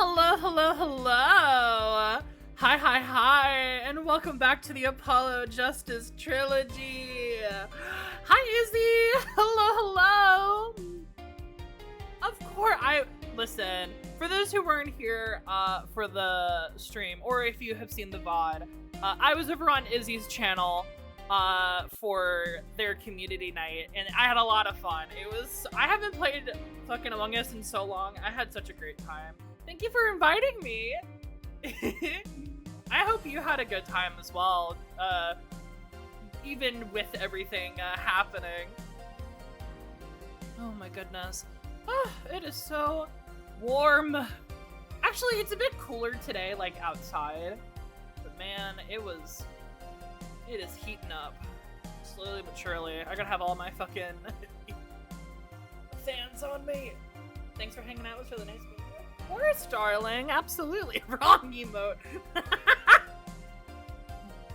Hello, hello, hello! Hi, and welcome back to the Apollo Justice Trilogy! Hi, Izzy! Hello! Of course, listen, for those who weren't here for the stream, or if you have seen the VOD, I was over on Izzy's channel for their community night, and I had a lot of fun. I haven't played fucking Among Us in so long. I had such a great time. Thank you for inviting me. I hope you had a good time as well, even with everything happening. Oh my goodness. It is so warm. Actually, it's a bit cooler today, like outside, but man, it is heating up slowly but surely. I gotta have all my fucking fans on me. Thanks for hanging out with us for the nice meeting. Of course, darling. Absolutely. Wrong emote.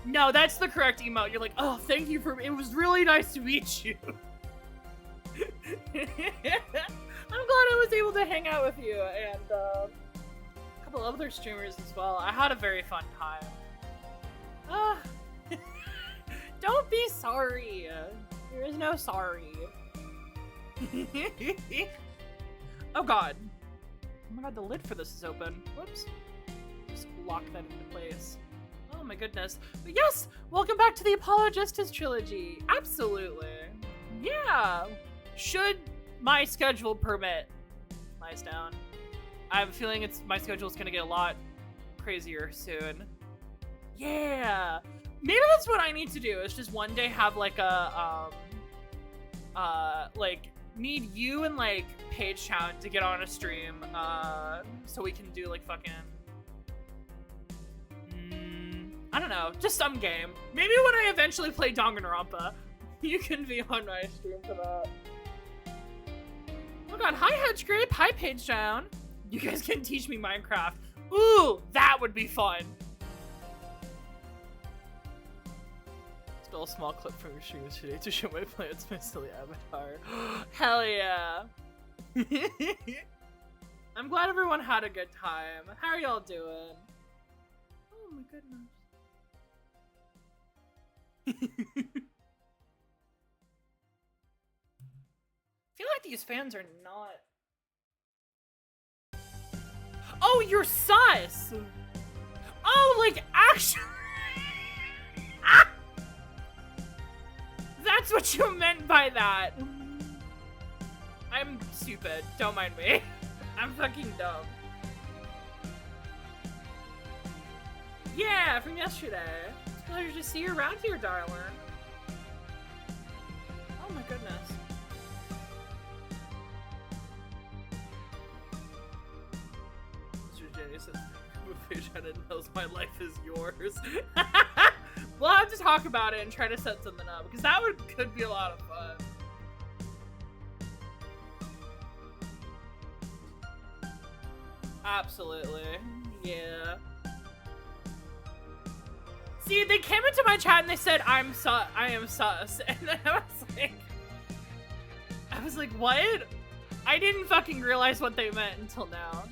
No, that's the correct emote. You're like, oh, thank you it was really nice to meet you. I'm glad I was able to hang out with you and a couple other streamers as well. I had a very fun time. Don't be sorry. There is no sorry. Oh god. Oh my god, the lid for this is open. Whoops. Just lock that into place. Oh my goodness. But yes, welcome back to the Apollo Justice Trilogy. Absolutely. Yeah. Should my schedule permit. Lies down. I have a feeling my schedule's gonna get a lot crazier soon. Yeah. Maybe that's what I need to do, is just one day have like a, like, need you and like Paige Town to get on a stream, so we can do like fucking, I don't know, just some game. Maybe when I eventually play Danganronpa, you can be on my stream for that. Oh god, hi Hedgegrape, hi Paige Town. You guys can teach me Minecraft. Ooh, that would be fun. Still a small clip from your streams today to show my plans, my silly avatar. Hell yeah. I'm glad everyone had a good time. How are y'all doing? Oh my goodness. I feel like these fans are not... Oh, you're sus! Oh, like, actually... Ah! That's what you meant by that. I'm stupid. Don't mind me. I'm fucking dumb. Yeah, from yesterday. It's a pleasure to see you around here, darling. Oh my goodness. Mr. Jenny says, "Fish headed knows my life is yours." We'll have to talk about it and try to set something up, because that could be a lot of fun. Absolutely. Yeah. See, they came into my chat and they said, I am sus. And then I was like, what? I didn't fucking realize what they meant until now.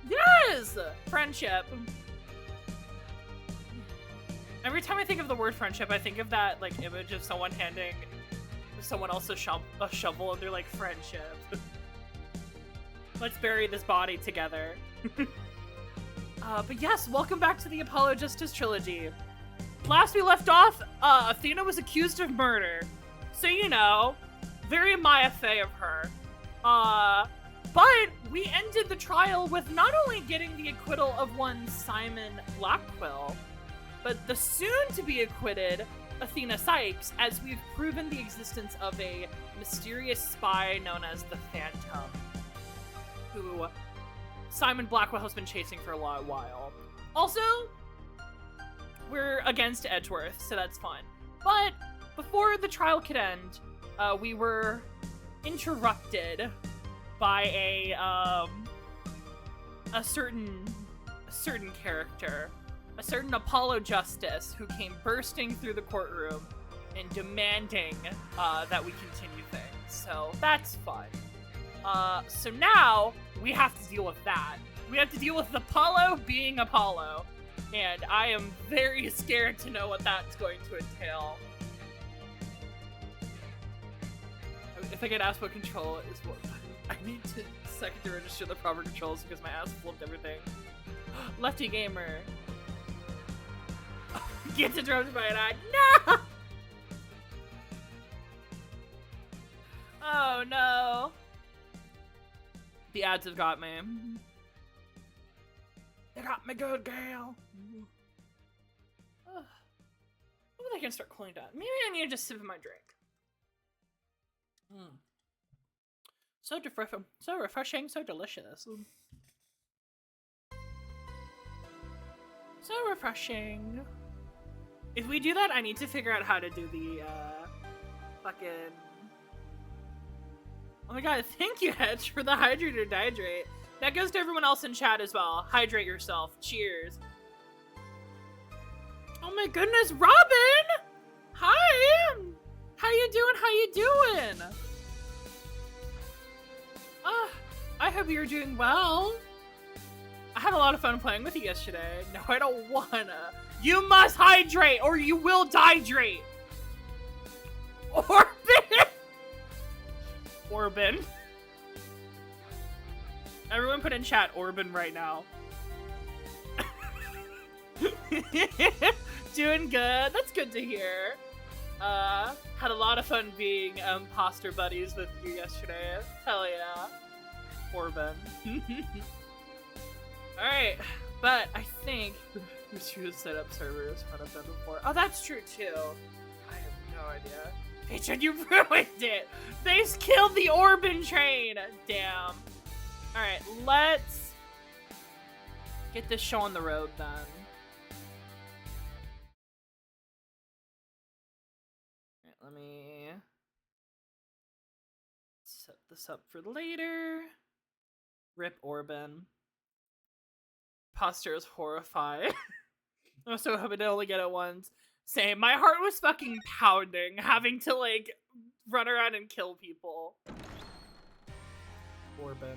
Yes! Friendship. Every time I think of the word friendship, I think of that like image of someone handing someone else a shovel and they're like, friendship. Let's bury this body together. But yes, welcome back to the Apollo Justice Trilogy. Last we left off, Athena was accused of murder. So, you know, very Maya Fey of her. But we ended the trial with not only getting the acquittal of one Simon Blackquill, but the soon-to-be acquitted Athena Sykes, as we've proven the existence of a mysterious spy known as the Phantom, who Simon Blackwell has been chasing for a while. Also, we're against Edgeworth, so that's fun. But before the trial could end, we were interrupted by a certain character. A certain Apollo Justice who came bursting through the courtroom and demanding that we continue things. So that's fun. So now we have to deal with that. We have to deal with Apollo being Apollo. And I am very scared to know what that's going to entail. If I get asked what control is what, I need to second to register the proper controls because my ass flipped everything. Lefty gamer. Gets interrupted by an ad. No! Oh no. The ads have got me. They got me good, gal. Maybe I can start cooling down. Maybe I need to just sip my drink. So refreshing, so delicious. So refreshing. If we do that, I need to figure out how to do the, fucking... Oh my god, thank you, Hedge, for the hydrate or dihydrate. That goes to everyone else in chat as well. Hydrate yourself. Cheers. Oh my goodness, Robin! Hi! How you doing? How you doing? I hope you're doing well. I had a lot of fun playing with you yesterday. No, I don't wanna. You must hydrate or you will dehydrate. Orbin! Orbin. Everyone put in chat Orbin right now. Doing good. That's good to hear. Had a lot of fun being imposter buddies with you yesterday. Hell yeah. Orbin. Alright, but I think we should set up servers when I've done before. Oh, that's true too. I have no idea. Patron, you ruined it! They killed the Orbin train! Damn. Alright, let's get this show on the road then. Alright, let me set this up for later. Rip Orbin. Imposter is horrified. I'm so hoping to only get it once. Same. My heart was fucking pounding, having to, like, run around and kill people. Orbin.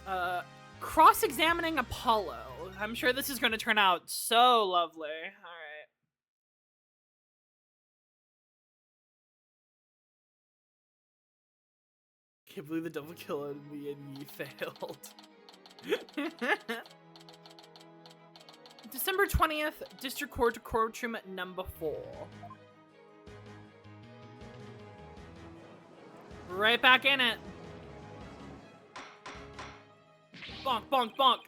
Right. Cross-examining Apollo. I'm sure this is going to turn out so lovely. Alright. Can't believe the double kill on me and me failed. December 20th, District Court Courtroom number 4. Right back in it. Bonk, bonk, bonk.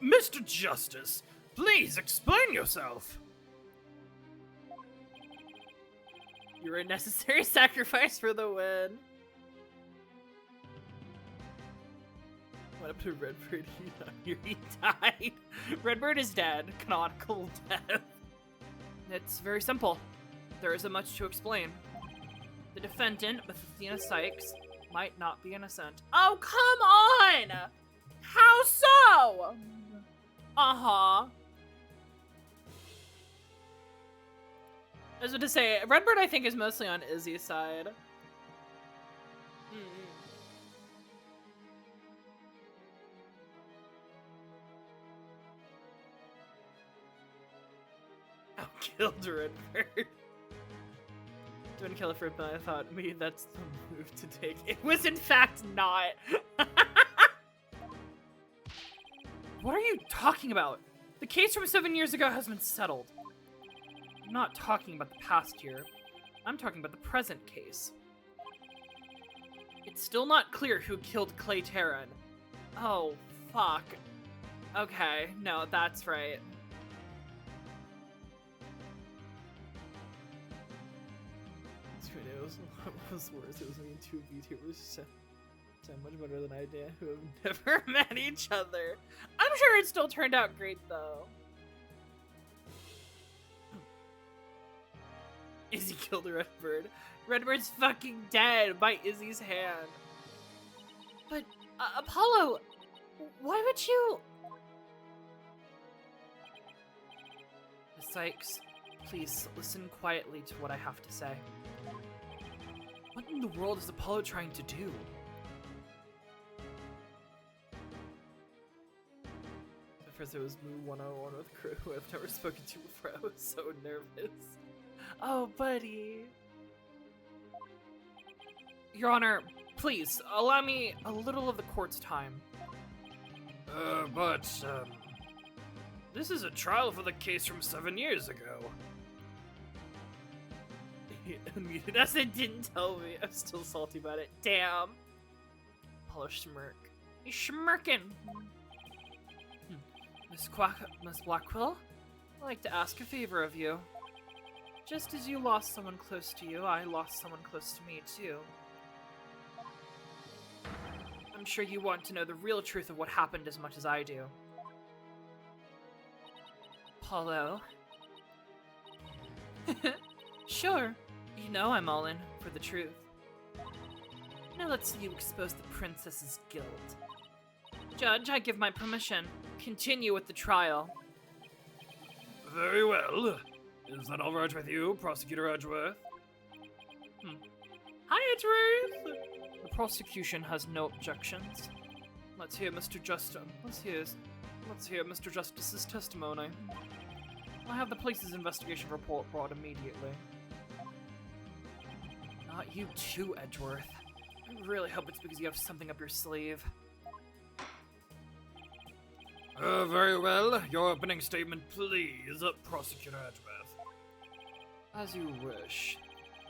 Mr. Justice, please explain yourself. You're a necessary sacrifice for the win. What up to Redbird? He died. Redbird is dead. Canonical death. It's very simple. There isn't much to explain. The defendant, Athena Sykes, might not be innocent. Oh, come on! How so? Uh-huh. I was about to say, Redbird I think is mostly on Izzy's side. Oh, killed Redbird. Doing kill a fruit, but I thought, maybe that's the move to take. It was in fact not. What are you talking about? The case from 7 years ago has been settled. I'm not talking about the past year. I'm talking about the present case. It's still not clear who killed Clay Terran. Oh, fuck. Okay, no, that's right. It was worse. It was me and two VTubers sound much better than I did, who have never met each other. I'm sure it still turned out great, though. Izzy killed Redbird. Redbird's fucking dead by Izzy's hand. But, Apollo, why would you... Miss Sykes, please listen quietly to what I have to say. What in the world is Apollo trying to do? First it was Moo 101 with crew who I've never spoken to before. I was so nervous. Oh, buddy. Your Honor, please, allow me a little of the court's time. But this is a trial for the case from 7 years ago. That's it, didn't tell me. I'm still salty about it. Damn. Polish smirk. He's smirking. Miss Blackwell, I'd like to ask a favor of you. Just as you lost someone close to you, I lost someone close to me, too. I'm sure you want to know the real truth of what happened as much as I do. Paulo? Sure. You know I'm all in for the truth. Now let's see you expose the princess's guilt. Judge, I give my permission. Continue with the trial. Very well. Is that alright with you, Prosecutor Edgeworth? Hi, Edgeworth! The prosecution has no objections. Let's hear Mr. Mr. Justice's testimony. I have the police's investigation report brought immediately. Not you too, Edgeworth. I really hope it's because you have something up your sleeve. Very well. Your opening statement, please, Prosecutor Edgeworth. As you wish.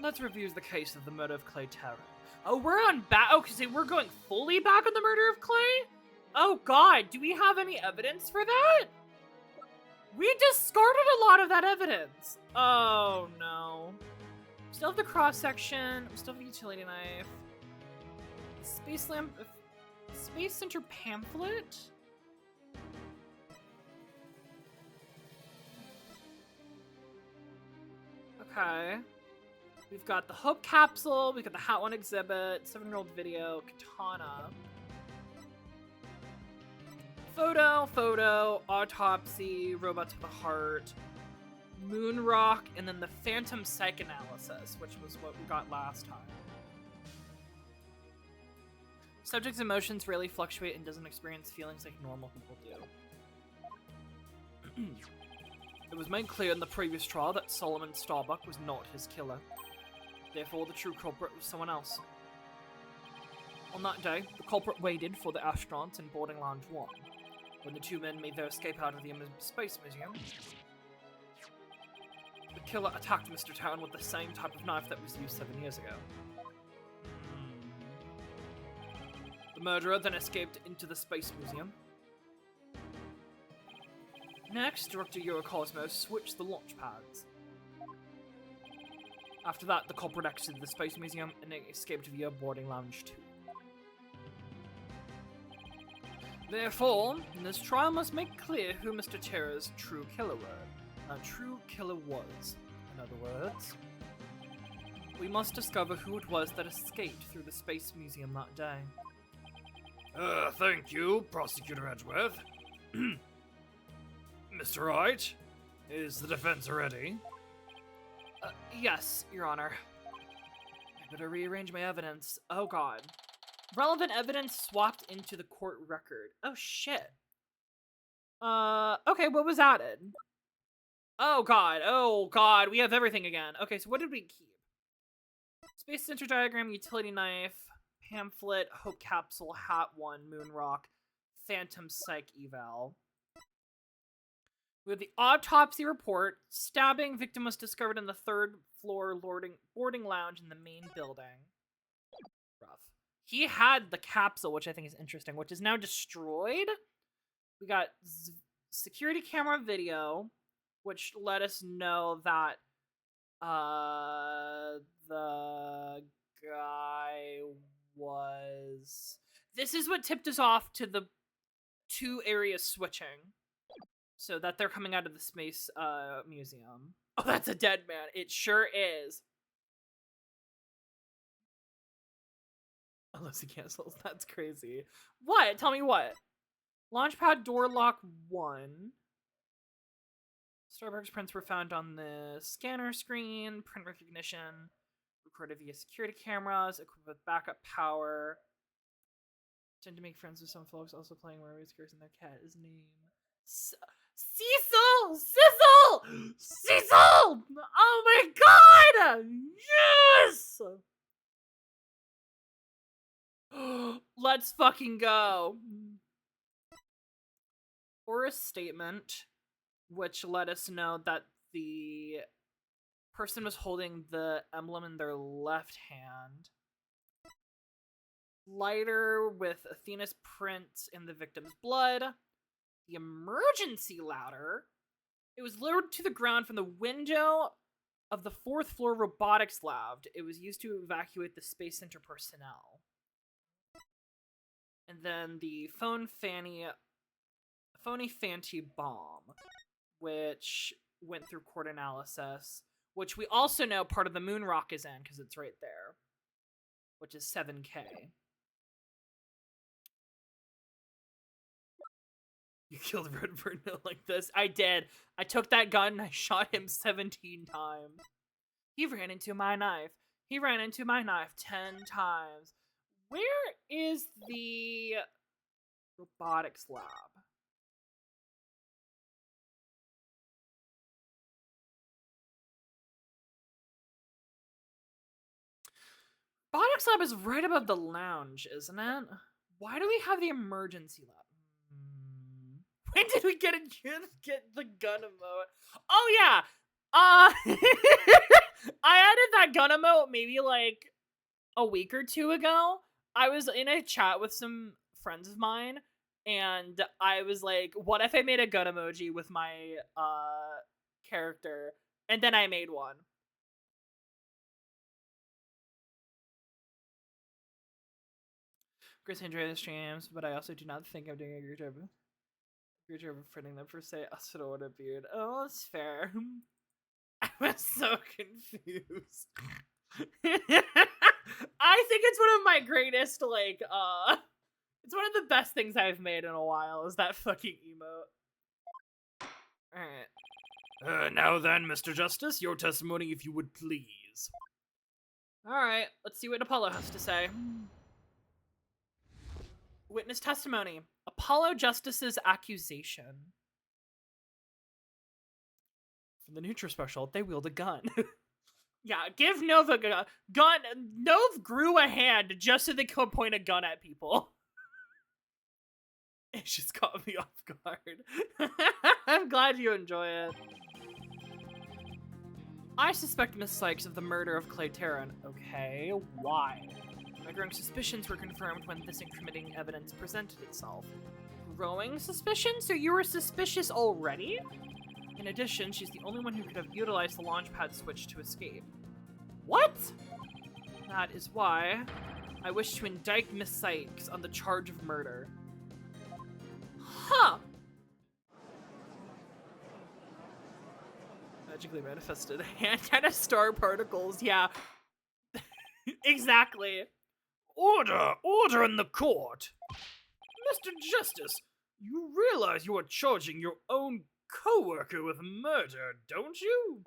Let's review the case of the murder of Clay Terra. Oh, we're on back. Oh, because we're going fully back on the murder of Clay? Oh, God. Do we have any evidence for that? We discarded a lot of that evidence. Oh, no. Still have the cross-section. We still have the utility knife. Space lamp. Space Center pamphlet? Okay. We've got the Hope Capsule, we've got the Hat 1 exhibit, 7-year-old video, katana. Photo, autopsy, robots with a heart, moon rock, and then the phantom psychanalysis, which was what we got last time. Subject's emotions rarely fluctuate and doesn't experience feelings like normal people do. It was made clear in the previous trial that Solomon Starbuck was not his killer. Therefore, the true culprit was someone else. On that day, the culprit waited for the astronauts in boarding lounge 1. When the two men made their escape out of the Space Museum, the killer attacked Mr. Town with the same type of knife that was used 7 years ago. The murderer then escaped into the Space Museum. Next, Director Eurocosmos switched the launch pads. After that, the culprit exited the Space Museum and escaped via boarding lounge 2. Therefore, this trial must make clear who Mr. Terra's true killer was. In other words, we must discover who it was that escaped through the Space Museum that day. Thank you, Prosecutor Edgeworth. Mr. Wright, is the defense ready? Yes, Your Honor. I better rearrange my evidence. Oh, God. Relevant evidence swapped into the court record. Oh, shit. Okay, what was added? Oh, God, we have everything again. Okay, so what did we keep? Space Center diagram, utility knife, pamphlet, Hope Capsule, Hat 1, Moon Rock, Phantom Psych Eval. We have the autopsy report. Stabbing victim was discovered in the 3rd floor boarding lounge in the main building. Rough. He had the capsule, which I think is interesting, which is now destroyed. We got security camera video, which let us know that the guy was... This is what tipped us off to the 2 areas switching. So that they're coming out of the Space Museum. Oh, that's a dead man. It sure is. Unless he cancels. That's crazy. What? Tell me what? Launchpad door lock 1. Starbucks prints were found on the scanner screen. Print recognition. Recorded via security cameras. Equipped with backup power. Tend to make friends with some folks. Also playing where it's cursing their cat is name. Cecil! Cecil! Cecil! Oh my god! Yes! Let's fucking go. Or a statement which let us know that the person was holding the emblem in their left hand. Lighter with Athena's print in the victim's blood. The emergency ladder. It was lowered to the ground from the window of the 4th floor robotics lab. It was used to evacuate the Space Center personnel. And then the phony Fanty bomb, which went through court analysis, which we also know part of the moon rock is in because it's right there, which is 7K. You killed Redford like this? I did. I took that gun and I shot him 17 times. He ran into my knife. He ran into my knife 10 times. Where is the robotics lab? Robotics lab is right above the lounge, isn't it? Why do we have the emergency lab? When did we get the gun emote? Oh yeah! I added that gun emote maybe like a week or two ago. I was in a chat with some friends of mine, and I was like, what if I made a gun emoji with my character? And then I made one. Chris, enjoy the streams, but I also do not think I'm doing a great job. Great job of printing them for say us don't want a beard. Oh, that's fair. I was so confused. I think it's one of my greatest, like, it's one of the best things I've made in a while, is that fucking emote. Alright. Now then, Mr. Justice, your testimony if you would please. Alright, let's see what Apollo has to say. Witness testimony. Apollo Justice's accusation. From the Nutra special, they wield a gun. Yeah, give Nova a gun. Nova grew a hand just so they could point a gun at people. It just caught me off guard. I'm glad you enjoy it. I suspect Miss Sykes of the murder of Clay Terran. Okay, why? My growing suspicions were confirmed when this incriminating evidence presented itself. Growing suspicion? So you were suspicious already? In addition, she's the only one who could have utilized the launchpad switch to escape. What? That is why I wish to indict Miss Sykes on the charge of murder. Huh! Magically manifested anti-star particles, yeah. Exactly. Order! Order in the court! Mr. Justice, you realize you are charging your own co-worker with murder, don't you?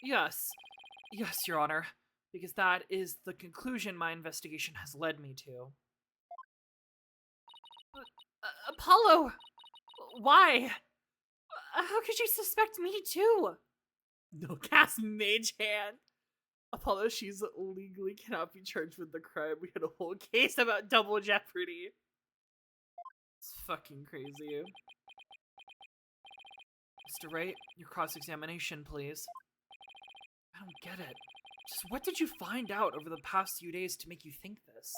Yes. Yes, Your Honor. Because that is the conclusion my investigation has led me to. Apollo! Why? How could you suspect me too? No, cast Mage Hand. Apollo, she's legally cannot be charged with the crime. We had a whole case about double jeopardy. It's fucking crazy. Mr. Wright, your cross-examination, please. I don't get it. Just what did you find out over the past few days to make you think this?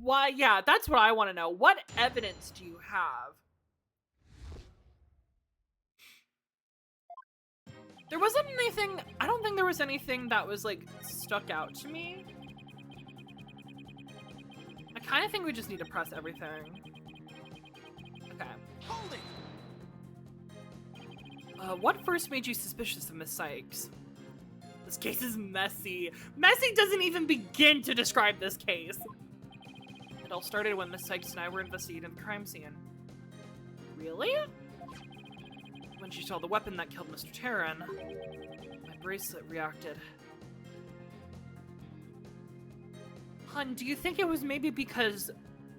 Why, yeah, that's what I want to know. What evidence do you have? There wasn't anything, I don't think there was anything that was, like, stuck out to me. I kind of think we just need to press everything. Okay. Hold it! What first made you suspicious of Miss Sykes? This case is messy. Messy doesn't even begin to describe this case. It all started when Miss Sykes and I were investigating the crime scene. Really? When she saw the weapon that killed Mr. Terran, my bracelet reacted. Hun, do you think it was maybe because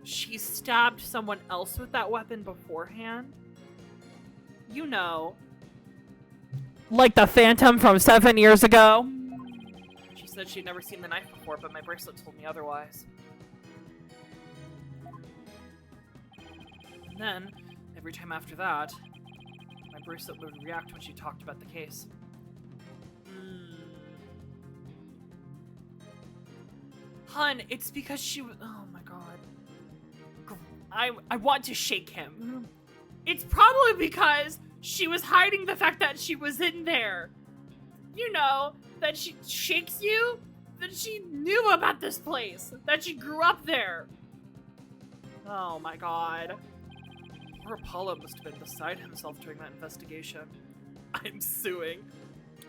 she stabbed someone else with that weapon beforehand? You know. Like the Phantom from 7 years ago? She said she'd never seen the knife before, but my bracelet told me otherwise. And then, every time after that, my bracelet would react when she talked about the case. Hun, it's because she was— oh my god. I want to shake him. It's probably because she was hiding the fact that she was in there. You know, that she shakes you, that she knew about this place, that she grew up there. Oh my god. Poor Apollo must have been beside himself during that investigation. I'm suing.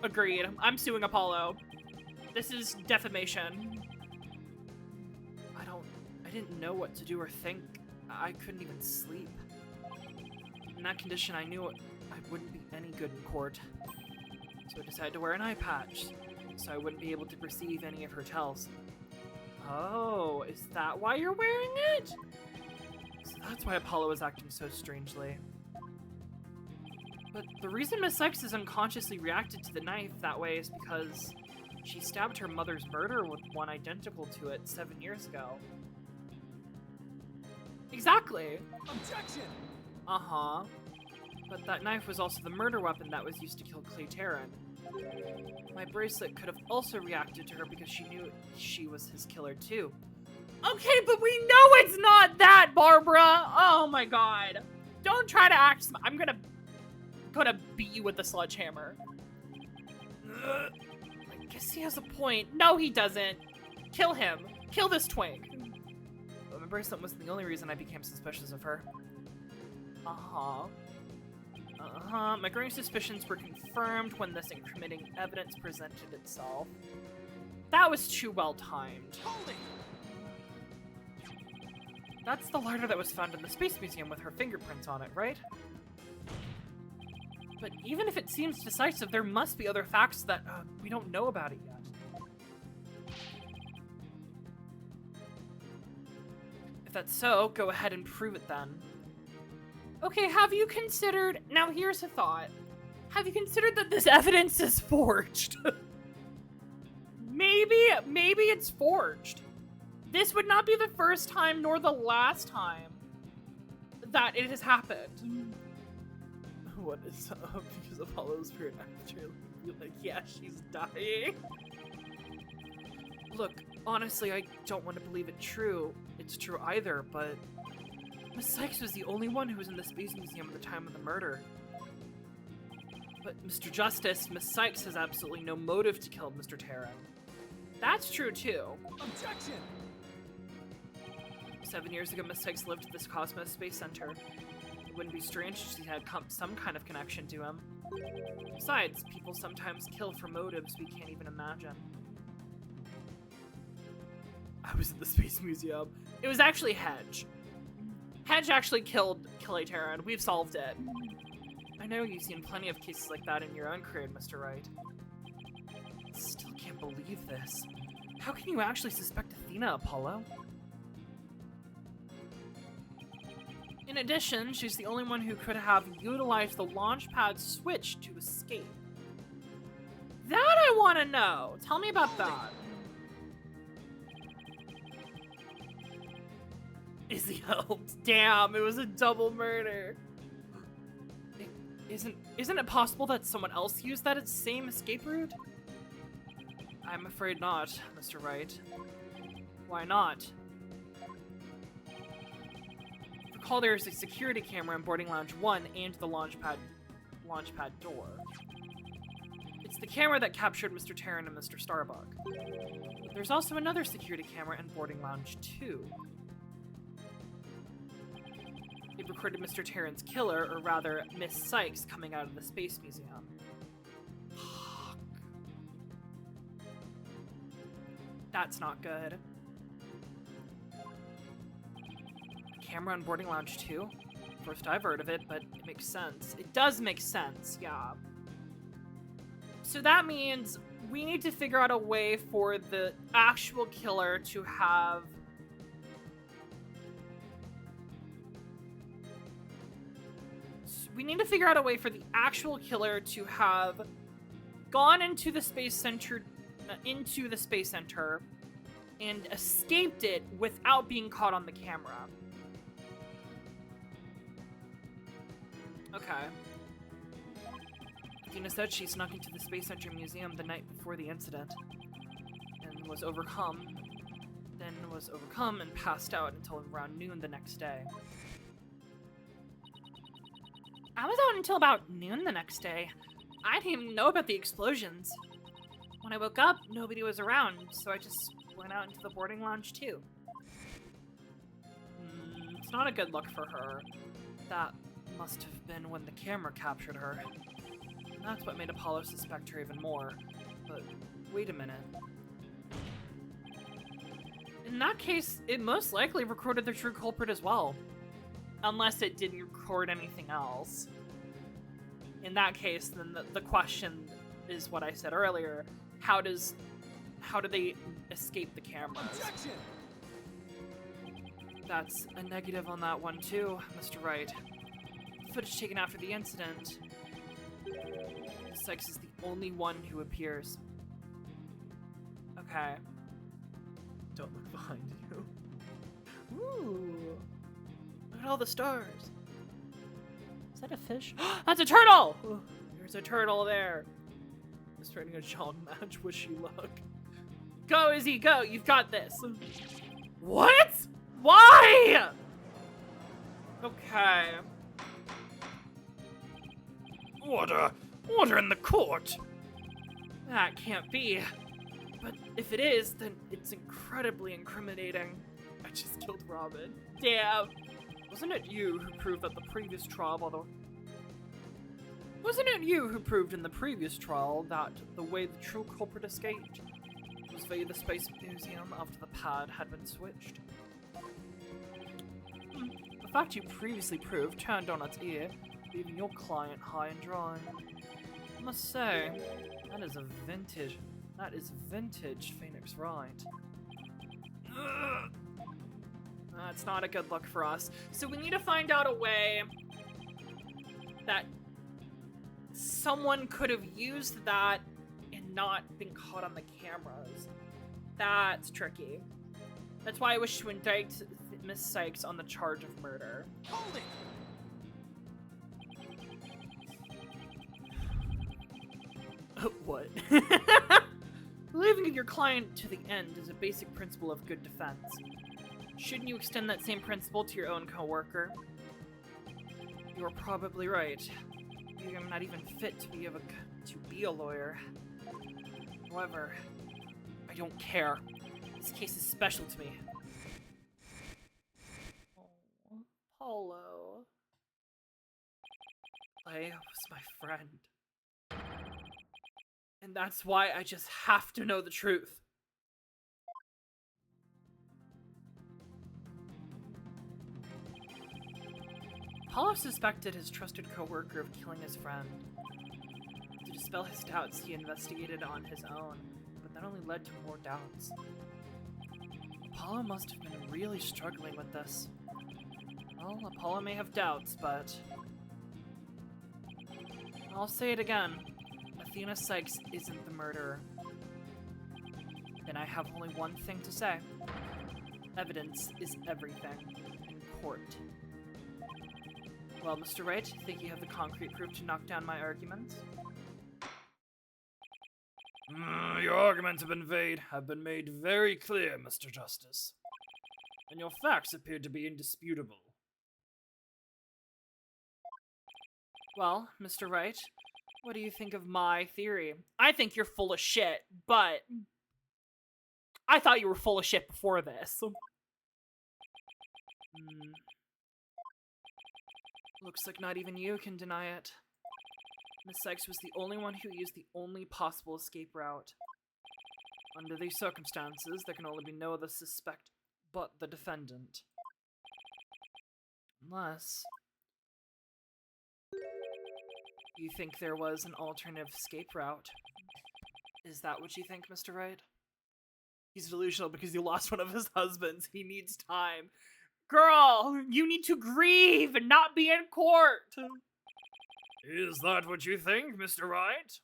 Agreed. I'm suing Apollo. This is defamation. I didn't know what to do or think. I couldn't even sleep. In that condition, I knew I wouldn't be any good in court. So I decided to wear an eye patch, so I wouldn't be able to perceive any of her tells. Oh, is that why you're wearing it? So that's why Apollo is acting so strangely. But the reason Miss Sykes has unconsciously reacted to the knife that way is because she stabbed her mother's murder with one identical to it 7 years ago. Exactly. Objection! Uh-huh. But that knife was also the murder weapon that was used to kill Clay Tarrant. My bracelet could have also reacted to her because she knew she was his killer too. Okay, but we know it's not that, Barbara! Oh my god. Don't try to act I'm gonna beat you with the sledgehammer. I guess he has a point. No, he doesn't. Kill him. Kill this twink. But my bracelet wasn't the only reason I became suspicious of her. Uh-huh. My growing suspicions were confirmed when this incriminating evidence presented itself. That was too well timed. That's the lighter that was found in the Space Museum with her fingerprints on it, right? But even if it seems decisive, there must be other facts that we don't know about it yet. If that's so, go ahead and prove it then. Okay, have you considered— now here's a thought. Have you considered that this evidence is forged? Maybe it's forged. This would not be the first time nor the last time that it has happened. What is up? Because Apollo's spirit after, like, yeah, she's dying. Look, honestly, I don't want to believe it's true either, but Miss Sykes was the only one who was in the Space Museum at the time of the murder. But Mr. Justice, Miss Sykes has absolutely no motive to kill Mr. Tarrant. That's true too. Objection! 7 years ago, Miss Sykes lived at this Cosmos Space Center. It wouldn't be strange if she had some kind of connection to him. Besides, people sometimes kill for motives we can't even imagine. I was in the Space Museum. It was actually Hedge. Hedge actually killed Clay Tarrant. We've solved it. I know you've seen plenty of cases like that in your own career, Mr. Wright. I still can't believe this. How can you actually suspect Athena, Apollo? In addition, she's the only one who could have utilized the launch pad switch to escape. That I want to know. Tell me about that. Izzy helped. Damn, it was a double murder. Isn't it possible that someone else used that same escape route? I'm afraid not, Mr. Wright. Why not? Recall there is a security camera in boarding lounge 1 and the launch pad door. It's the camera that captured Mr. Tarrant and Mr. Starbuck. But there's also another security camera in boarding lounge 2. It recorded Mr. Tarrant's killer, or rather, Miss Sykes, coming out of the Space Museum. Fuck. That's not good. Camera on boarding lounge 2? First I've heard of it, but it makes sense. It does make sense, yeah. So that means we need to figure out a way for the actual killer to have we need to figure out a way for the actual killer to have gone into the space center, and escaped it without being caught on the camera. Okay. Athena said she snuck into the Space Center Museum the night before the incident and was overcome and passed out until around noon the next day. I was out until about noon the next day. I didn't even know about the explosions. When I woke up, nobody was around, so I just went out into the boarding lounge too. It's not a good look for her. That must have been when the camera captured her. And that's what made Apollo suspect her even more. But wait a minute. In that case, it most likely recorded the true culprit as well. Unless it didn't record anything else. In that case, then the question is what I said earlier. How do they escape the cameras? Objection! That's a negative on that one too, Mr. Wright. Footage taken after the incident. Sykes is the only one who appears. Okay. Don't look behind you. Ooh. Look at all the stars. Is that a fish? That's a turtle! Ooh, there's a turtle there. Just running a John match, wishy luck. Go, Izzy, go! You've got this. What? Why? Okay. Order! Order in the court! That can't be. But if it is, then it's incredibly incriminating. I just killed Robin. Damn. Wasn't it you who proved that the previous trial Wasn't it you who proved in the previous trial that the way the true culprit escaped was via the Space Museum after the pad had been switched? The fact you previously proved turned on its ear, leaving your client high and dry. I must say, that is vintage Phoenix Wright. That's not a good look for us. So we need to find out a way that someone could have used that and not been caught on the cameras. That's tricky. That's why I wish to indict Miss Sykes on the charge of murder. Hold it! What? Believing in your client to the end is a basic principle of good defense. Shouldn't you extend that same principle to your own co-worker? You're probably right. Maybe I'm not even fit to be a lawyer. However, I don't care. This case is special to me. Oh, Paulo. Clay was my friend. And that's why I just have to know the truth. Paulo suspected his trusted co-worker of killing his friend. To dispel his doubts, he investigated on his own, but that only led to more doubts. Apollo must have been really struggling with this. Well, Apollo may have doubts, but... I'll say it again. Athena Sykes isn't the murderer. Then I have only one thing to say. Evidence is everything in court. Well, Mr. Wright, think you have the concrete proof to knock down my arguments? Your arguments have been made very clear, Mr. Justice. And your facts appear to be indisputable. Well, Mr. Wright, what do you think of my theory? I think you're full of shit, but I thought you were full of shit before this. Looks like not even you can deny it. Miss Sykes was the only one who used the only possible escape route. Under these circumstances, there can only be no other suspect but the defendant. Unless... you think there was an alternative escape route. Is that what you think, Mr. Wright? He's delusional because he lost one of his husbands. He needs time. Girl, you need to grieve and not be in court. Is that what you think, Mr. Wright?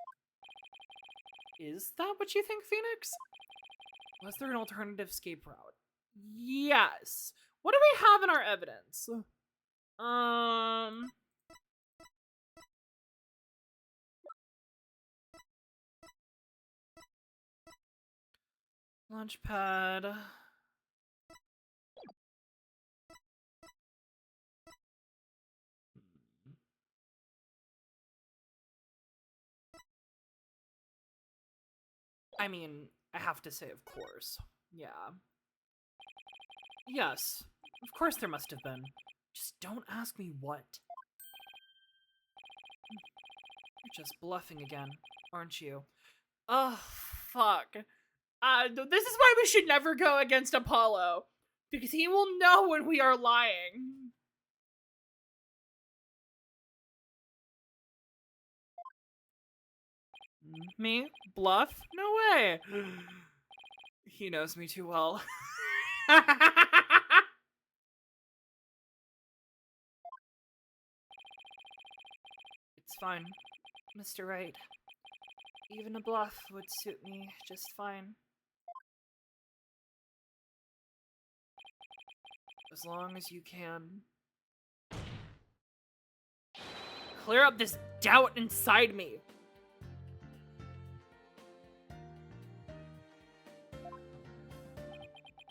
Is that what you think, Phoenix? Was there an alternative escape route? Yes. What do we have in our evidence? Launchpad. I mean, I have to say, of course. Yeah. Yes. Of course there must have been. Just don't ask me what. You're just bluffing again, aren't you? Oh, fuck. This is why we should never go against Apollo. Because he will know when we are lying. Me? Bluff? No way. He knows me too well. It's fine, Mr. Wright. Even a bluff would suit me just fine. As long as you can clear up this doubt inside me.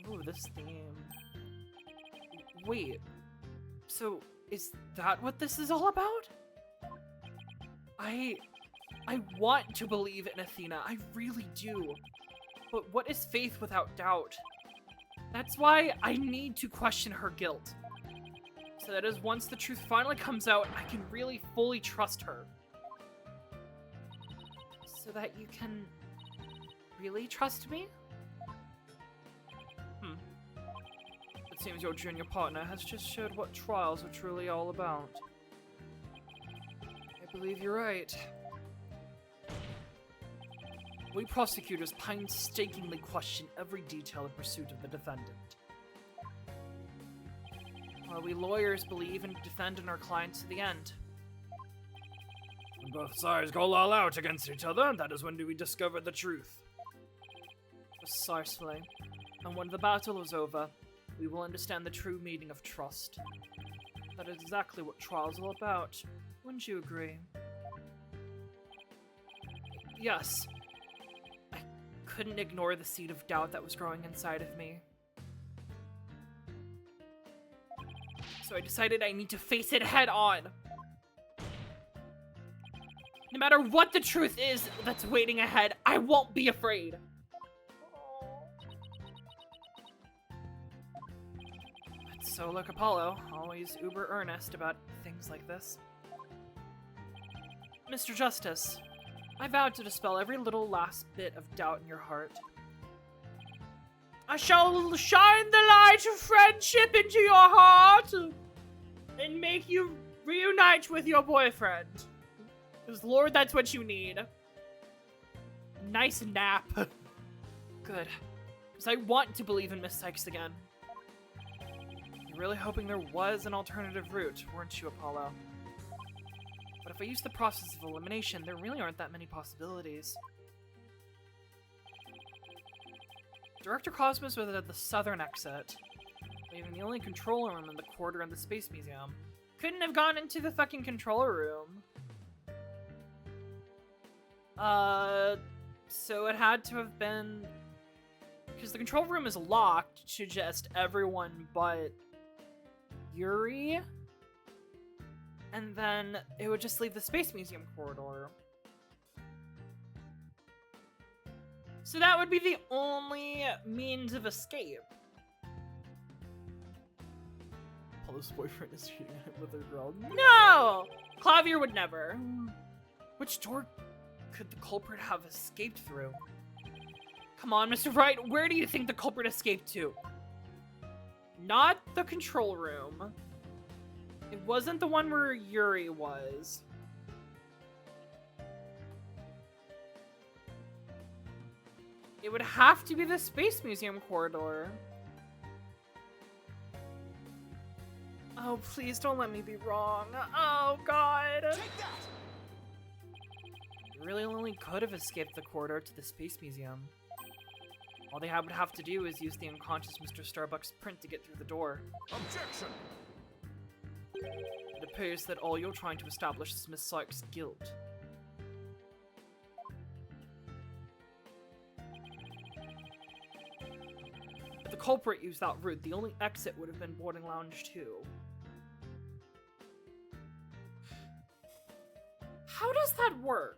Ooh, this theme. Wait, so is that what this is all about? I want to believe in Athena, I really do. But what is faith without doubt? That's why I need to question her guilt. So that as once the truth finally comes out, I can really fully trust her. So that you can really trust me? It seems your junior partner has just showed what trials are truly all about. I believe you're right. We prosecutors painstakingly question every detail in pursuit of the defendant. While we lawyers believe and defend in our clients to the end. When both sides go all out against each other, that is when we discover the truth. Precisely. And when the battle is over, we will understand the true meaning of trust. That is exactly what trials are all about. Wouldn't you agree? Yes. I couldn't ignore the seed of doubt that was growing inside of me. So I decided I need to face it head on. No matter what the truth is that's waiting ahead, I won't be afraid. So like Apollo, always uber earnest about things like this. Mr. Justice, I vowed to dispel every little last bit of doubt in your heart. I shall shine the light of friendship into your heart and make you reunite with your boyfriend. Because, Lord, that's what you need. Nice nap. Good. Because I want to believe in Miss Sykes again. You're really hoping there was an alternative route, weren't you, Apollo? But if I use the process of elimination, there really aren't that many possibilities. Director Cosmos was at the southern exit, leaving the only control room in the quarter in the Space Museum. Couldn't have gone into the fucking control room. So it had to have been... Because the control room is locked to just everyone but Yuri. And then it would just leave the Space Museum corridor. So that would be the only means of escape. Apollo's boyfriend is cheating with her girl. No! Clavier would never. Which door could the culprit have escaped through? Come on, Mr. Wright, where do you think the culprit escaped to? Not the control room. It wasn't the one where Yuri was. It would have to be the Space Museum corridor. Oh, please don't let me be wrong. Oh, God. Take that! You really only could have escaped the corridor to the Space Museum. All they would have to do is use the unconscious Mr. Starbuck's print to get through the door. Objection! It appears that all you're trying to establish is Miss Sykes' guilt. If the culprit used that route, the only exit would have been boarding lounge 2. How does that work?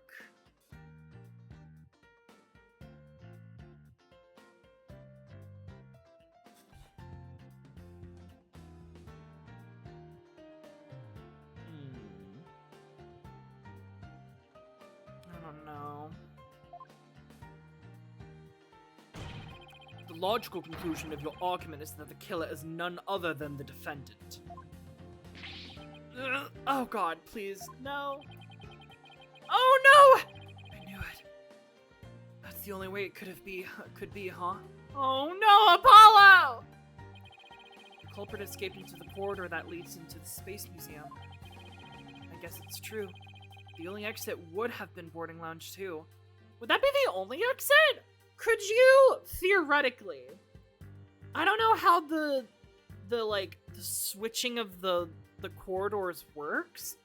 I don't know. The logical conclusion of your argument is that the killer is none other than the defendant. Ugh. Oh, God, please. No. Oh, no! I knew it. That's the only way it could be, huh? Oh, no, Apollo! The culprit escaped into the corridor that leads into the Space Museum. I guess it's true. The only exit would have been boarding lounge 2. Would that be the only exit? Could you, theoretically, I don't know how the switching of the corridors works.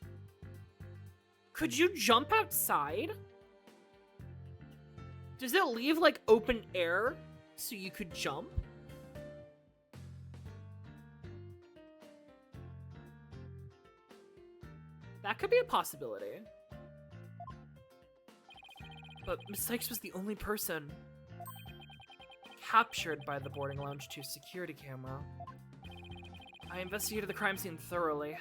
Could you jump outside? Does it leave, like, open air so you could jump? That could be a possibility. But Miss Sykes was the only person captured by the boarding lounge 2 security camera. I investigated the crime scene thoroughly.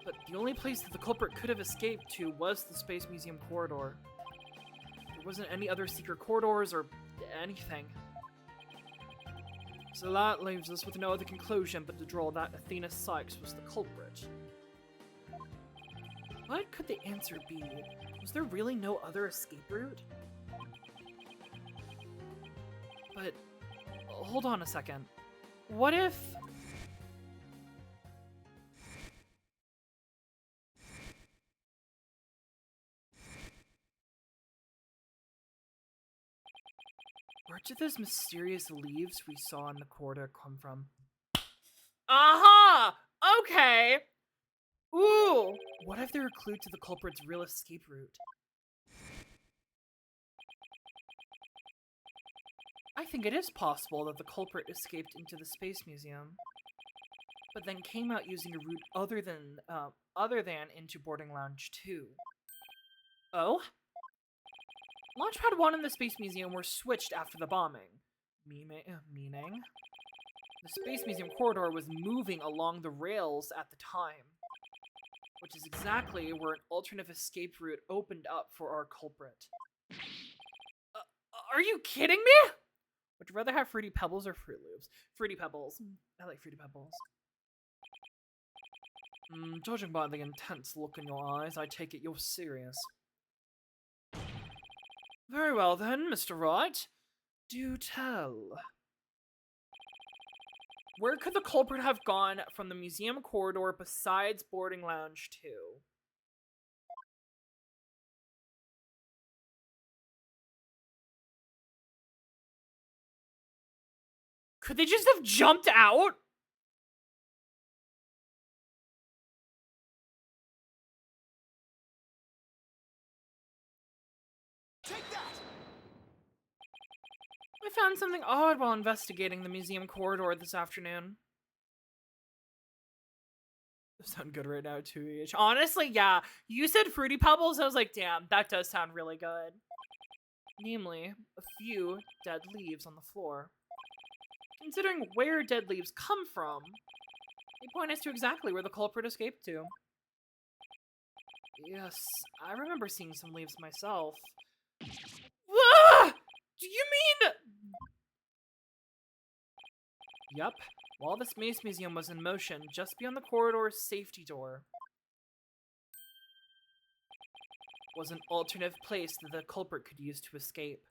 But the only place that the culprit could have escaped to was the Space Museum corridor. There wasn't any other secret corridors or anything. So that leaves us with no other conclusion but to draw that Athena Sykes was the culprit. What could the answer be? Was there really no other escape route? But, hold on a second. What if... Where did those mysterious leaves we saw in the corridor come from? Aha! Okay! Ooh! What if they're a clue to the culprit's real escape route? I think it is possible that the culprit escaped into the Space Museum, but then came out using a route other than into boarding lounge 2. Oh? Launchpad 1 and the Space Museum were switched after the bombing. Meaning? The Space Museum corridor was moving along the rails at the time, which is exactly where an alternative escape route opened up for our culprit. Are you kidding me? Would you rather have Fruity Pebbles or Fruit Loops? Fruity Pebbles. I like Fruity Pebbles. Judging by the intense look in your eyes, I take it you're serious. Very well then, Mr. Wright. Do tell. Where could the culprit have gone from the museum corridor besides boarding lounge 2? Could they just have jumped out? Take that! I found something odd while investigating the museum corridor this afternoon. Does sound good right now, too. Honestly, yeah. You said Fruity Pebbles, I was like, damn, that does sound really good. Namely, a few dead leaves on the floor. Considering where dead leaves come from, they point us to exactly where the culprit escaped to. Yes, I remember seeing some leaves myself. Ah! Do you mean... Yup, while the Space Museum was in motion, just beyond the corridor's safety door was an alternative place that the culprit could use to escape.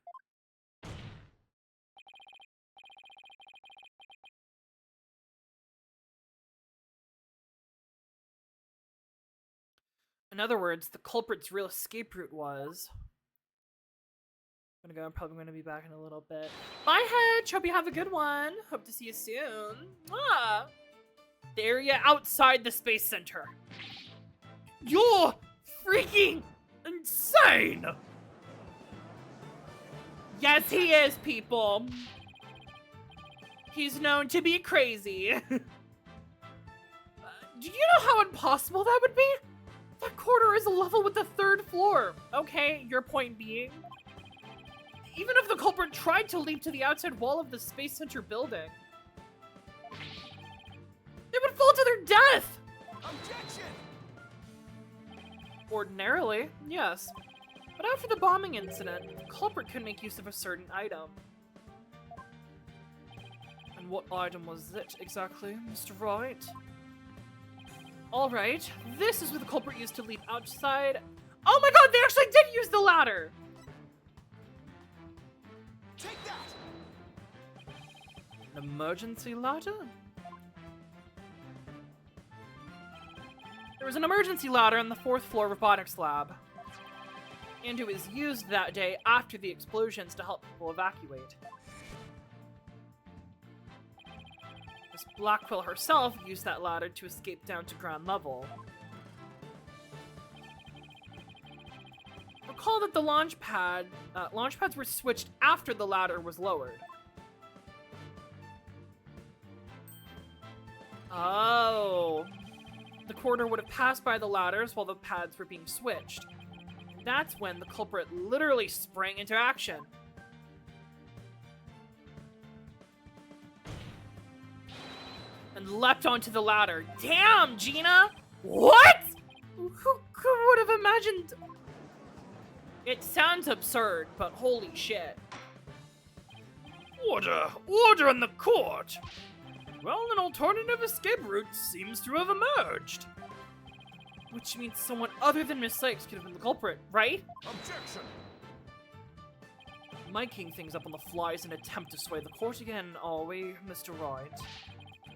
In other words, the culprit's real escape route was... I'm probably gonna be back in a little bit. Bye, Hedge! Hope you have a good one. Hope to see you soon. Ah! The area outside the Space Center. You're freaking insane! Yes, he is, people. He's known to be crazy. Do you know how impossible that would be? That corridor is level with the 3rd floor. Okay, your point being? Even if the culprit tried to leap to the outside wall of the Space Center building, they would fall to their death! Objection! Ordinarily, yes. But after the bombing incident, the culprit could make use of a certain item. And what item was it exactly, Mr. Wright? Alright, this is what the culprit used to leap outside. Oh my god, they actually did use the ladder! Take that! An emergency ladder? There was an emergency ladder on the 4th floor robotics lab. And it was used that day after the explosions to help people evacuate. Miss Blackwell herself used that ladder to escape down to ground level. Recall that the launchpads were switched after the ladder was lowered. Oh. The corridor would have passed by the ladders while the pads were being switched. That's when the culprit literally sprang into action. And leapt onto the ladder. Damn, Gina! What? Who would have imagined... It sounds absurd, but holy shit. Order! Order in the court! Well, an alternative escape route seems to have emerged. Which means someone other than Miss Sykes could have been the culprit, right? Objection! Miking things up on the fly is an attempt to sway the court again, are we, Mr. Wright?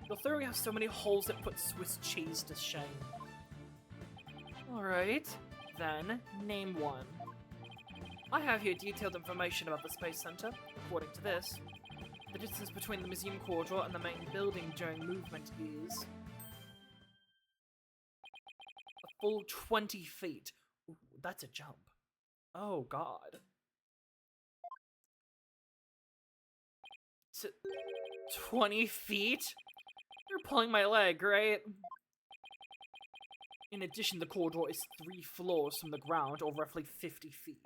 Your theory has so many holes that put Swiss cheese to shame. Alright, then, name one. I have here detailed information about the Space Center. According to this, the distance between the museum corridor and the main building during movement is... a full 20 feet. Ooh, that's a jump. Oh god. 20 feet? You're pulling my leg, right? In addition, the corridor is 3 floors from the ground, or roughly 50 feet.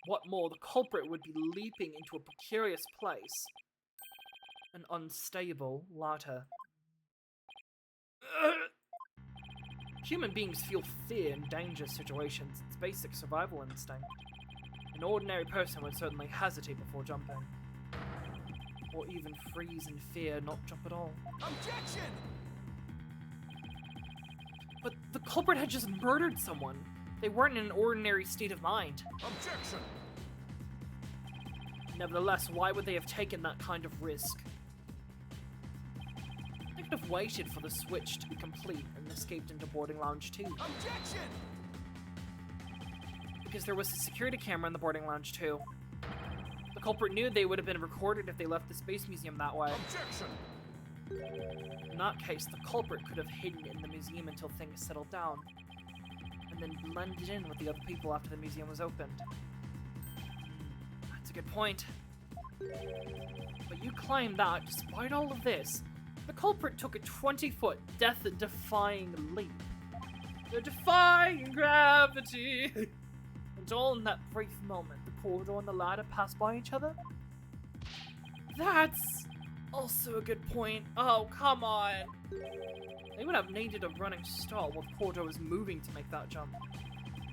What more, the culprit would be leaping into a precarious place. An unstable ladder. Human beings feel fear in dangerous situations. It's basic survival instinct. An ordinary person would certainly hesitate before jumping. Or even freeze in fear, not jump at all. Objection! But the culprit had just murdered someone. They weren't in an ordinary state of mind. Objection! Nevertheless, why would they have taken that kind of risk? They could have waited for the switch to be complete and escaped into boarding lounge 2. Objection! Because there was a security camera in the boarding lounge 2. The culprit knew they would have been recorded if they left the Space Museum that way. Objection! In that case, the culprit could have hidden in the museum until things settled down, and then blended in with the other people after the museum was opened. That's a good point. But you claim that, despite all of this, the culprit took a 20-foot, death-defying leap. They're defying gravity! And all in that brief moment, the corridor and the ladder passed by each other? That's also a good point. Oh, come on! They would have needed a running start while the corridor was moving to make that jump.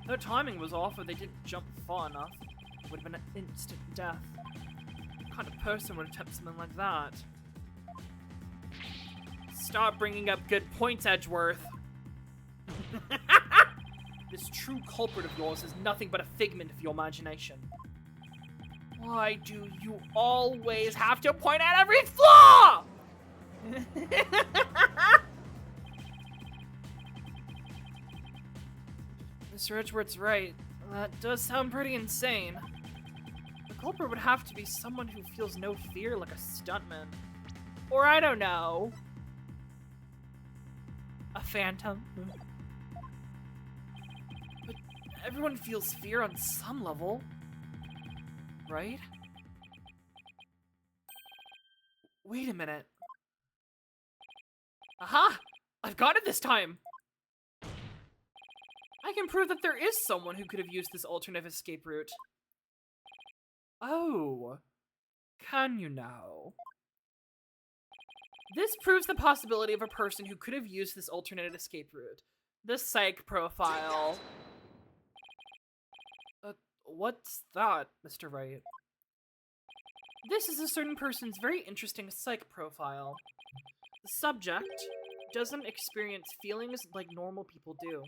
Their timing was off, or they didn't jump far enough. It would have been an instant death. What kind of person would attempt something like that? Stop bringing up good points, Edgeworth. This true culprit of yours is nothing but a figment of your imagination. Why do you always have to point out every flaw? Mr. Edgeworth's right. That does sound pretty insane. The culprit would have to be someone who feels no fear like a stuntman. Or I don't know. A phantom. But everyone feels fear on some level. Right? Wait a minute. Aha! I've got it this time! I can prove that there is someone who could have used this alternative escape route. Oh. Can you now? This proves the possibility of a person who could have used this alternate escape route. The psych profile. What's that, Mr. Wright? This is a certain person's very interesting psych profile. The subject doesn't experience feelings like normal people do.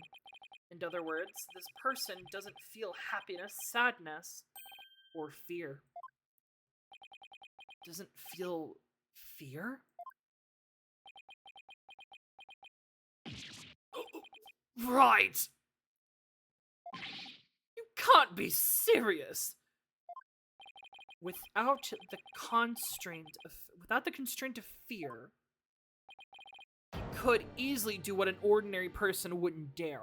In other words, this person doesn't feel happiness, sadness, or fear. Doesn't feel fear? Right! You can't be serious! Without the constraint of fear, he could easily do what an ordinary person wouldn't dare.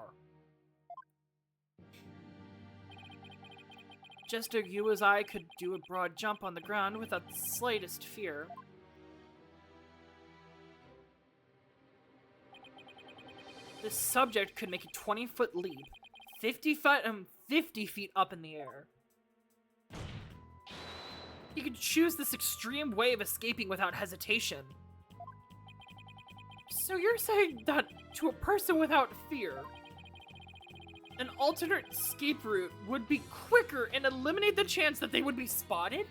Just as you as I could do a broad jump on the ground without the slightest fear. This subject could make a 20-foot leap, 50 feet up in the air. He could choose this extreme way of escaping without hesitation. So you're saying that to a person without fear, an alternate escape route would be quicker and eliminate the chance that they would be spotted?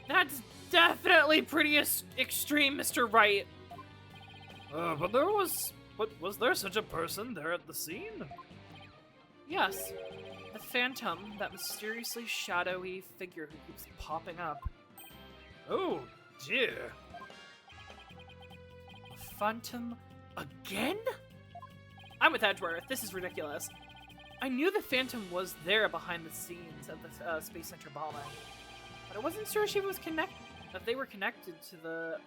That's definitely pretty extreme, Mr. Wright. But was there such a person there at the scene? Yes. The Phantom, that mysteriously shadowy figure who keeps popping up. Oh, dear. A Phantom again? I'm with Edgeworth. This is ridiculous. I knew the Phantom was there behind the scenes of the Space Center bombing, but I wasn't sure if they were connected to the...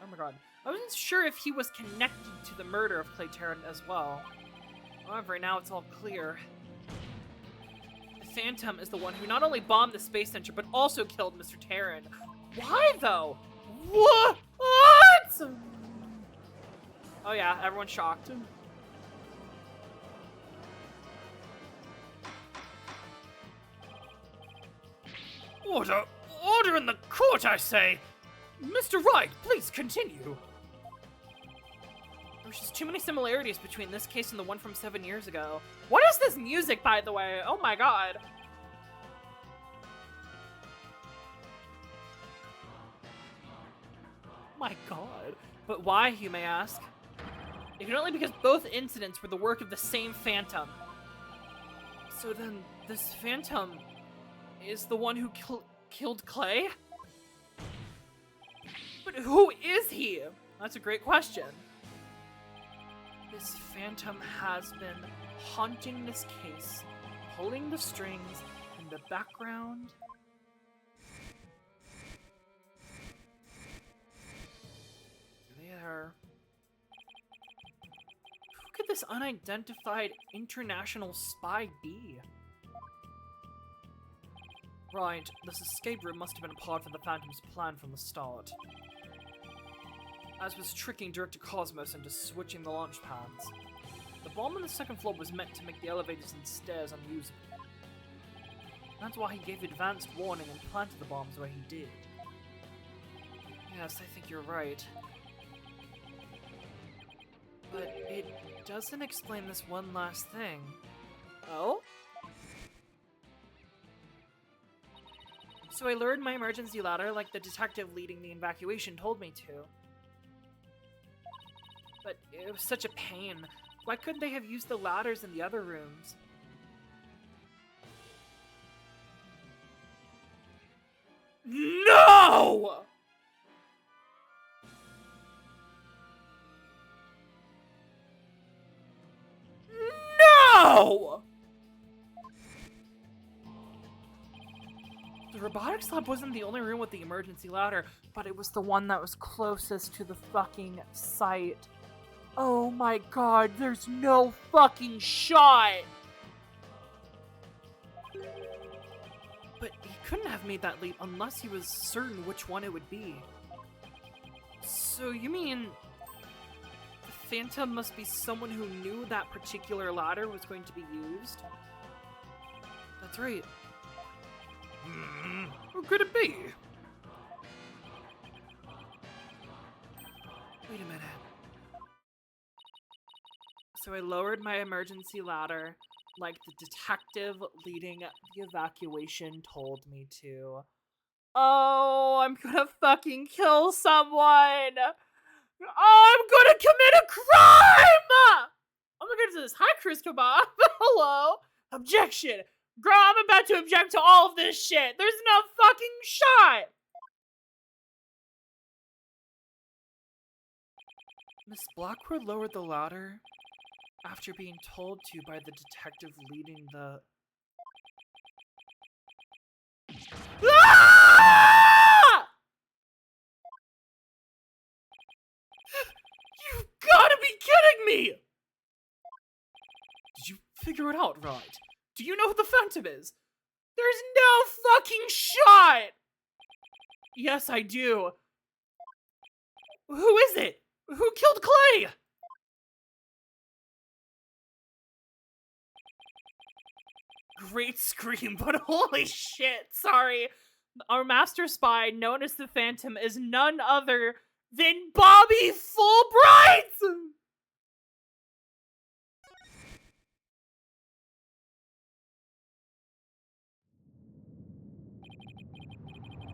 Oh my god. I wasn't sure if he was connected to the murder of Clay Tarrant as well. However, now it's all clear. The Phantom is the one who not only bombed the Space Center, but also killed Mr. Tarrant. Why, though? What? Oh yeah, everyone's shocked. Order! Order in the court, I say! Mr. Wright, please continue. There's just too many similarities between this case and the one from 7 years ago. What is this music, by the way? Oh my god. My god. But why, you may ask? It can only because both incidents were the work of the same Phantom. So then, this Phantom is the one who killed Clay? But who is he? That's a great question. This Phantom has been haunting this case, pulling the strings in the background. There. Who could this unidentified international spy be? Right, this escape route must have been a part of the Phantom's plan from the start. As was tricking Director Cosmos into switching the launch pads. The bomb on the second floor was meant to make the elevators and stairs unusable. That's why he gave advanced warning and planted the bombs where he did. Yes, I think you're right. But it doesn't explain this one last thing. Oh? So I lured my emergency ladder like the detective leading the evacuation told me to. But it was such a pain. Why couldn't they have used the ladders in the other rooms? No! No! The robotics lab wasn't the only room with the emergency ladder, but it was the one that was closest to the fucking site. Oh my god, there's no fucking shot! But he couldn't have made that leap unless he was certain which one it would be. So you mean the Phantom must be someone who knew that particular ladder was going to be used? That's right. Who could it be? Wait a minute. So I lowered my emergency ladder like the detective leading the evacuation told me to. Oh, I'm gonna fucking kill someone! Oh, I'm gonna commit a crime! Oh my goodness, hi Chris Kebab. Hello. Objection. Girl, I'm about to object to all of this shit. There's no fucking shot. Miss Blackwood lowered the ladder after being told to by the detective leading the... Ah! You've gotta be kidding me! Did you figure it out right? Do you know who the Phantom is? There's no fucking shot! Yes, I do. Who is it? Who killed Clay? Great scream, but holy shit, sorry. Our master spy, known as the Phantom, is none other than Bobby Fulbright!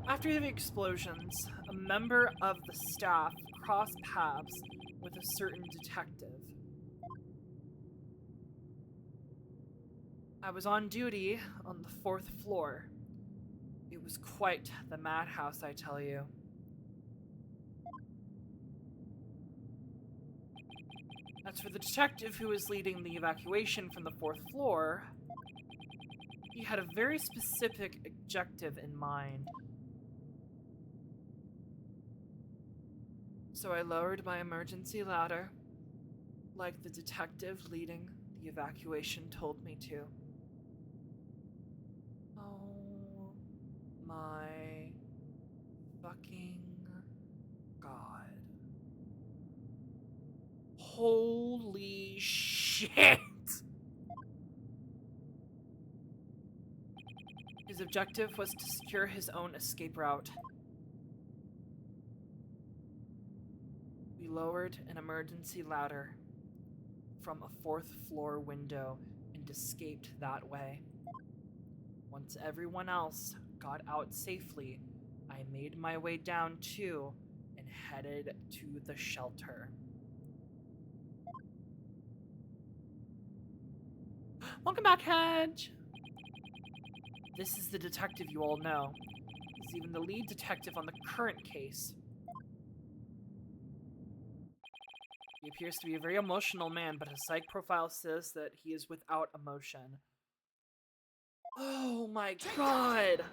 After the explosions, a member of the staff crossed paths with a certain detective. I was on duty on the 4th floor. It was quite the madhouse, I tell you. As for the detective who was leading the evacuation from the 4th floor, he had a very specific objective in mind. So I lowered my emergency ladder, like the detective leading the evacuation told me to. Oh my fucking god. Holy shit! His objective was to secure his own escape route. We lowered an emergency ladder from a 4th floor window and escaped that way. Once everyone else got out safely, I made my way down too and headed to the shelter. Welcome back, Hedge! This is the detective you all know. He's even the lead detective on the current case. He appears to be a very emotional man, but his psych profile says that he is without emotion. Oh my god!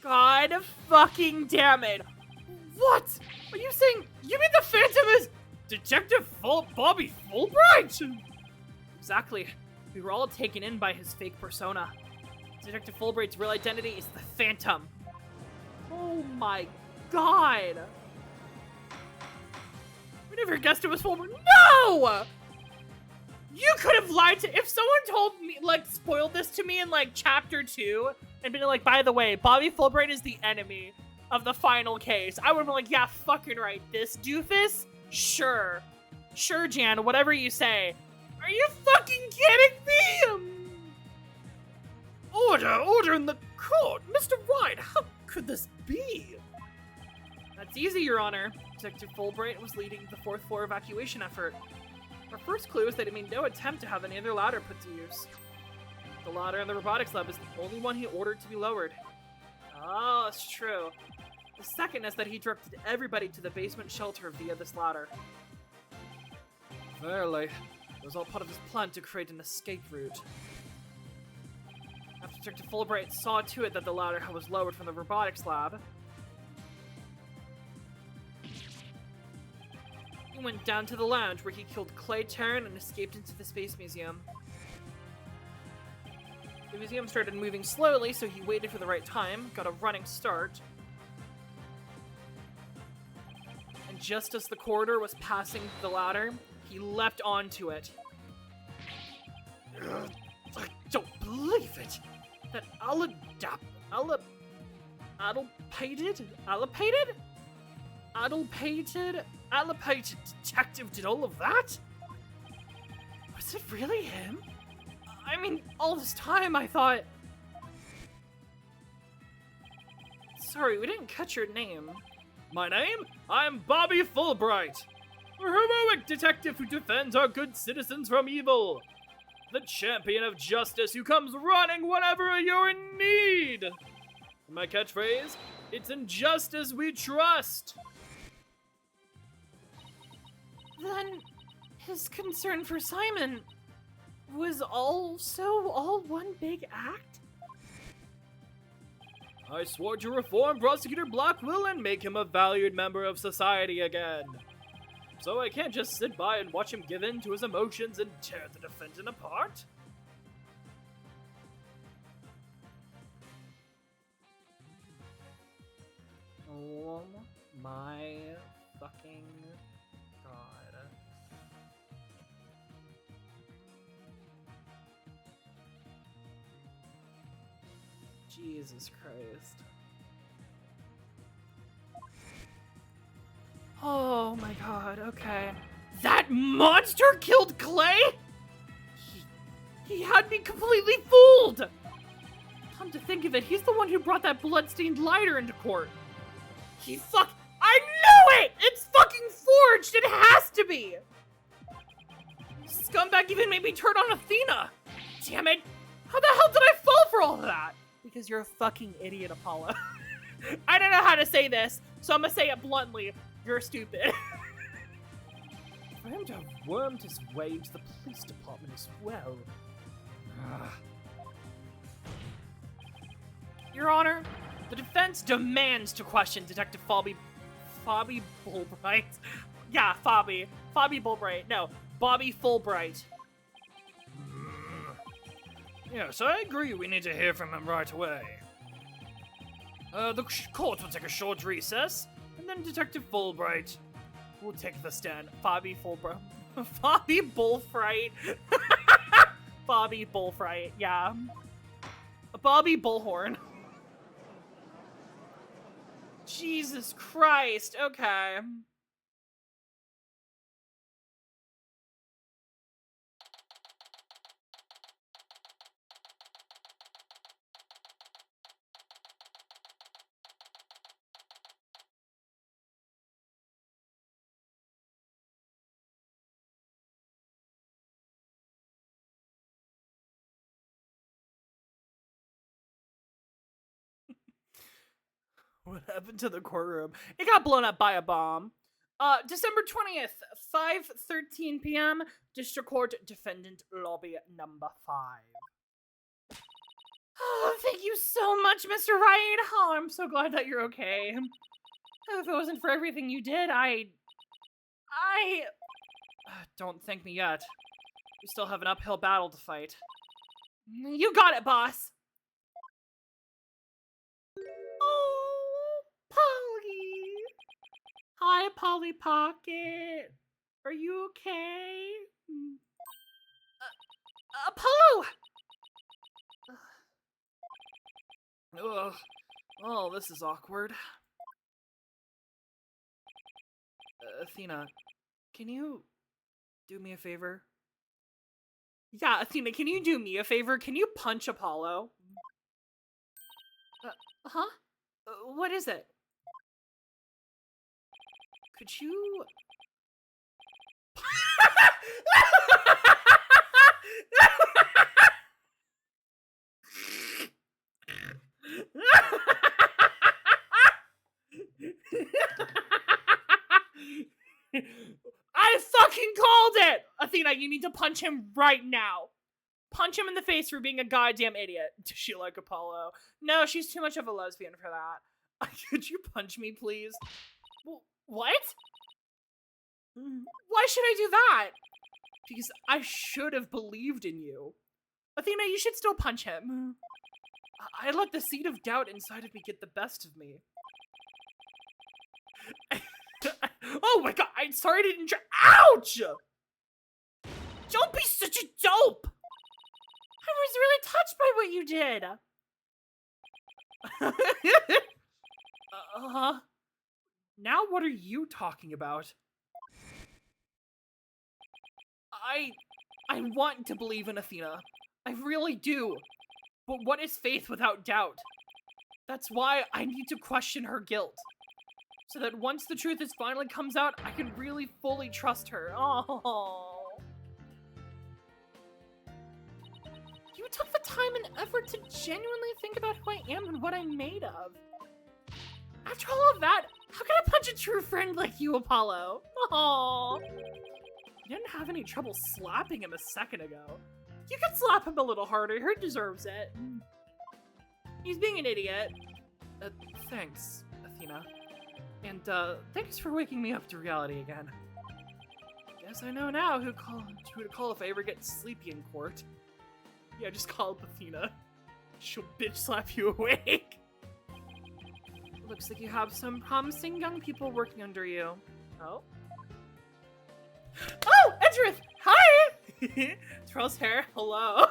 God fucking damn it! What? Are you saying you mean the Phantom is Detective Bobby Fulbright? Exactly. We were all taken in by his fake persona. Detective Fulbright's real identity is the Phantom. Oh my god! We never guessed it was Fulbright. No! You could have lied to- if someone told me, like, spoiled this to me in, like, chapter 2, and been like, by the way, Bobby Fulbright is the enemy of the final case, I would've been like, yeah, fucking right, this doofus? Sure. Sure, Jan, whatever you say. Are you fucking kidding me? Order in the court! Mr. Wright, how could this be? That's easy, Your Honor. Detective Fulbright was leading the 4th floor evacuation effort. Our first clue is that he made no attempt to have any other ladder put to use. The ladder in the robotics lab is the only one he ordered to be lowered. Oh, it's true. The second is that he directed everybody to the basement shelter via this ladder. Verily, it was all part of his plan to create an escape route. After Detective Fulbright saw to it that the ladder was lowered from the robotics lab, he went down to the lounge where he killed Clay Terran and escaped into the Space Museum. The museum started moving slowly, so he waited for the right time, got a running start. And just as the corridor was passing the ladder, he leapt onto it. I don't believe it! That allopated detective did all of that? Was it really him? I mean, all this time I thought... Sorry, we didn't catch your name. My name? I'm Bobby Fulbright, a heroic detective who defends our good citizens from evil. The champion of justice who comes running whenever you're in need. My catchphrase, it's in justice we trust. Then, his concern for Simon was also all one big act? I swore to reform Prosecutor Blackwell and make him a valued member of society again. So I can't just sit by and watch him give in to his emotions and tear the defendant apart. Oh my fucking god. Jesus Christ. Oh my god, okay. That monster killed Clay?! He had me completely fooled! Come to think of it, he's the one who brought that bloodstained lighter into court. I knew it! It's fucking forged! It has to be! Scumbag even made me turn on Athena! Damn it! How the hell did I fall for all of that? Because you're a fucking idiot, Apollo. I don't know how to say this, so I'm gonna say it bluntly. You're stupid. For him to have wormed his way into the police department as well. Your Honor, the defense demands to question Detective Bobby Fulbright. Yeah, Bobby Fulbright. No, Bobby Fulbright. Yes, I agree we need to hear from him right away. The court will take a short recess, and then Detective Fulbright will take the stand. Bobby Fulbright. Bobby Bullfright. Bobby Bullfright, yeah. Bobby Bullhorn. Jesus Christ, okay. What happened to the courtroom? It got blown up by a bomb. December 20th, 5:13 p.m., District Court, Defendant Lobby number 5. Oh, thank you so much, Mr. Wright. Oh, I'm so glad that you're okay. If it wasn't for everything you did, don't thank me yet. We still have an uphill battle to fight. You got it, boss. Oh, Polly. Hi, Polly Pocket. Are you okay? Apollo! Ugh. Oh, this is awkward. Athena, can you do me a favor? Yeah, Athena, can you do me a favor? Can you punch Apollo? Huh? What is it? Could you... I fucking called it! Athena, you need to punch him right now. Punch him in the face for being a goddamn idiot. Does she like Apollo? No, she's too much of a lesbian for that. Could you punch me, please? What? Why should I do that? Because I should have believed in you. Athena, you should still punch him. I let the seed of doubt inside of me get the best of me. Oh my god, I'm sorry I didn't ouch! Don't be such a dope! I was really touched by what you did. Now what are you talking about? I want to believe in Athena. I really do. But what is faith without doubt? That's why I need to question her guilt. So that once the truth finally comes out, I can really fully trust her. Oh. You took the time and effort to genuinely think about who I am and what I'm made of. After all of that, how can I punch a true friend like you, Apollo? Oh. You didn't have any trouble slapping him a second ago. You could slap him a little harder. He deserves it. He's being an idiot. Thanks, Athena. And, thanks for waking me up to reality again. Guess I know now who to call if I ever get sleepy in court. Yeah, just call up Athena. She'll bitch slap you awake. Looks like you have some promising young people working under you. Oh? Oh! Edgeworth! Hi! Twirls hair, hello.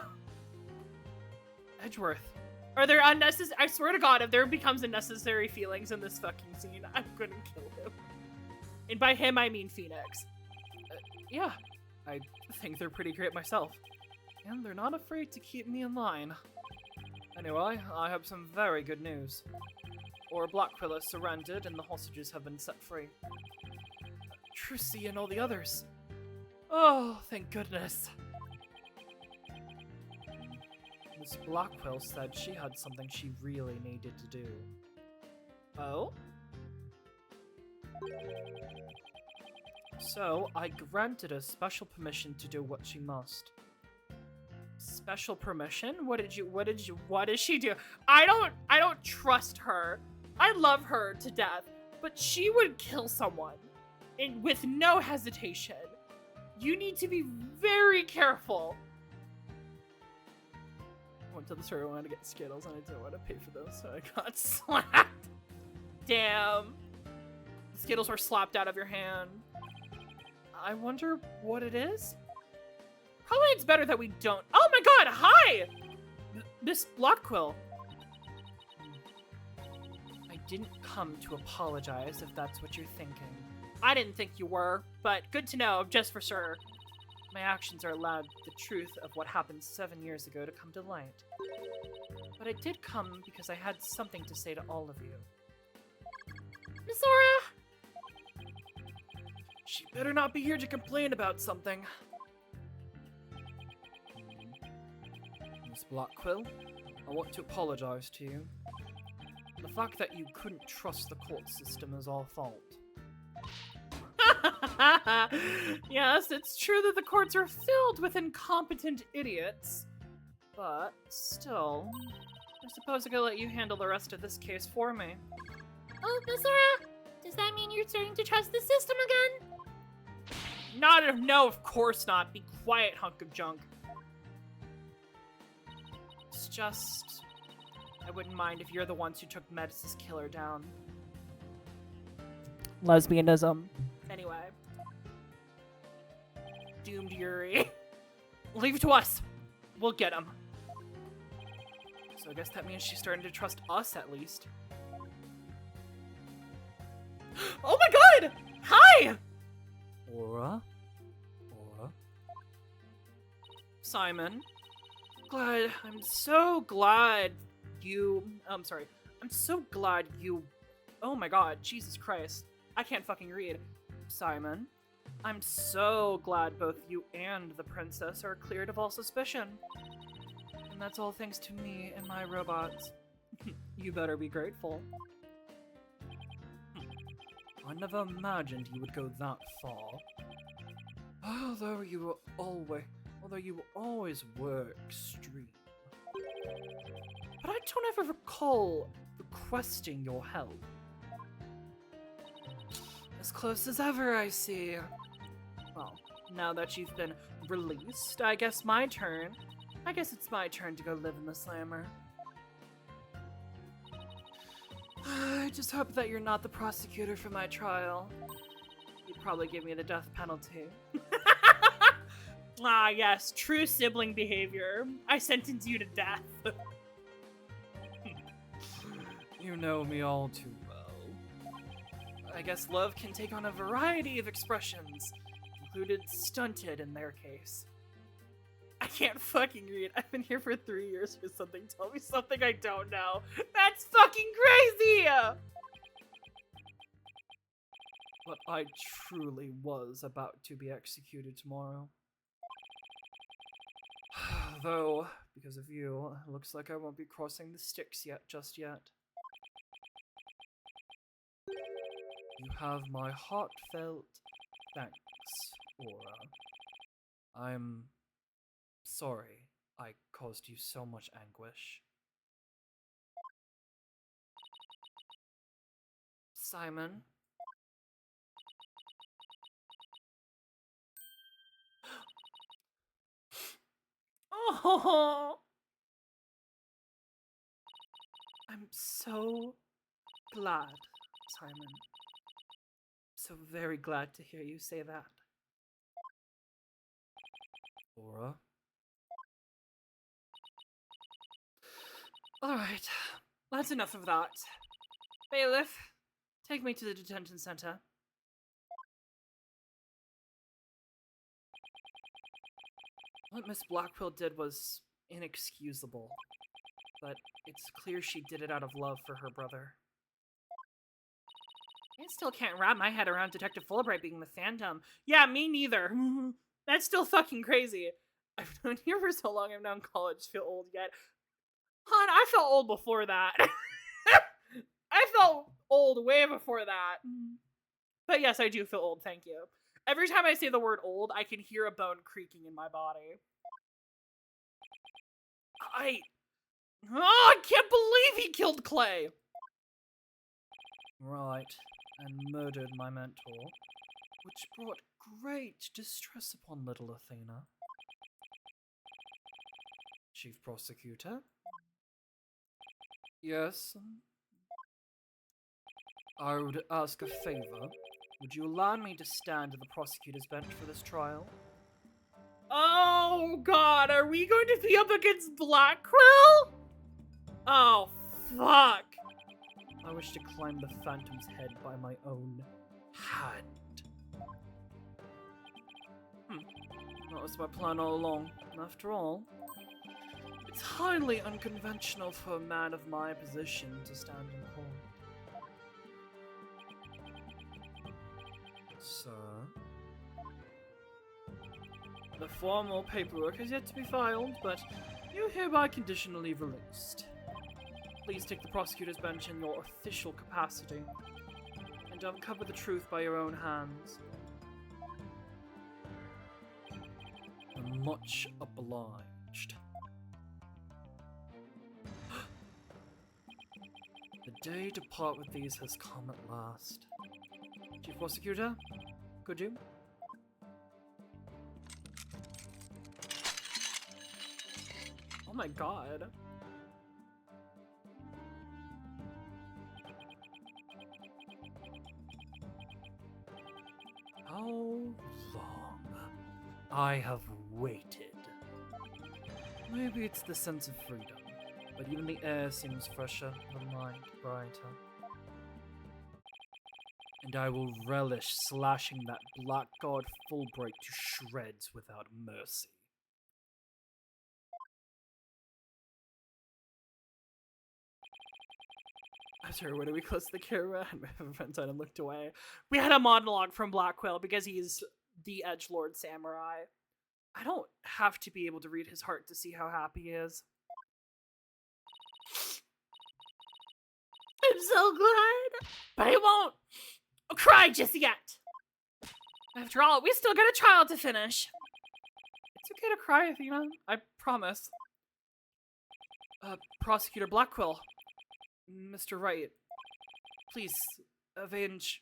Edgeworth. Are there unnecessary— I swear to god, if there becomes unnecessary feelings in this fucking scene, I'm gonna kill him. And by him, I mean Phoenix. Yeah, I think they're pretty great myself. And they're not afraid to keep me in line. Anyway, I have some very good news. Or Blackquill has surrendered and the hostages have been set free. Trucy and all the others. Oh, thank goodness. Miss Blackquill said she had something she really needed to do. Oh? So, I granted her special permission to do what she must. Special permission? What did she do? I don't trust her. I love her to death, but she would kill someone with no hesitation. You need to be very careful. I went to the store, I wanted to get Skittles, and I didn't want to pay for those, so I got slapped. Damn. The Skittles were slapped out of your hand. I wonder what it is? Probably it's better that we don't— Oh my god, hi! Miss Blackquill. I didn't come to apologize, if that's what you're thinking. I didn't think you were, but good to know, just for sure. My actions are allowed the truth of what happened 7 years ago to come to light. But I did come because I had something to say to all of you. Miss Aura! She better not be here to complain about something. Miss Blackquill, I want to apologize to you. The fact that you couldn't trust the court system is our fault. Yes, it's true that the courts are filled with incompetent idiots. But still, I suppose I could let you handle the rest of this case for me. Oh, Miss Aura, does that mean you're starting to trust the system again? No, of course not. Be quiet, hunk of junk. It's just, I wouldn't mind if you're the ones who took Metis' killer down. Lesbianism. Anyway. Doomed Yuri. Leave it to us. We'll get him. So I guess that means she's starting to trust us, at least. Oh my god! Hi! Aura? Simon. I'm so glad you— I'm so glad you— Oh my god, Jesus Christ. I can't fucking read. Simon, I'm so glad both you and the princess are cleared of all suspicion. And that's all thanks to me and my robots. You better be grateful. I never imagined you would go that far. Although you always were extreme. But I don't ever recall requesting your help. As close as ever, I see. Well, now that you've been released, I guess it's my turn to go live in the slammer. I just hope that you're not the prosecutor for my trial. You'd probably give me the death penalty. Ah, yes, true sibling behavior. I sentence you to death. You know me all too well. I guess love can take on a variety of expressions, included stunted in their case. I can't fucking read. I've been here for 3 years for something. Tell me something I don't know. That's fucking crazy! But I truly was about to be executed tomorrow. Though, because of you, it looks like I won't be crossing the Styx just yet. You have my heartfelt thanks, Aura. I'm sorry I caused you so much anguish. Simon? Oh, I'm so glad, Simon. So very glad to hear you say that. Aura? Alright, that's enough of that. Bailiff, take me to the detention center. What Miss Blackwell did was inexcusable, but it's clear she did it out of love for her brother. I still can't wrap my head around Detective Fulbright being the Phantom. Yeah, me neither. That's still fucking crazy. I've known you for so long, I'm now in college, feel old yet. Hon, I felt old before that. I felt old way before that. But yes, I do feel old, thank you. Every time I say the word old, I can hear a bone creaking in my body. I can't believe he killed Clay! Right, and murdered my mentor, which brought great distress upon little Athena. Chief Prosecutor? Yes? I would ask a favor. Would you allow me to stand at the prosecutor's bench for this trial? Oh god, are we going to be up against Blackwell? Oh, fuck. I wish to climb the Phantom's head by my own hand. That was my plan all along. After all, it's highly unconventional for a man of my position to stand in court. Sir? The formal paperwork has yet to be filed, but you're hereby conditionally released. Please take the prosecutor's bench in your official capacity, and uncover the truth by your own hands. I'm much obliged. The day to part with these has come at last. Chief Prosecutor, could you? Oh my god. How long I have waited. Maybe it's the sense of freedom, but even the air seems fresher, the light brighter. And I will relish slashing that blackguard Fulbright to shreds without mercy. I'm sorry, where do we close the camera? I went on and looked away. We had a monologue from Blackwell because he's the edgelord samurai. I don't have to be able to read his heart to see how happy he is. I'm so glad, but I won't. cry just yet. After all, we still got a trial to finish. It's okay to cry, Athena. I promise. Prosecutor Blackquill. Mr. Wright. Please, avenge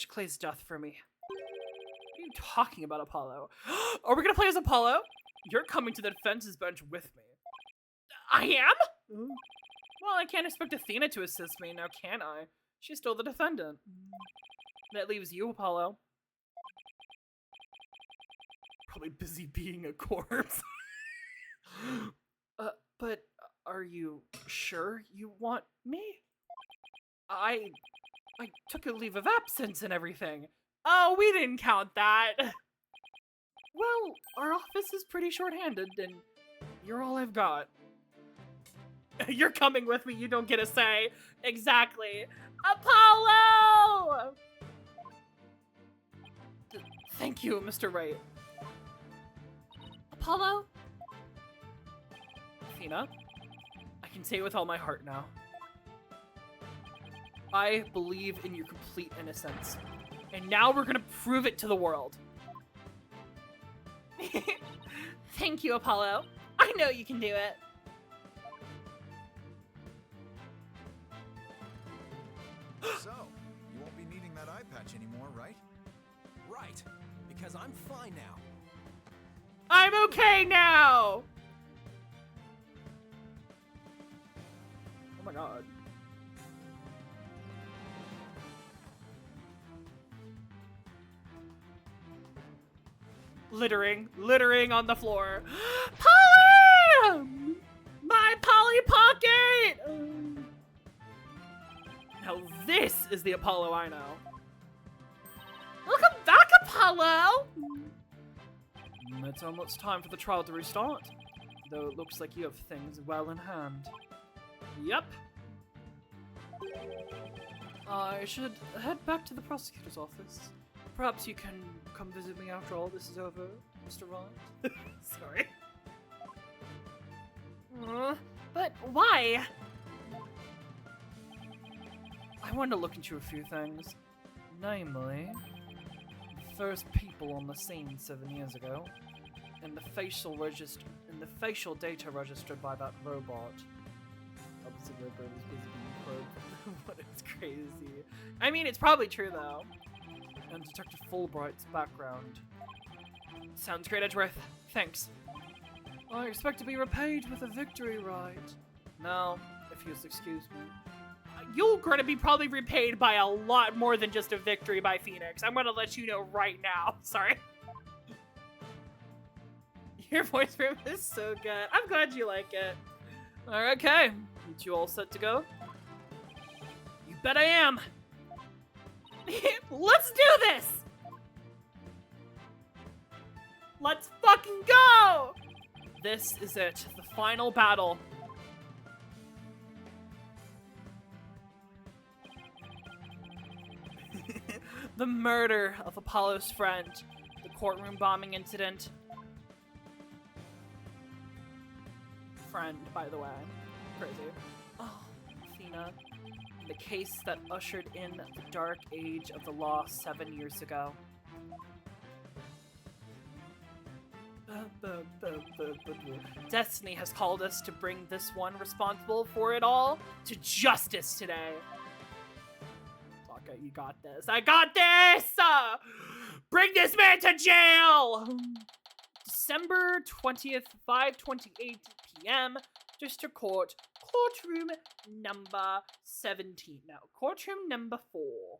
Clay's death for me. What are you talking about, Apollo? Are we gonna play as Apollo? You're coming to the defense's bench with me. I am? Well, I can't expect Athena to assist me now, can I? She's still the defendant. That leaves you, Apollo. Probably busy being a corpse. But are you sure you want me? I took a leave of absence and everything. Oh, we didn't count that. Well, our office is pretty short-handed, and you're all I've got. You're coming with me, you don't get a say. Exactly. Apollo! Thank you, Mr. Wright. Apollo? Athena, I can say it with all my heart now. I believe in your complete innocence. And now we're gonna prove it to the world. Thank you, Apollo. I know you can do it. So, you won't be needing that eye patch anymore, right? Right, because I'm fine now. I'm okay now! Oh my god. Littering on the floor. Polly! My Polly Pocket! Now this is the Apollo I know. Welcome back, Apollo! It's almost time for the trial to restart. Though it looks like you have things well in hand. Yep. I should head back to the prosecutor's office. Perhaps you can come visit me after all this is over, Mr. Wright. Sorry. But why? I wanted to look into a few things. Namely, the first people on the scene 7 years ago, and the facial data registered by that robot. Obviously, the robot is busy being probed, but it's crazy. I mean, it's probably true, though. And Detective Fulbright's background. Sounds great, Edgeworth. Thanks. I expect to be repaid with a victory right. Now, if you'll excuse me. You're gonna be probably repaid by a lot more than just a victory by Phoenix. I'm gonna let you know right now. Sorry. Your voice room is so good. I'm glad you like it. Okay, you all set to go? You bet I am. Let's do this! Let's fucking go! This is it, the final battle. The murder of Apollo's friend, the courtroom bombing incident. Friend, by the way. Crazy. Oh, Athena. The case that ushered in the dark age of the law 7 years ago. Destiny has called us to bring this one responsible for it all to justice today. Okay, you got this. I got this! Bring this man to jail! December 20th, 5:28 p.m. District Court, courtroom number 17. No, courtroom number 4.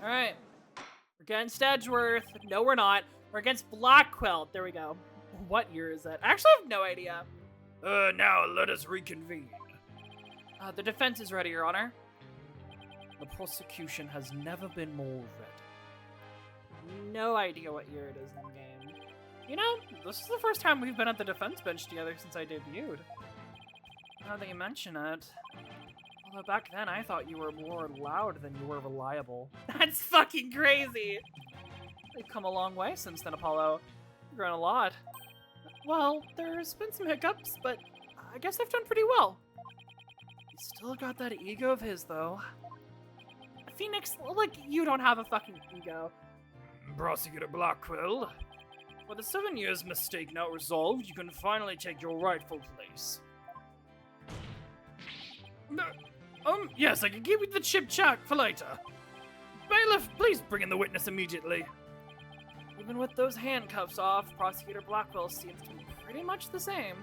Alright. We're against Edgeworth. No, we're not. We're against Blackquill. There we go. What year is that? I actually have no idea. Now let us reconvene. The defense is ready, Your Honor. The prosecution has never been more ready. No idea what year it is in game. You know, this is the first time we've been at the defense bench together since I debuted. Now that you mention it, Although back then I thought you were more loud than you were reliable. That's fucking crazy. We've come a long way since then, Apollo. You've grown a lot. Well, there's been some hiccups, but I guess I've done pretty well. He's still got that ego of his, though. Phoenix, like, you don't have a fucking ego. Prosecutor Blackwell, with the 7 years mistake now resolved, you can finally take your rightful place. Yes, I can give you the chip chat for later. Bailiff, please bring in the witness immediately. Even with those handcuffs off, Prosecutor Blackwell seems to be pretty much the same.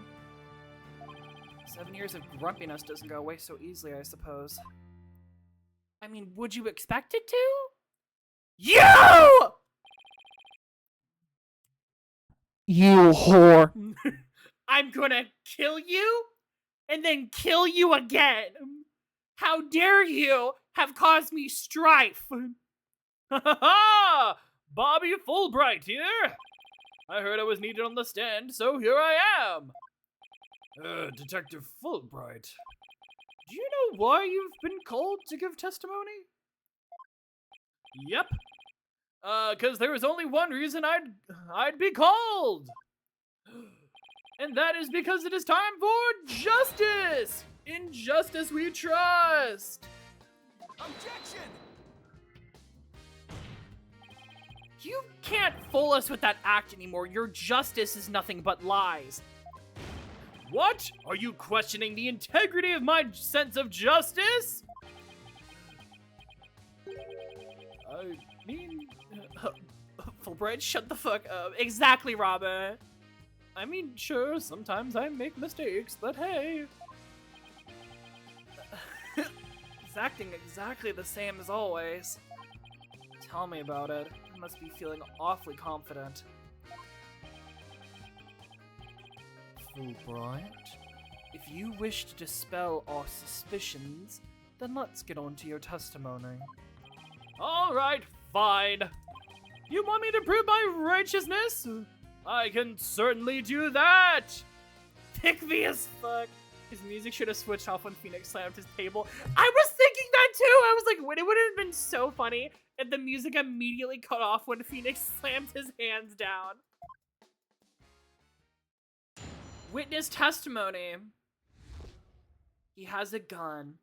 7 years of grumpiness doesn't go away so easily, I suppose. I mean, would you expect it to? You! You whore. I'm gonna kill you, and then kill you again. How dare you have caused me strife? Ha ha ha! Bobby Fulbright here! I heard I was needed on the stand, so here I am! Detective Fulbright, do you know why you've been called to give testimony? Yep. 'Cause there was only one reason I'd be called! And that is because it is time for justice! In justice we trust! Objection! You can't fool us with that act anymore. Your justice is nothing but lies. What? Are you questioning the integrity of my sense of justice? I mean... Fulbright, shut the fuck up. Exactly, Robert. I mean, sure, sometimes I make mistakes, but hey... He's acting exactly the same as always. Tell me about it. You must be feeling awfully confident. Fulbright, if you wish to dispel our suspicions, then let's get on to your testimony. Alright, fine. You want me to prove my righteousness? I can certainly do that! Pick me as fuck. His music should have switched off when Phoenix slammed his table. I was thinking that too! I was like, it would have been so funny if the music immediately cut off when Phoenix slammed his hands down. Witness testimony. He has a gun.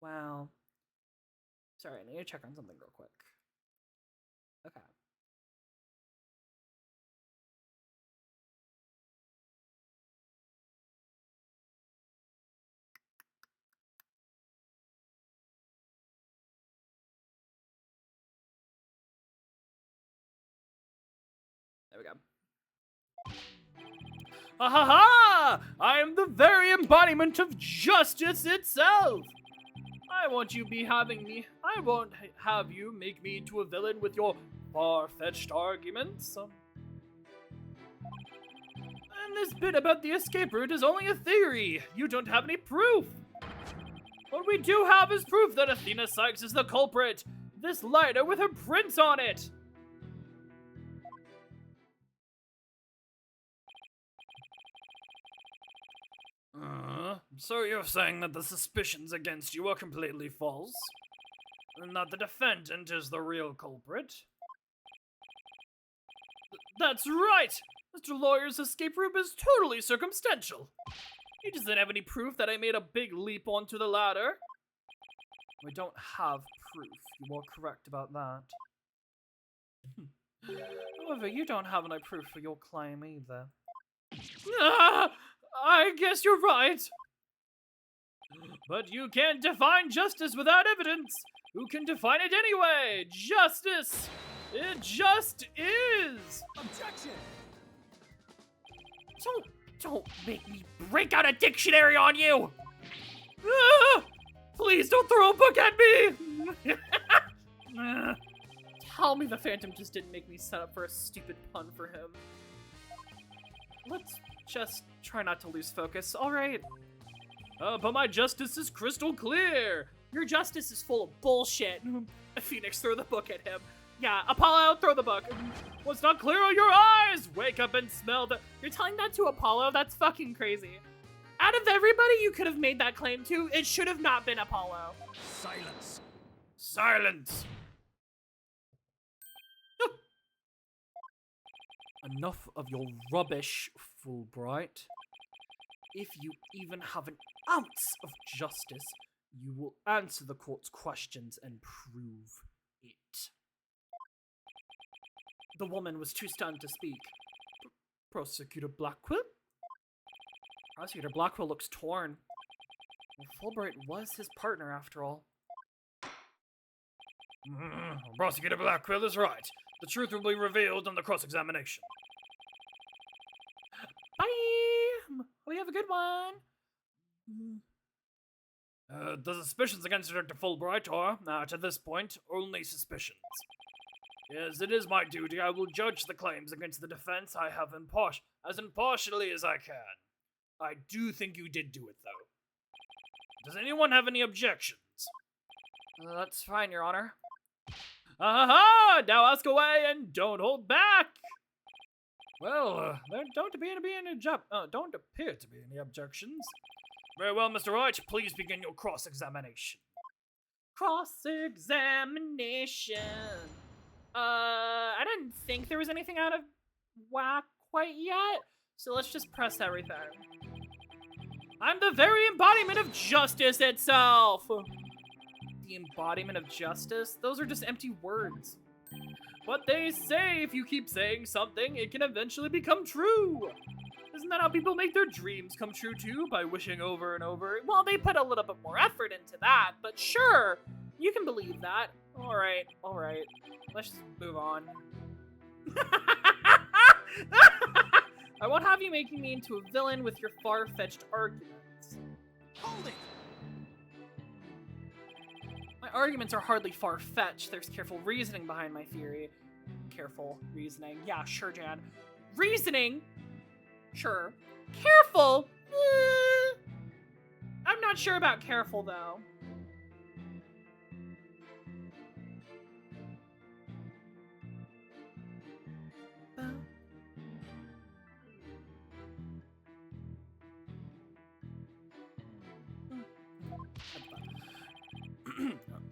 Wow. Sorry, I need to check on something real quick. Okay. There we go. Ha ha ha! I am the very embodiment of justice itself! I won't have you make me into a villain with your far-fetched arguments. And this bit about the escape route is only a theory. You don't have any proof. What we do have is proof that Athena Sykes is the culprit. This lighter with her prints on it. So you're saying that the suspicions against you are completely false? And that the defendant is the real culprit? That's right! Mr. Lawyer's escape route is totally circumstantial. He doesn't have any proof that I made a big leap onto the ladder. We don't have proof. You are correct about that. However, you don't have any proof for your claim either. I guess you're right. But you can't define justice without evidence. Who can define it anyway? Justice! It just is! Objection! Don't make me break out a dictionary on you! Please don't throw a book at me! Tell me the Phantom just didn't make me set up for a stupid pun for him. Let's just try not to lose focus, alright? But my justice is crystal clear! Your justice is full of bullshit. Phoenix, throw the book at him. Yeah, Apollo, throw the book. What's not clear are your eyes! Wake up and smell the— You're telling that to Apollo? That's fucking crazy. Out of everybody you could have made that claim to, it should have not been Apollo. Silence. Silence! Enough of your rubbish, Fulbright. If you even have an ounce of justice, you will answer the court's questions and prove it. The woman was too stunned to speak. Prosecutor Blackwell? Prosecutor Blackwell looks torn. Well, Fulbright was his partner after all. Prosecutor Blackwell is right. The truth will be revealed on the cross-examination. Bye! We have a good one! The suspicions against Dr. Fulbright are, to this point, only suspicions. Yes, it is my duty. I will judge the claims against the defense as impartially as I can. I do think you did do it, though. Does anyone have any objections? That's fine, Your Honor. Aha! Now ask away and don't hold back! Well, there don't appear to be any objections. Very well, Mr. Wright. Please begin your cross-examination. Cross-examination. I didn't think there was anything out of whack quite yet, so let's just press everything. I'm the very embodiment of justice itself! The embodiment of justice? Those are just empty words. But they say if you keep saying something, it can eventually become true. Isn't that how people make their dreams come true too? By wishing over and over? Well, they put a little bit more effort into that, but sure, you can believe that. Alright. Let's just move on. I won't have you making me into a villain with your far-fetched arguments. Hold it! My arguments are hardly far-fetched. There's careful reasoning behind my theory. Careful reasoning. Yeah, sure, Jan. Reasoning? Sure. Careful? I'm not sure about careful, though.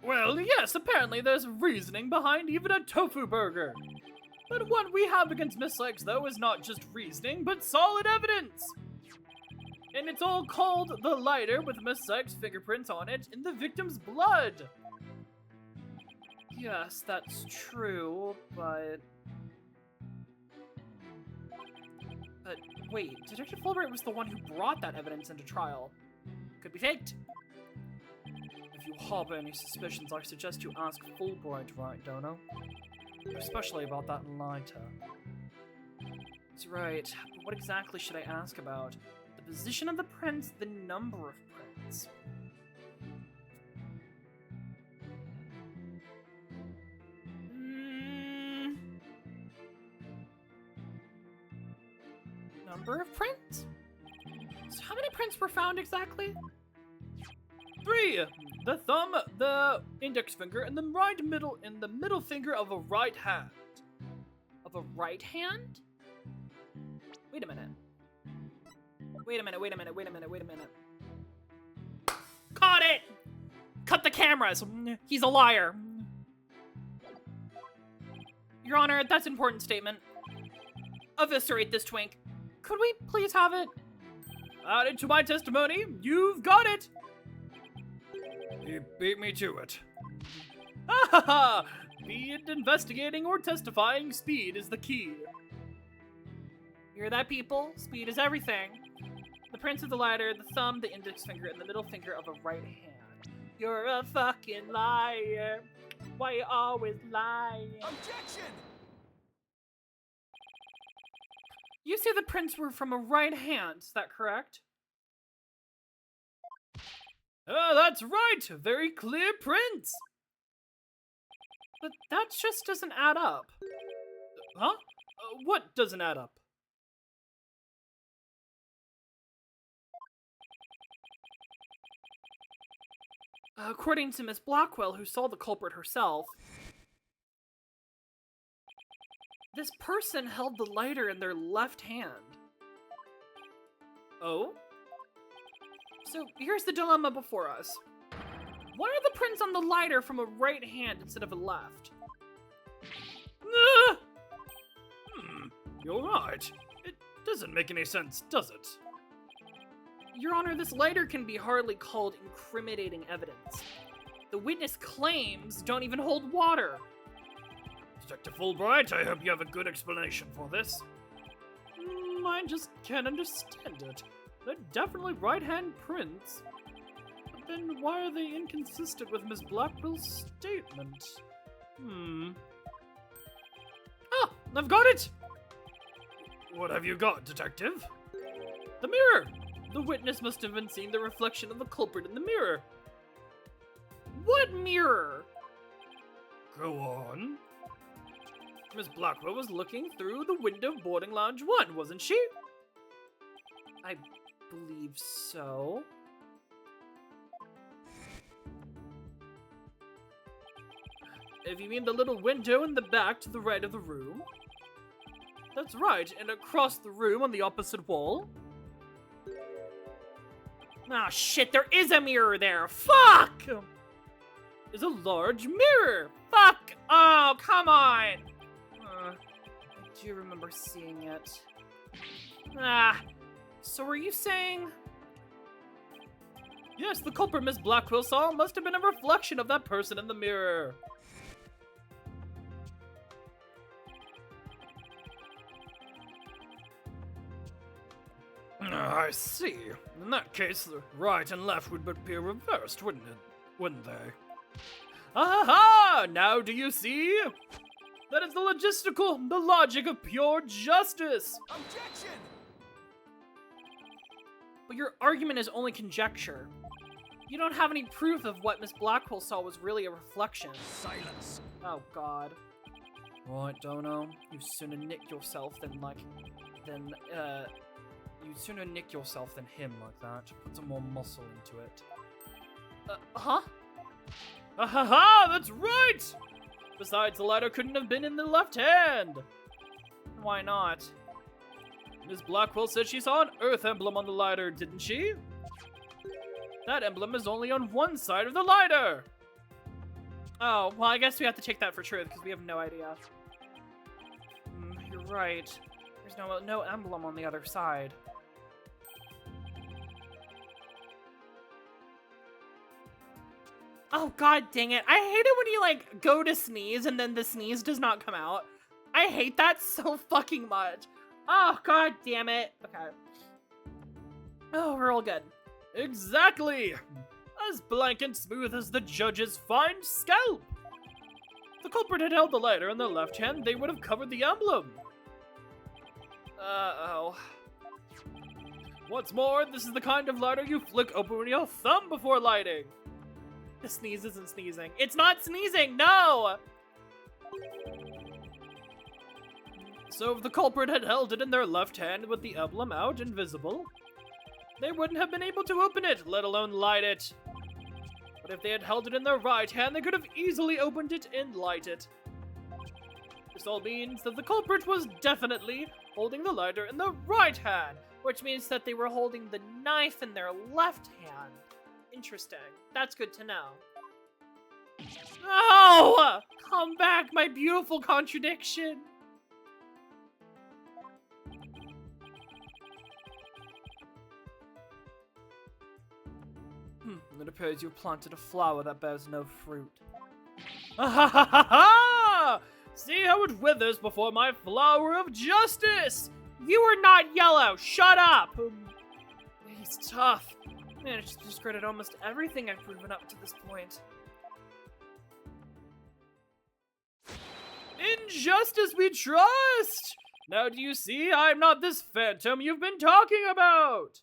Well, yes, apparently there's reasoning behind even a tofu burger. But what we have against Miss Lex, though, is not just reasoning, but solid evidence. And it's all called the lighter with Miss Lex fingerprints on it in the victim's blood. Yes, that's true, but wait, Detective Fulbright was the one who brought that evidence into trial. Could be faked. If you harbor any suspicions, I suggest you ask Fulbright, right, Dono? Especially about that lighter. That's right, but what exactly should I ask about? The position of the prints, the number of prints. Number of prints? So how many prints were found exactly? 3. The thumb, the index finger, and the middle finger of a right hand. Of a right hand? Wait a minute. Wait a minute. Caught it! Cut the cameras! He's a liar. Your Honor, that's an important statement. Eviscerate this twink. Could we please have it? Add it to my testimony. You've got it. He beat me to it. Ha ha ha! Be it investigating or testifying, speed is the key. Hear that, people? Speed is everything. The prints of the lighter, the thumb, the index finger, and the middle finger of a right hand. You're a fucking liar. Why you always lying? Objection! You say the prints were from a right hand, is that correct? That's right! Very clear prints! But that just doesn't add up. Huh? What doesn't add up? According to Miss Blackwell, who saw the culprit herself, this person held the lighter in their left hand. Oh? So here's the dilemma before us. Why are the prints on the lighter from a right hand instead of a left? You're right. It doesn't make any sense, does it? Your Honor, this lighter can be hardly called incriminating evidence. The witness claims don't even hold water. Detective Fulbright, I hope you have a good explanation for this. I just can't understand it. They're definitely right-hand prints. But then why are they inconsistent with Miss Blackwell's statement? Ah, I've got it! What have you got, Detective? The mirror! The witness must have been seeing the reflection of the culprit in the mirror. What mirror? Go on. Miss Blackwell was looking through the window of boarding lounge 1, wasn't she? I believe so. If you mean the little window in the back to the right of the room. That's right, and across the room on the opposite wall. Ah, shit, there is a mirror there! Fuck! Is a large mirror. Fuck! Oh, come on! I do remember seeing it. Ah, so were you saying... Yes, the culprit Miss Blackwell saw must have been a reflection of that person in the mirror. I see. In that case, the right and left would appear reversed, wouldn't it? Wouldn't they? Aha! Now do you see? That is the logic of pure justice! Objection! But your argument is only conjecture. You don't have any proof of what Miss Blackwell saw was really a reflection. Silence. Oh, God. Right, Dono. You sooner nick yourself than, you'd sooner nick yourself than him like that. Put some more muscle into it. Huh? Ahaha! That's right! Besides, the lighter couldn't have been in the left hand! Why not? Miss Blackwell said she saw an Earth emblem on the lighter, didn't she? That emblem is only on one side of the lighter! Oh, well, I guess we have to take that for truth, because we have no idea. You're right. There's no emblem on the other side. Oh, god dang it. I hate it when you, go to sneeze and then the sneeze does not come out. I hate that so fucking much. Oh, god damn it. Okay. Oh, we're all good. Exactly! As blank and smooth as the judge's fine scalp! If the culprit had held the lighter in their left hand, they would have covered the emblem. Uh-oh. What's more, this is the kind of lighter you flick open with your thumb before lighting. The sneeze isn't sneezing. It's not sneezing! No! So if the culprit had held it in their left hand with the emblem out and visible, they wouldn't have been able to open it, let alone light it. But if they had held it in their right hand, they could have easily opened it and light it. This all means that the culprit was definitely holding the lighter in the right hand, which means that they were holding the knife in their left hand. Interesting. That's good to know. Oh! Come back, my beautiful contradiction! It appears you planted a flower that bears no fruit. Ah-ha-ha-ha-ha! See how it withers before my flower of justice! You are not yellow! Shut up! He's tough. Managed to discredit almost everything I've proven up to this point. In justice we trust! Now do you see I'm not this phantom you've been talking about?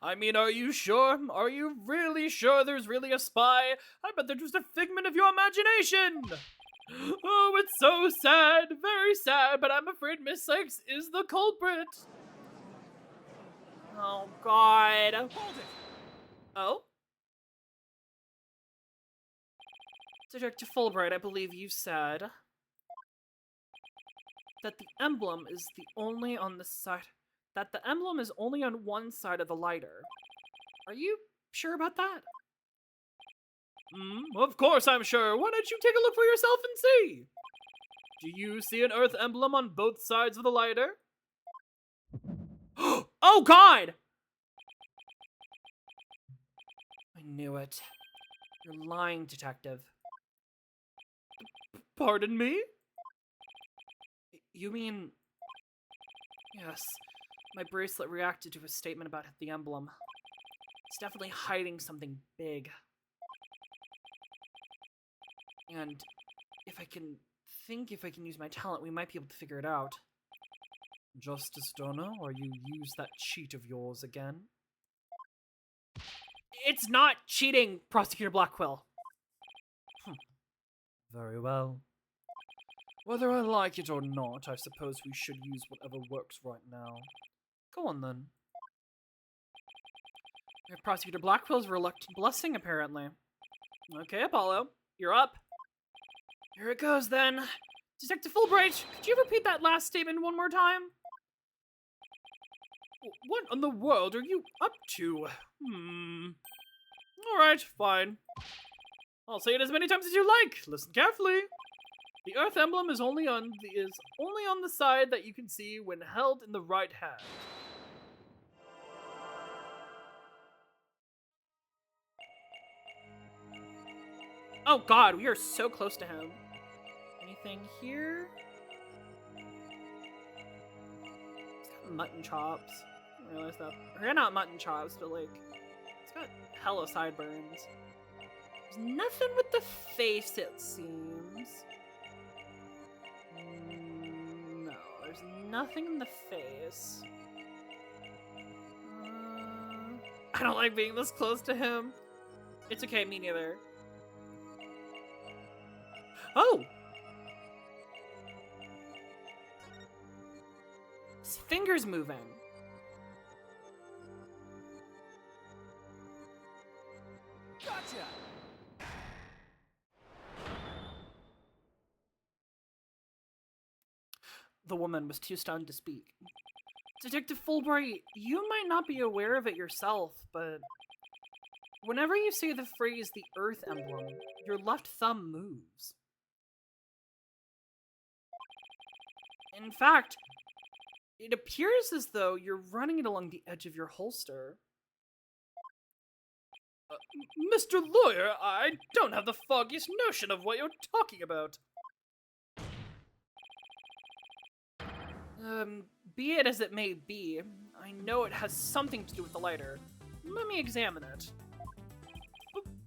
I mean, are you sure? Are you really sure there's really a spy? I bet they're just a figment of your imagination! Oh, it's so sad, very sad, but I'm afraid Miss Sykes is the culprit. Oh, God. Hold it! Oh? Detective Fulbright, I believe you said that the emblem is only on one side of the lighter. Are you sure about that? Of course I'm sure. Why don't you take a look for yourself and see? Do you see an Earth emblem on both sides of the lighter? Oh God! I knew it. You're lying, Detective. Pardon me? You mean... Yes, my bracelet reacted to a statement about the emblem. It's definitely hiding something big. And if I can use my talent, we might be able to figure it out. Justice Donner, or you use that cheat of yours again? It's not cheating, Prosecutor Blackquill. Very well. Whether I like it or not, I suppose we should use whatever works right now. Go on then. Prosecutor Blackwill's reluctant blessing, apparently. Okay, Apollo, you're up. Here it goes, then. Detective Fulbright, could you repeat that last statement one more time? What in the world are you up to? Alright, fine. I'll say it as many times as you like. Listen carefully. The Earth emblem is only on the side that you can see when held in the right hand. Oh God, we are so close to him. Anything here? It's got mutton chops. I didn't realize that. Or not mutton chops, but like, it's got hella sideburns. There's nothing with the face, it seems. No, there's nothing in the face. I don't like being this close to him. It's okay, me neither. Oh! His finger's moving. Gotcha! The woman was too stunned to speak. Detective Fulbright, you might not be aware of it yourself, but whenever you say the phrase the Earth emblem, your left thumb moves. In fact, it appears as though you're running it along the edge of your holster. Mr. Lawyer, I don't have the foggiest notion of what you're talking about. Be it as it may be, I know it has something to do with the lighter. Let me examine it.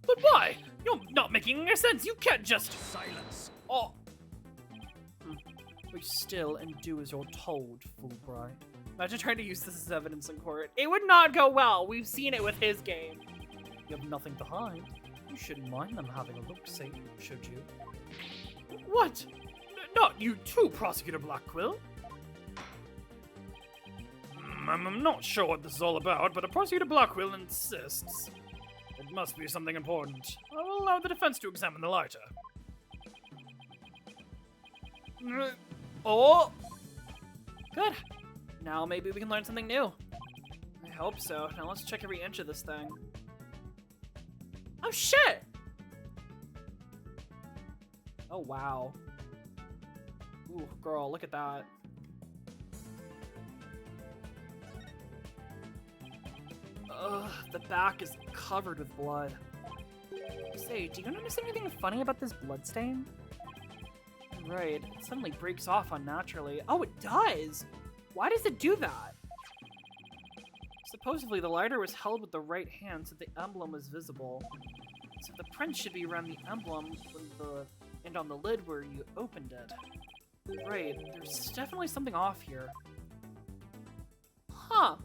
But why? You're not making any sense. You can't just... Silence! Oh... Be still and do as you're told, Fulbright. Imagine trying to use this as evidence in court. It would not go well. We've seen it with his game. You have nothing to hide. You shouldn't mind them having a look-see, should you? What? Not you too, Prosecutor Blackquill. I'm not sure what this is all about, but Prosecutor Blackquill insists. It must be something important. I will allow the defense to examine the lighter. Oh! Good. Now maybe we can learn something new. I hope so. Now let's check every inch of this thing. Oh shit! Oh wow. Ooh, girl, look at that. Ugh, the back is covered with blood. Say, do you notice anything funny about this bloodstain? Right, it suddenly breaks off unnaturally. Oh, it does! Why does it do that? Supposedly, the lighter was held with the right hand, so the emblem was visible. So the print should be around the emblem and on the lid where you opened it. Right, there's definitely something off here. Huh.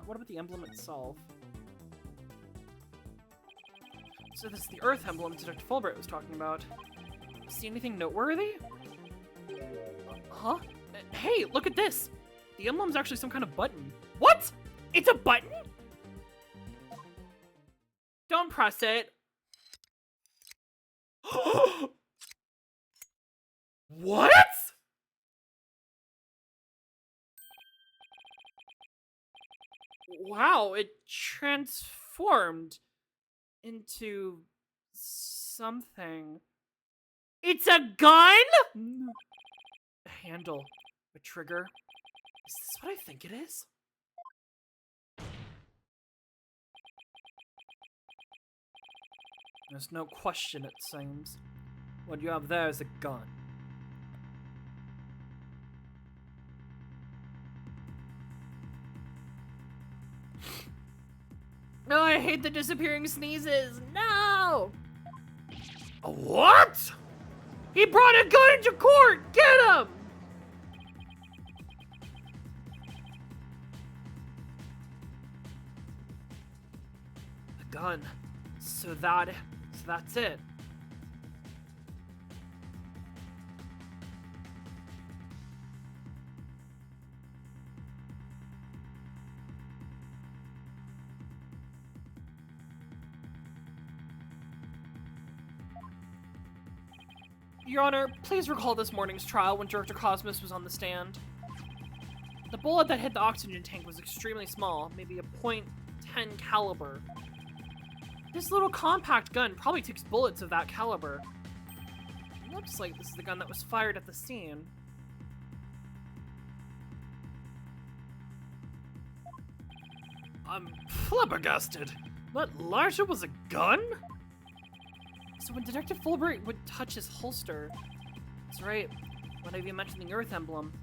What about the emblem itself? So this is the Earth emblem Detective Fulbright was talking about. See anything noteworthy? Huh? Hey, look at this! The emblem's actually some kind of button. What? It's a button? Don't press it. What? Wow, it transformed into something. It's a gun? A handle, a trigger. Is this what I think it is? There's no question, it seems. What you have there is a gun. No, I hate the disappearing sneezes. No! A what? He brought a gun into court! Get him! A gun. So that's it. Your Honor, please recall this morning's trial when Director Cosmos was on the stand. The bullet that hit the oxygen tank was extremely small, maybe a .10 caliber. This little compact gun probably takes bullets of that caliber. It looks like this is the gun that was fired at the scene. I'm flabbergasted. That lighter was a gun? So when Detective Fulbright would touch his holster, that's right, whenever you mentioned the Earth emblem,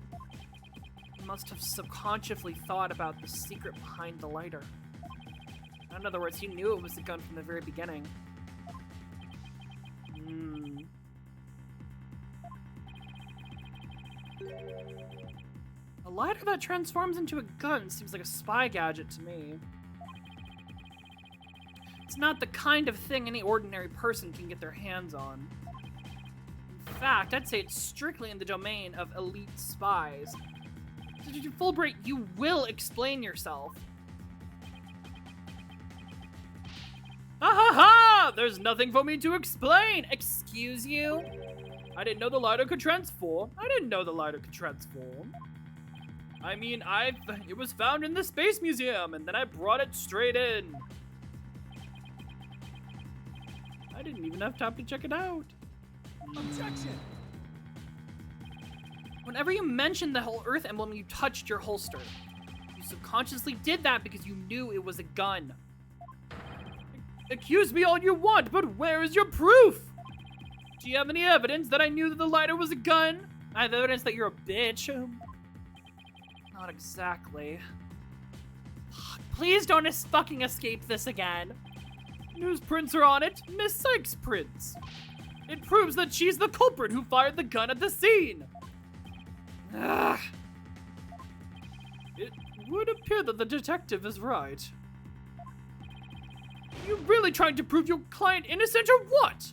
he must have subconsciously thought about the secret behind the lighter. In other words, he knew it was a gun from the very beginning. A lighter that transforms into a gun seems like a spy gadget to me. It's not the kind of thing any ordinary person can get their hands on. In fact, I'd say it's strictly in the domain of elite spies. Detective Fulbright, you will explain yourself. Ha ha ha! There's nothing for me to explain! Excuse you? I didn't know the lighter could transform. I didn't know the lighter could transform. I mean, it was found in the Space Museum, and then I brought it straight in. I didn't even have time to check it out. Objection! Whenever you mentioned the whole Earth emblem, you touched your holster. You subconsciously did that because you knew it was a gun. Accuse me all you want, but where is your proof? Do you have any evidence that I knew that the lighter was a gun? I have evidence that you're a bitch. Not exactly. Please don't fucking escape this again. Newsprints are on it. Miss Sykes' prints. It proves that she's the culprit who fired the gun at the scene. Ugh. It would appear that the detective is right. You really trying to prove your client innocent or what?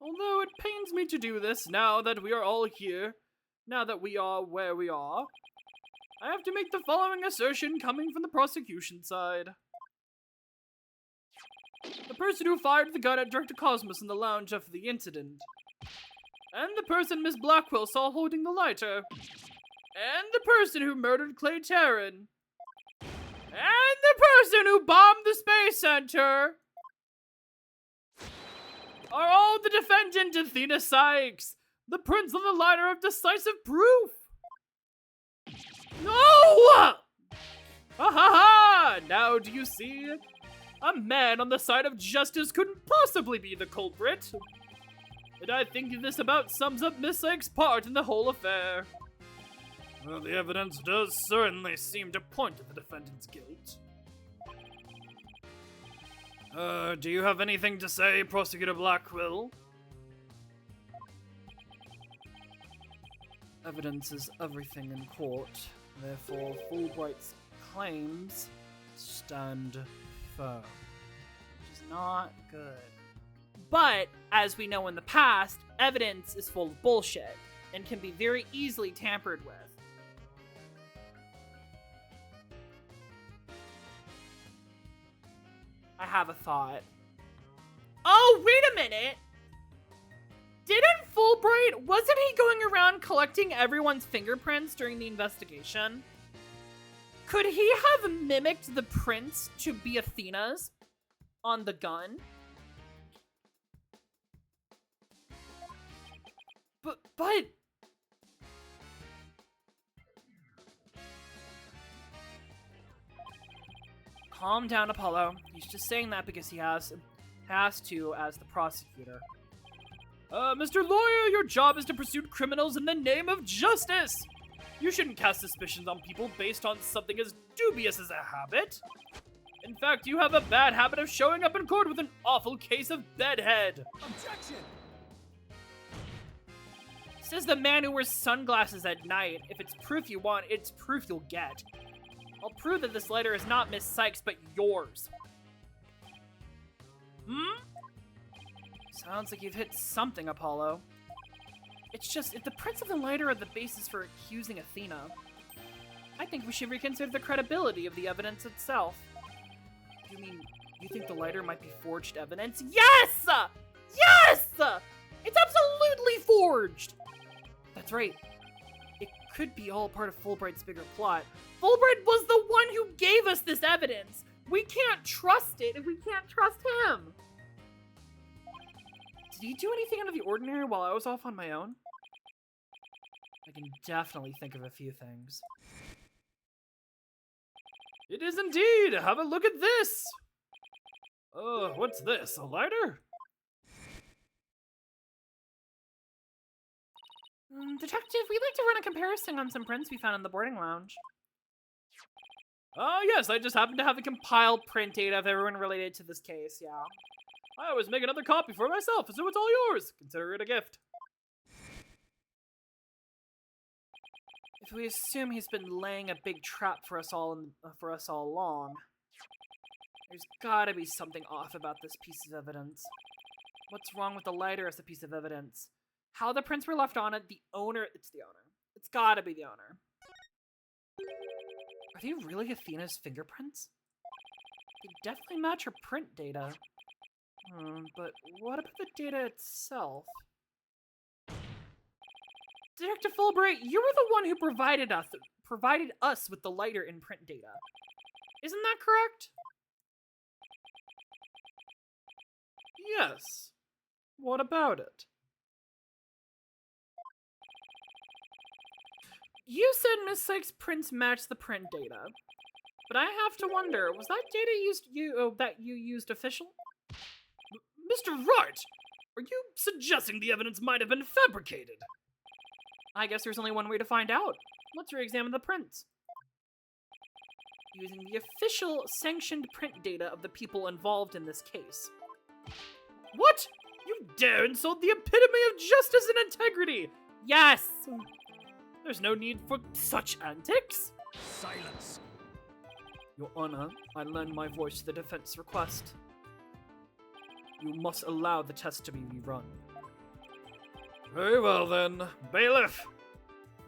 Although it pains me to do this now that we are all here, now that we are where we are, I have to make the following assertion coming from the prosecution side. The person who fired the gun at Director Cosmos in the lounge after the incident, and the person Miss Blackwell saw holding the lighter, and the person who murdered Clay Taryn, and the person who bombed the Space Center are all the defendant Athena Sykes. The prints on the lighter are decisive proof. No! Ha ha ha! Now do you see? A man on the side of justice couldn't possibly be the culprit. And I think this about sums up Miss Sykes' part in the whole affair. Well, the evidence does certainly seem to point to the defendant's guilt. Do you have anything to say, Prosecutor Blackwell? Evidence is everything in court. Therefore, Fulbright's claims stand firm. Which is not good. But, as we know in the past, evidence is full of bullshit and can be very easily tampered with. I have a thought. Oh, wait a minute! Didn't Fulbright, wasn't he going around collecting everyone's fingerprints during the investigation? Could he have mimicked the prints to be Athena's on the gun? But... Calm down, Apollo. He's just saying that because he has to as the prosecutor. Mr. Lawyer, your job is to pursue criminals in the name of justice! You shouldn't cast suspicions on people based on something as dubious as a habit. In fact, you have a bad habit of showing up in court with an awful case of bedhead. Objection! Says the man who wears sunglasses at night. If it's proof you want, it's proof you'll get. I'll prove that this lighter is not Miss Sykes, but yours. Hmm? Sounds like you've hit something, Apollo. It's just, if the prints of the lighter are the basis for accusing Athena, I think we should reconsider the credibility of the evidence itself. You mean, you think the lighter might be forged evidence? Yes! Yes! It's absolutely forged! That's right. It could be all part of Fulbright's bigger plot. Fulbright was the one who gave us this evidence! We can't trust it if we can't trust him! Did he do anything out of the ordinary while I was off on my own? I can definitely think of a few things. It is indeed! Have a look at this! What's this? A lighter? Detective, we'd like to run a comparison on some prints we found in the boarding lounge. Yes, I just happen to have a Compiled print data of everyone related to this case, yeah. I always make another copy for myself, so it's all yours. Consider it a gift. If we assume he's been laying a big trap for us all along, there's gotta be something off about this piece of evidence. What's wrong with the lighter as a piece of evidence? How the prints were left on it, the owner, it's the owner. It's gotta be the owner. Are they really Athena's fingerprints? They definitely match her print data. But what about the data itself? Detective Fulbright, you were the one who provided us with the lighter and print data. Isn't that correct? Yes. What about it? You said Miss Sykes' prints match the print data, but I have to wonder, was that data that you used official? Mr. Wright, are you suggesting the evidence might have been fabricated? I guess there's only one way to find out. Let's re-examine the prints. Using the official sanctioned print data of the people involved in this case. What? You dare insult the epitome of justice and integrity! Yes! There's no need for such antics. Silence! Your Honor, I lend my voice to the defense request. You must allow the test to be rerun. Very well then. Bailiff!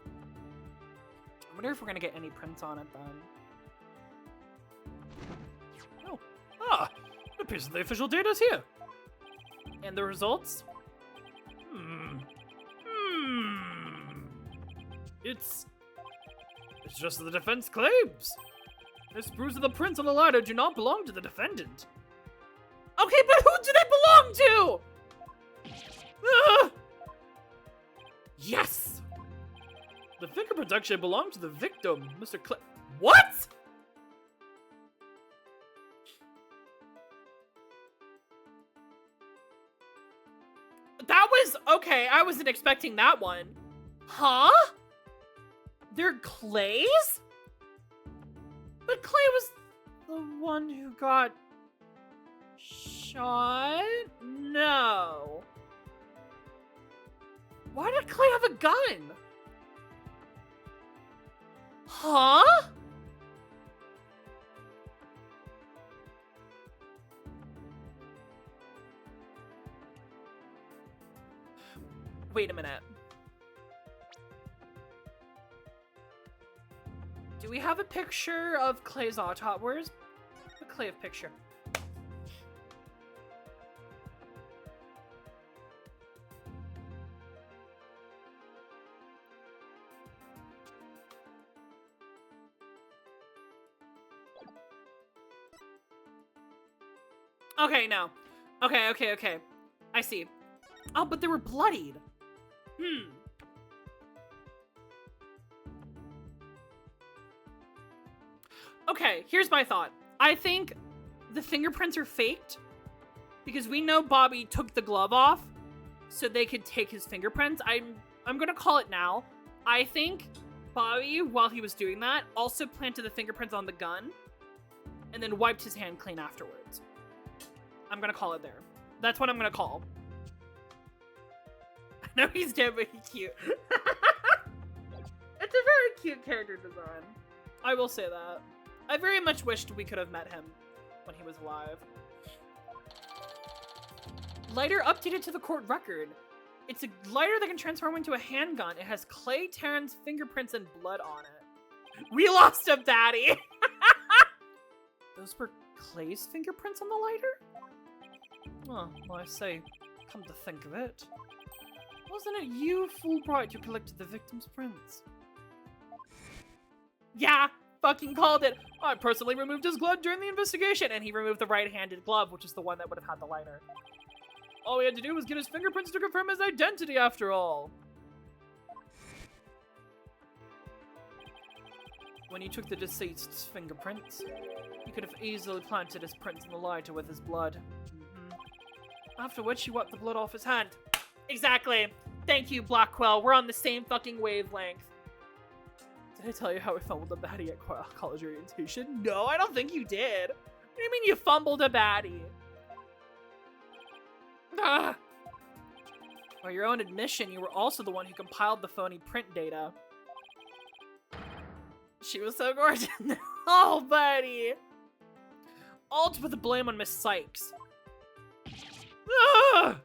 I wonder if we're gonna get any prints on it then. Oh. It appears that the official data's here. And the results? It's just as the defense claims. This proves that the prints on the lighter do not belong to the defendant. Okay, but who do they belong to? Yes! The fingerprints actually belong to the victim, Mr. Clay. What? That was okay. I wasn't expecting that one. Huh? They're Clay's? But Clay was the one who got shot? No. Why did Clay have a gun? Huh? Wait a minute. Do we have a picture of Clay's autopsy? Where's the Clay of picture? Okay, no. Okay. I see. Oh, but they were bloodied. Okay, here's my thought. I think the fingerprints are faked because we know Bobby took the glove off so they could take his fingerprints. I'm gonna call it now. I think Bobby, while he was doing that, also planted the fingerprints on the gun and then wiped his hand clean afterwards. I'm gonna call it there. That's what I'm gonna call. I know he's dead, but he's cute. It's a very cute character design. I will say that. I very much wished we could have met him when he was alive. Lighter updated to the court record. It's a lighter that can transform into a handgun. It has Clay Taryn's fingerprints and blood on it. We lost a baddie! Those were Clay's fingerprints on the lighter? Oh, well, I say, come to think of it. Wasn't it you, Fulbright, who collected the victim's prints? Yeah, fucking called it. I personally removed his glove during the investigation, and he removed the right-handed glove, which is the one that would have had the lighter. All we had to do was get his fingerprints to confirm his identity, after all. When he took the deceased's fingerprints, he could have easily planted his prints in the lighter with his blood. After which, he wiped the blood off his hand. Exactly. Thank you, Blackwell. We're on the same fucking wavelength. Did I tell you how I fumbled a baddie at college orientation? No, I don't think you did. What do you mean you fumbled a baddie? Ah. By your own admission, you were also the one who compiled the phony print data. She was so gorgeous. Oh, buddy. All to put the blame on Miss Sykes. Ah!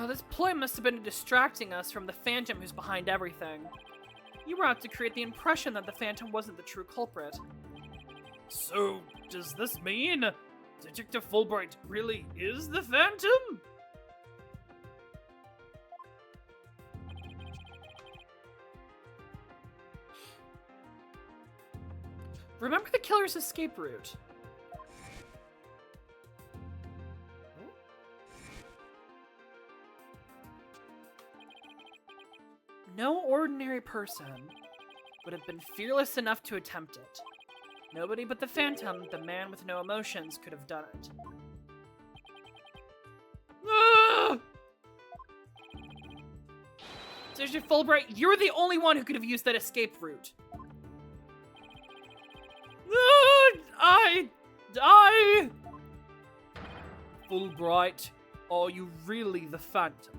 This ploy must have been distracting us from the Phantom who's behind everything. You were out to create the impression that the Phantom wasn't the true culprit. So, does this mean Detective Fulbright really is the Phantom? Remember the killer's escape route? No ordinary person would have been fearless enough to attempt it. Nobody but the Phantom, the man with no emotions, could have done it. Ah! Detective Fulbright, you're the only one who could have used that escape route. I... Fulbright, are you really the Phantom?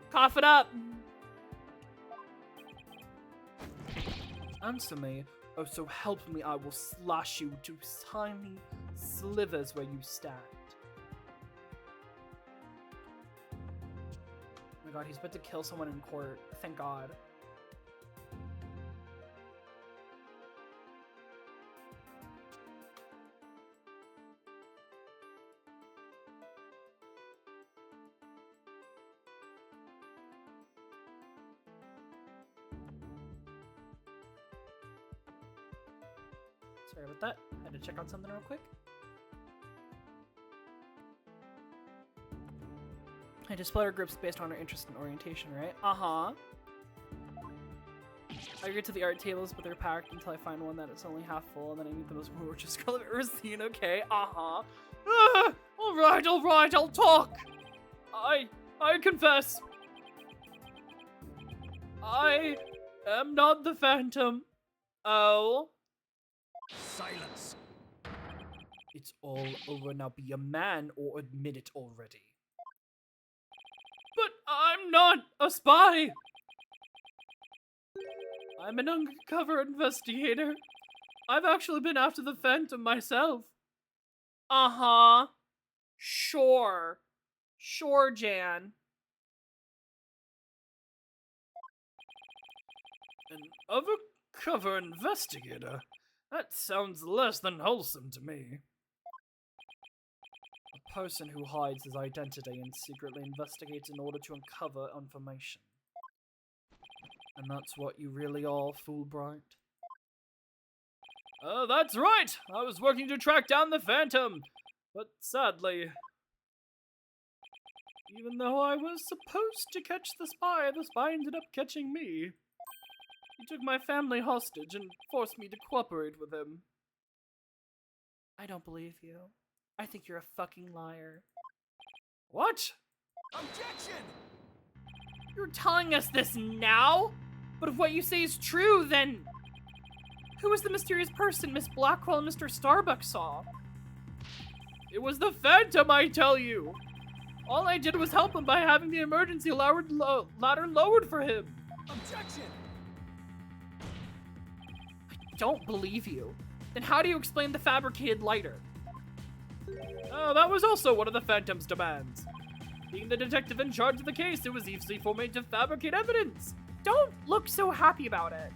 Cough it up! Answer me, oh so help me, I will slash you to tiny slivers where you stand. Oh my god, he's about to kill someone in court. Thank god. Sorry about that. Had to check on something real quick. I display our groups based on our interest and orientation, right? Uh-huh. I get to the art tables, but they're packed until I find one that is only half full, and then I meet the most gorgeous girl I've ever seen, okay? Uh-huh. Ah, alright, I'll talk! I confess. I am not the Phantom. Oh. Silence. It's all over now. Be a man or admit it already. But I'm not a spy. I'm an undercover investigator. I've actually been after the Phantom myself. Uh-huh. Sure. Sure, Jan. An undercover investigator? That sounds less than wholesome to me. person who hides his identity and secretly investigates in order to uncover information. And that's what you really are, Fulbright? That's right! I was working to track down the Phantom, but sadly, even though I was supposed to catch the spy ended up catching me. He took my family hostage and forced me to cooperate with him. I don't believe you. I think you're a fucking liar. What? Objection! You're telling us this now? But if what you say is true, then... Who was the mysterious person Miss Blackwell and Mr. Starbuck saw? It was the Phantom, I tell you! All I did was help him by having the emergency ladder lowered for him. Objection! I don't believe you. Then how do you explain the fabricated lighter? That was also one of the Phantom's demands. Being the detective in charge of the case, it was easy for me to fabricate evidence. Don't look so happy about it.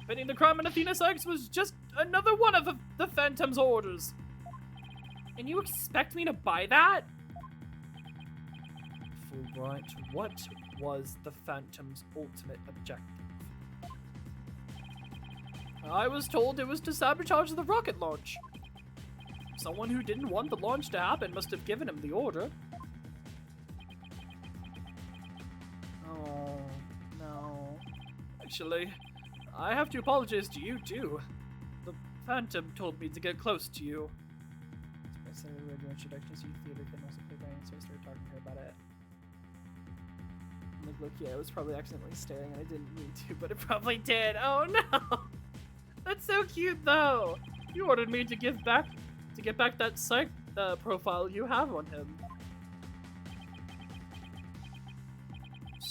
Pinning the crime on Athena Sykes was just another one of the Phantom's orders. And you expect me to buy that? Fulbright, what was the Phantom's ultimate objective? I was told it was to sabotage the rocket launch. Someone who didn't want the launch to happen must have given him the order. Oh, no. Actually, I have to apologize to you, too. The Phantom told me to get close to you. So we read your introduction, so you theater can also play Brian, so I started talking to her about it. Like, look, yeah, I was probably accidentally staring, and I didn't mean to, but it probably did. Oh, no! That's so cute, though! You ordered me to get back that psych profile you have on him.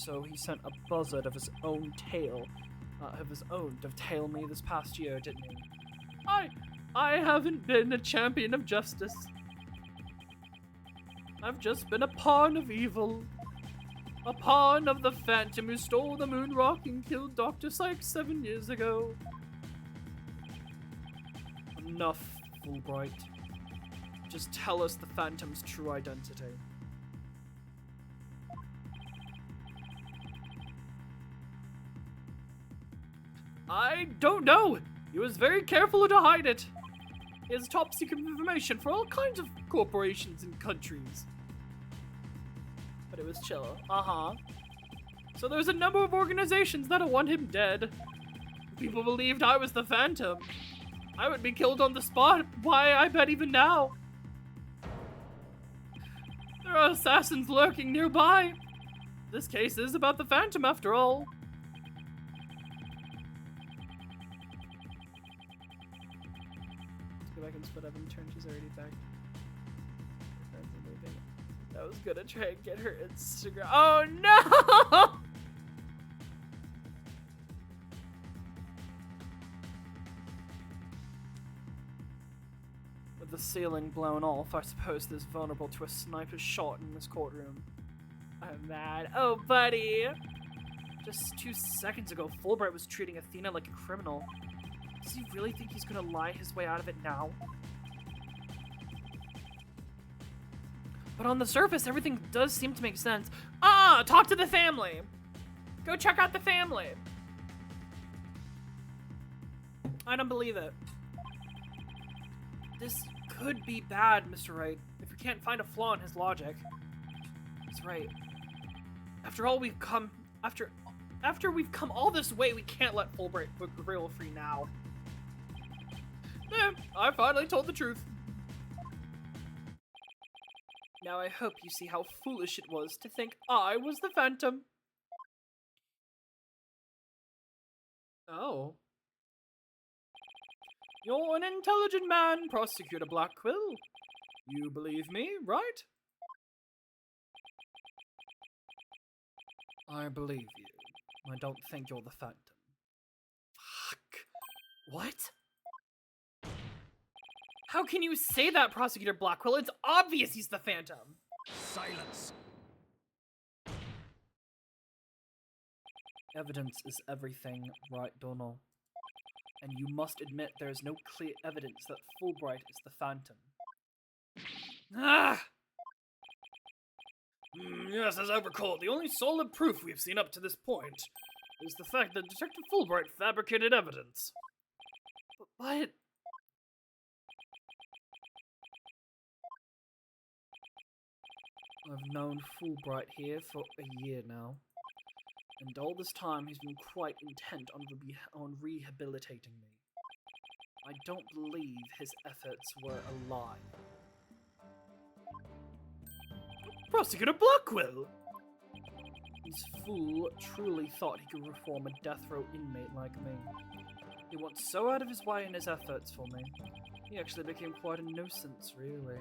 So he sent a buzzard of his own tail, to tail me this past year, didn't he? I haven't been a champion of justice. I've just been a pawn of evil. A pawn of the Phantom who stole the moon rock and killed Dr. Sykes 7 years ago. Enough, Fulbright. Just tell us the Phantom's true identity. I don't know. He was very careful to hide it. He has top secret information for all kinds of corporations and countries. But it was chill. So there's a number of organizations that want him dead. People believed I was the Phantom. I would be killed on the spot. Why, I bet even now. There are assassins lurking nearby. This case is about the Phantom after all. Let's go back and split up and turn. She's already back. I was gonna try and get her Instagram. Oh no! With the ceiling blown off, I suppose this vulnerable to a sniper's shot in this courtroom. I'm mad. Oh, buddy! Just 2 seconds ago, Fulbright was treating Athena like a criminal. Does he really think he's gonna lie his way out of it now? But on the surface, everything does seem to make sense. Talk to the family! Go check out the family! I don't believe it. This could be bad, Mr. Wright, if we can't find a flaw in his logic. He's right. After all we've come, after we've come all this way, we can't let Fulbright put Gabriel free now. I finally told the truth. Now I hope you see how foolish it was to think I was the Phantom. Oh. You're an intelligent man, Prosecutor Blackquill. You believe me, right? I believe you. I don't think you're the Phantom. Fuck. What? How can you say that, Prosecutor Blackquill? It's obvious he's the Phantom. Silence. Evidence is everything, right, Donald? And you must admit there is no clear evidence that Fulbright is the Phantom. Ah! Yes, as I recall, the only solid proof we've seen up to this point is the fact that Detective Fulbright fabricated evidence. But... I've known Fulbright here for a year now, and all this time he's been quite intent on rehabilitating me. I don't believe his efforts were a lie. Prosecutor Blackwell! This fool truly thought he could reform a death row inmate like me. He went so out of his way in his efforts for me. He actually became quite a nuisance, really.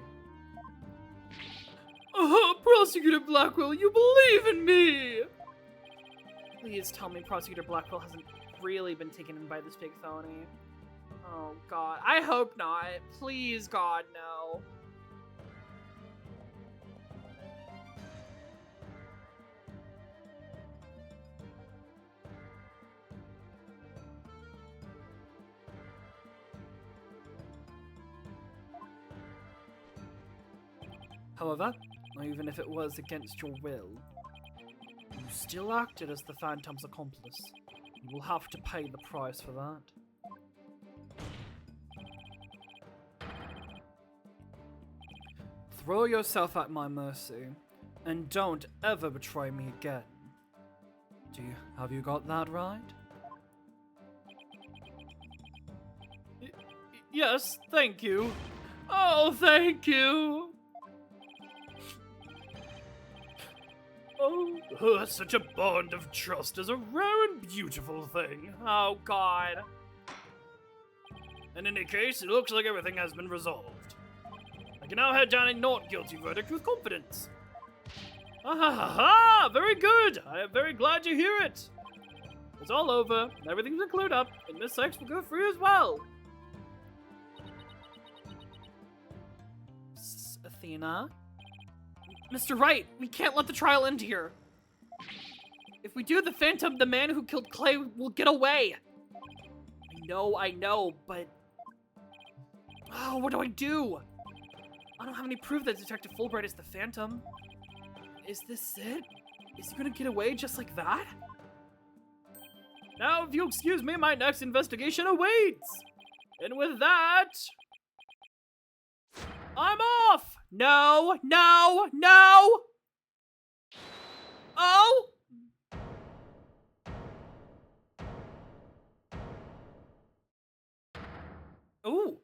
Oh, Prosecutor Blackwell, you believe in me! Please tell me Prosecutor Blackwell hasn't really been taken in by this big phony. Oh god, I hope not. Please, God, no. However, even if it was against your will, you still acted as the Phantom's accomplice. You will have to pay the price for that. Throw yourself at my mercy, and don't ever betray me again. Have you got that right? Yes, thank you. Oh, thank you! Oh, such a bond of trust is a rare and beautiful thing. Oh god. In any case, it looks like everything has been resolved. I can now head down a not guilty verdict with confidence. Ah ha ha ha! Very good! I am very glad to hear it! It's all over, everything's been cleared up, and Miss Sykes will go free as well. Athena? Mr. Wright, we can't let the trial end here. If we do, the Phantom, the man who killed Clay, will get away. I know, but... Oh, what do I do? I don't have any proof that Detective Fulbright is the Phantom. Is this it? Is he gonna get away just like that? Now, if you'll excuse me, my next investigation awaits! And with that... I'm off! No! No! No! Oh! Ooh.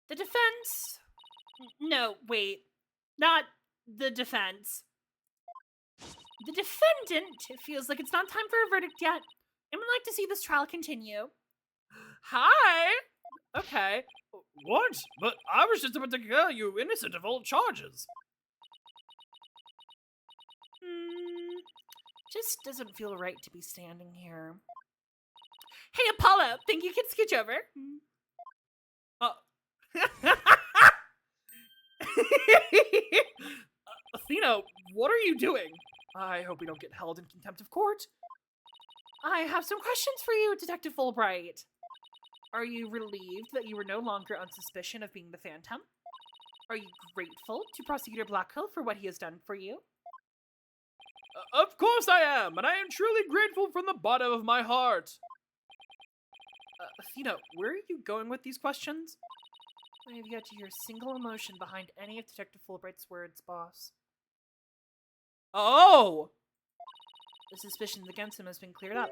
The defense... No, wait. Not the defense. The defendant feels like it's not time for a verdict yet and would like to see this trial continue. Hi! Okay. What? But I was just about to declare you innocent of all charges. Just doesn't feel right to be standing here. Hey, Apollo, think you can scooch over? Athena, what are you doing? I hope we don't get held in contempt of court. I have some questions for you, Detective Fulbright. Are you relieved that you were no longer on suspicion of being the Phantom? Are you grateful to Prosecutor Blackwell for what he has done for you? Of course I am, and I am truly grateful from the bottom of my heart. Athena, where are you going with these questions? I have yet to hear a single emotion behind any of Detective Fulbright's words, boss. Oh! The suspicions against him has been cleared up,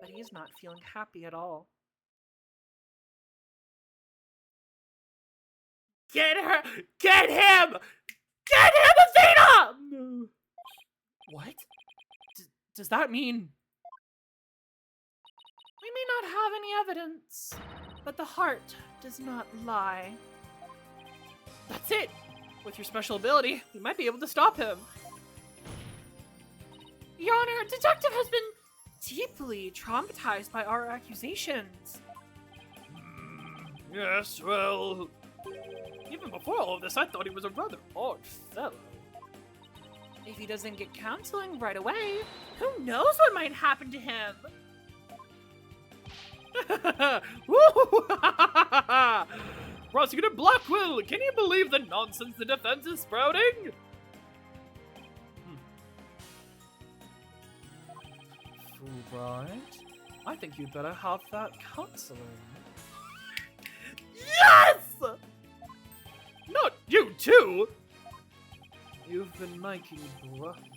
but he is not feeling happy at all. Get her! Get him! Get him, Athena! No. What? Does that mean... We may not have any evidence, but the heart does not lie. That's it! With your special ability, we might be able to stop him. Your Honor, Detective has been deeply traumatized by our accusations. Yes, well... Even before all of this, I thought he was a rather odd fellow. If he doesn't get counseling right away, who knows what might happen to him? Prosecutor Blackwell, can you believe the nonsense the defense is sprouting? Fulbright, I think you'd better have that counseling. Yes! Not you too! You've been making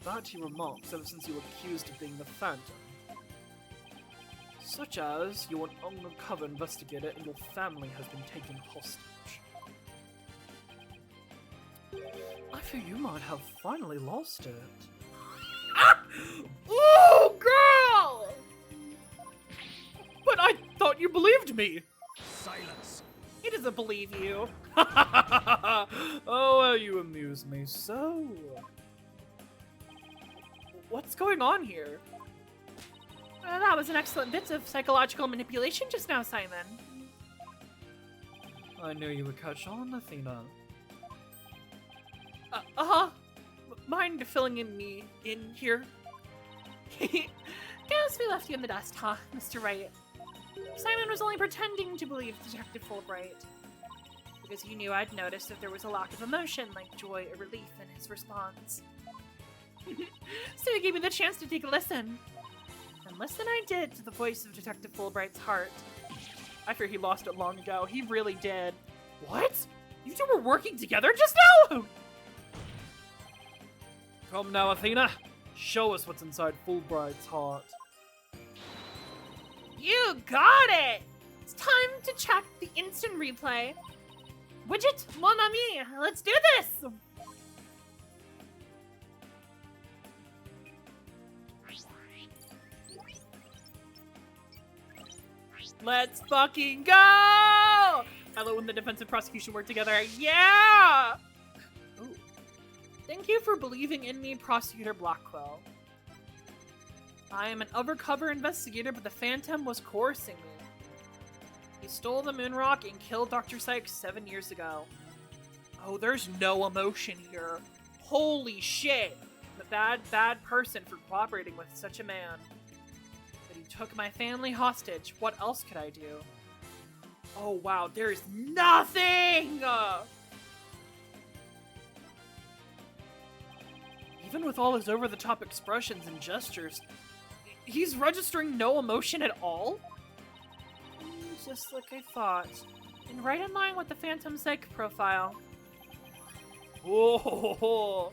batty remarks ever since you were accused of being the Phantom. Such as, you're an undercover investigator and your family has been taken hostage. I fear you might have finally lost it. Ah! Ooh, girl! But I thought you believed me! Silence. He doesn't believe you. Oh, you amuse me so. What's going on here? That was an excellent bit of psychological manipulation just now, Simon. I knew you would catch on, Athena. Mind filling me in here? Guess we left you in the dust, huh, Mr. Wright? Simon was only pretending to believe Detective Fulbright. Because he knew I'd noticed that there was a lack of emotion, like joy or relief, in his response. So he gave me the chance to take a listen. And listen I did to the voice of Detective Fulbright's heart. I fear he lost it long ago. He really did. What? You two were working together just now? Come now, Athena. Show us what's inside Fulbright's heart. You got it! It's time to check the instant replay. Widget, mon ami, let's do this! Let's fucking go! I love when the defense and prosecution work together. Yeah! Ooh. Thank you for believing in me, Prosecutor Blackwell. I am an undercover investigator, but the Phantom was coercing me. He stole the moon rock and killed Dr. Sykes 7 years ago. Oh, there's no emotion here. Holy shit! I'm a bad person for cooperating with such a man. But he took my family hostage. What else could I do? Oh wow, there's nothing! Even with all his over-the-top expressions and gestures, he's registering no emotion at all? Just like I thought. And right in line with the Phantom Psych profile. Oh.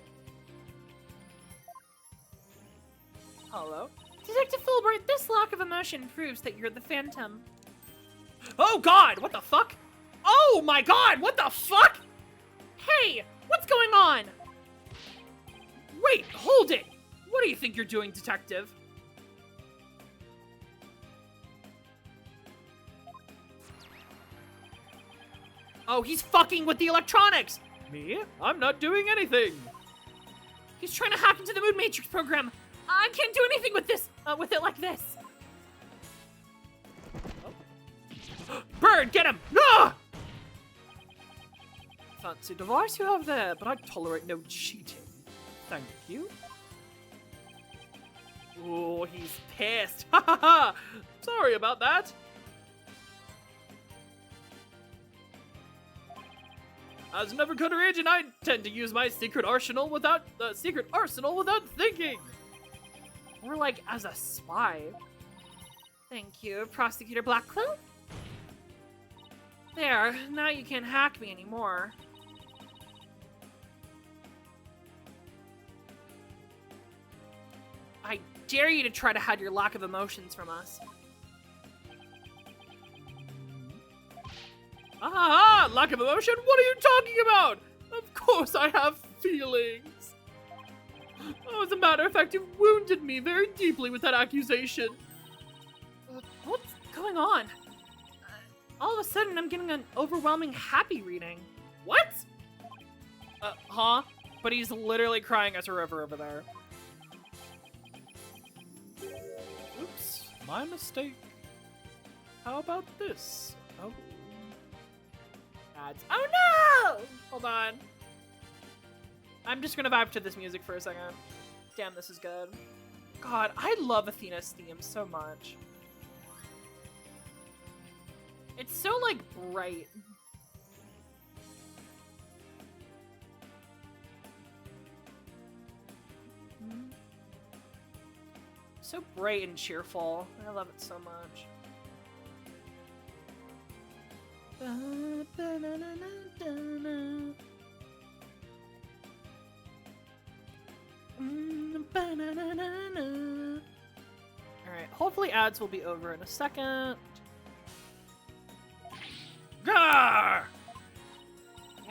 Hello? Detective Fulbright, this lack of emotion proves that you're the Phantom. Oh god, what the fuck? Oh my god, what the fuck? Hey, what's going on? Wait, hold it! What do you think you're doing, detective? Oh, he's fucking with the electronics! Me? I'm not doing anything. He's trying to hack into the Moon Matrix program. I can't do anything with this, with it like this. Bird, get him! Ah! Fancy device you have there, but I tolerate no cheating. Thank you. Oh, he's pissed. Ha ha ha! Sorry about that. As an undercover agent, I tend to use my secret arsenal without thinking. More like as a spy. Thank you, Prosecutor Blackwell. There, now you can't hack me anymore. I dare you to try to hide your lack of emotions from us. Ah, lack of emotion? What are you talking about? Of course I have feelings. Oh, as a matter of fact, you wounded me very deeply with that accusation. What's going on? All of a sudden, I'm getting an overwhelming happy reading. What? Huh? But he's literally crying as a river over there. Oops, my mistake. How about this? Oh. Ads. Oh no! Hold on. I'm just gonna vibe to this music for a second. Damn, this is good. God, I love Athena's theme so much. It's so, like, bright. So bright and cheerful. I love it so much. Alright, hopefully ads will be over in a second. Gah!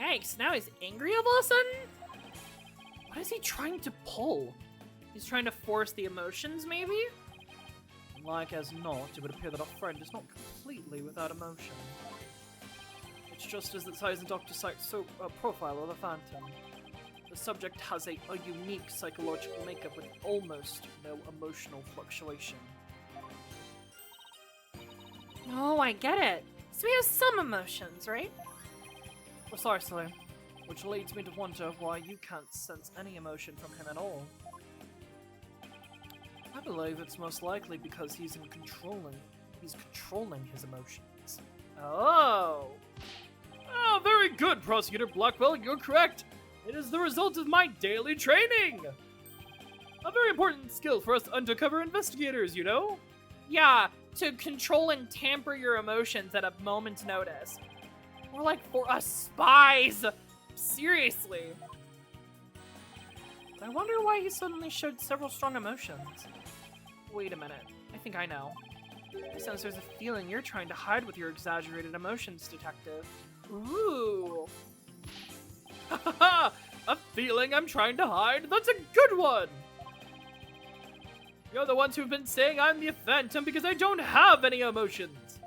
Yikes, now he's angry all of a sudden? What is he trying to pull? He's trying to force the emotions, maybe? Like as not, it would appear that our friend is not completely without emotion. It's just as it says in Dr. Sykes' profile of the Phantom. The subject has a unique psychological makeup with almost no emotional fluctuation. Oh, I get it. So he has some emotions, right? Precisely. Which leads me to wonder why you can't sense any emotion from him at all. I believe it's most likely because he's controlling his emotions. Oh! Oh, very good, Prosecutor Blackwell, you're correct. It is the result of my daily training. A very important skill for us undercover investigators, you know? Yeah, to control and tamper your emotions at a moment's notice. We're like for us spies! Seriously. I wonder why he suddenly showed several strong emotions. Wait a minute, I think I know. I sense there's a feeling you're trying to hide with your exaggerated emotions, Detective. Ooh. A feeling I'm trying to hide? That's a good one! You're the ones who've been saying I'm the Phantom because I don't have any emotions.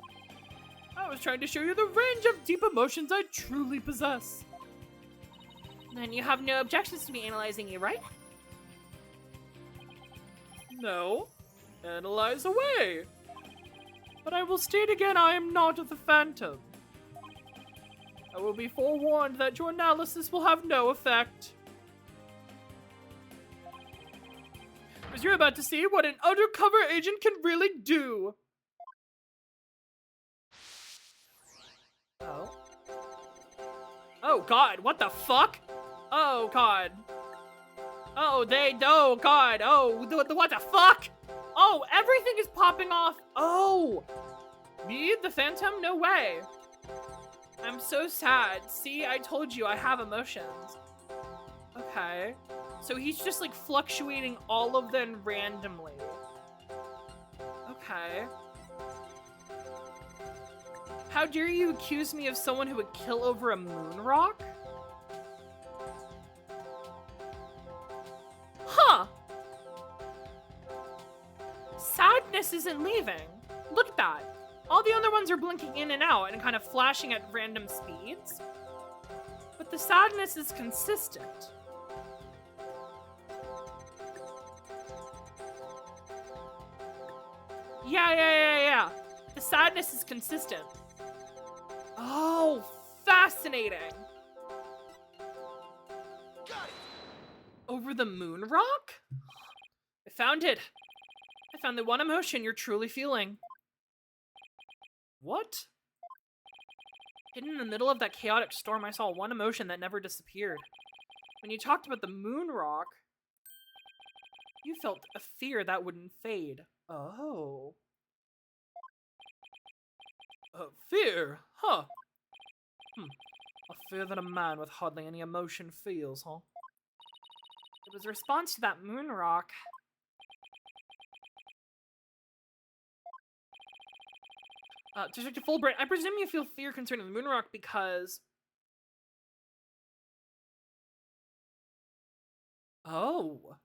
I was trying to show you the range of deep emotions I truly possess. Then you have no objections to me analyzing you, right? No. Analyze away. But I will state again, I am not the Phantom. I will be forewarned that your analysis will have no effect. Because you're about to see what an undercover agent can really do. Oh. Oh god, what the fuck? Oh god. Oh god, what the fuck? Oh, everything is popping off. Oh! Me, the Phantom? No way. I'm so sad. See, I told you I have emotions. Okay. So he's just like fluctuating all of them randomly. Okay. How dare you accuse me of someone who would kill over a moon rock? Huh. Sadness isn't leaving. Look at that. All the other ones are blinking in and out and kind of flashing at random speeds. But the sadness is consistent. Yeah. The sadness is consistent. Oh, fascinating. Over the moon rock? I found it. I found the one emotion you're truly feeling. What? Hidden in the middle of that chaotic storm, I saw one emotion that never disappeared. When you talked about the moon rock, you felt a fear that wouldn't fade. Oh. Fear? Huh. A fear that a man with hardly any emotion feels, huh? It was a response to that moon rock. Detective Fulbright, I presume you feel fear concerning the moon rock because... Oh.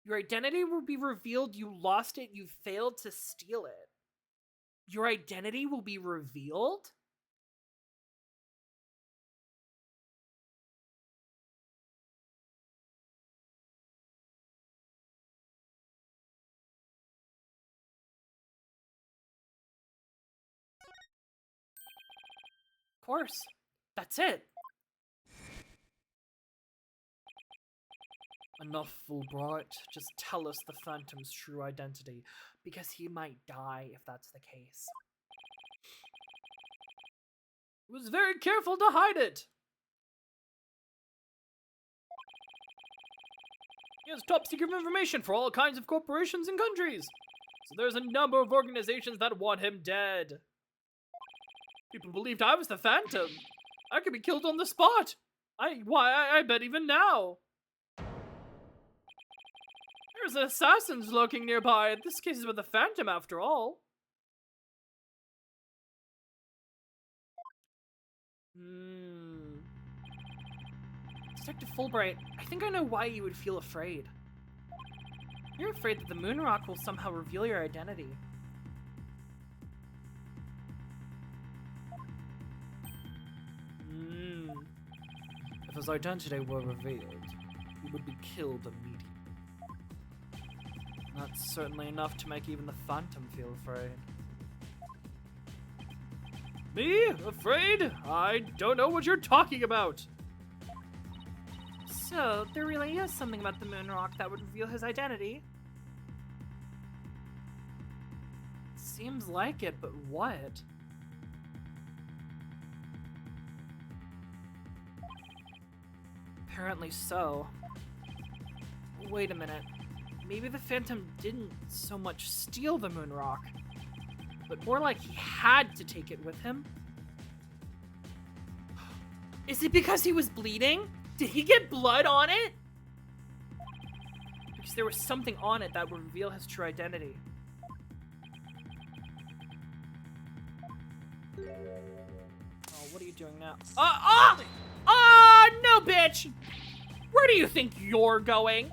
Your identity will be revealed. You lost it. You failed to steal it. Your identity will be revealed? Of course. That's it. Enough, Fulbright. Just tell us the Phantom's true identity, because he might die if that's the case. He was very careful to hide it! He has top secret information for all kinds of corporations and countries. So there's a number of organizations that want him dead. People believed I was the Phantom. I could be killed on the spot. I bet even now. There's assassins lurking nearby. This case is with the Phantom after all. Detective Fulbright, I think I know why you would feel afraid. You're afraid that the moon rock will somehow reveal your identity. If his identity were revealed, he would be killed immediately. That's certainly enough to make even the Phantom feel afraid. Me? Afraid? I don't know what you're talking about. So, there really is something about the moon rock that would reveal his identity? Seems like it, but what? Apparently so. Wait a minute. Maybe the Phantom didn't so much steal the moon rock, but more like he had to take it with him? Is it because he was bleeding? Did he get blood on it? Because there was something on it that would reveal his true identity. Oh, what are you doing now? No, bitch! Where do you think you're going?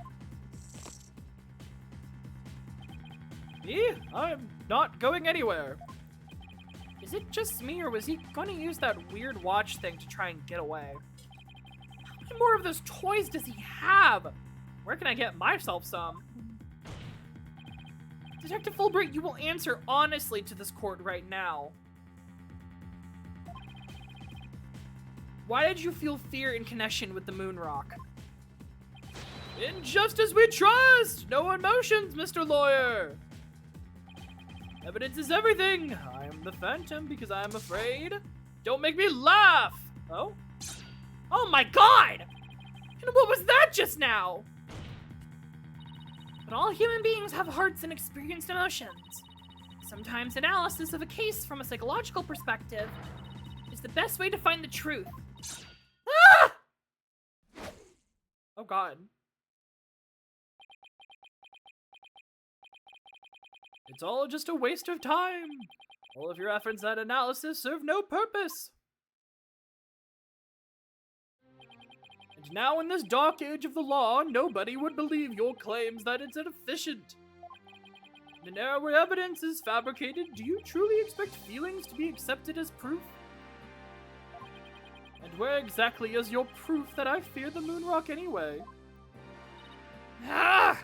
Me? I'm not going anywhere. Is it just me, or was he going to use that weird watch thing to try and get away? How many more of those toys does he have? Where can I get myself some? Detective Fulbright, you will answer honestly to this court right now. Why did you feel fear in connection with the moon rock? In justice we trust! No emotions, Mr. Lawyer! Evidence is everything! I am the Phantom because I am afraid. Don't make me laugh! Oh? Oh my god! And what was that just now? But all human beings have hearts and experienced emotions. Sometimes analysis of a case from a psychological perspective is the best way to find the truth. Ah! Oh god. It's all just a waste of time. All of your efforts at analysis serve no purpose. And now in this dark age of the law, nobody would believe your claims that it's inefficient. In an era where evidence is fabricated, do you truly expect feelings to be accepted as proof? And where exactly is your proof that I fear the moon rock anyway? Ah!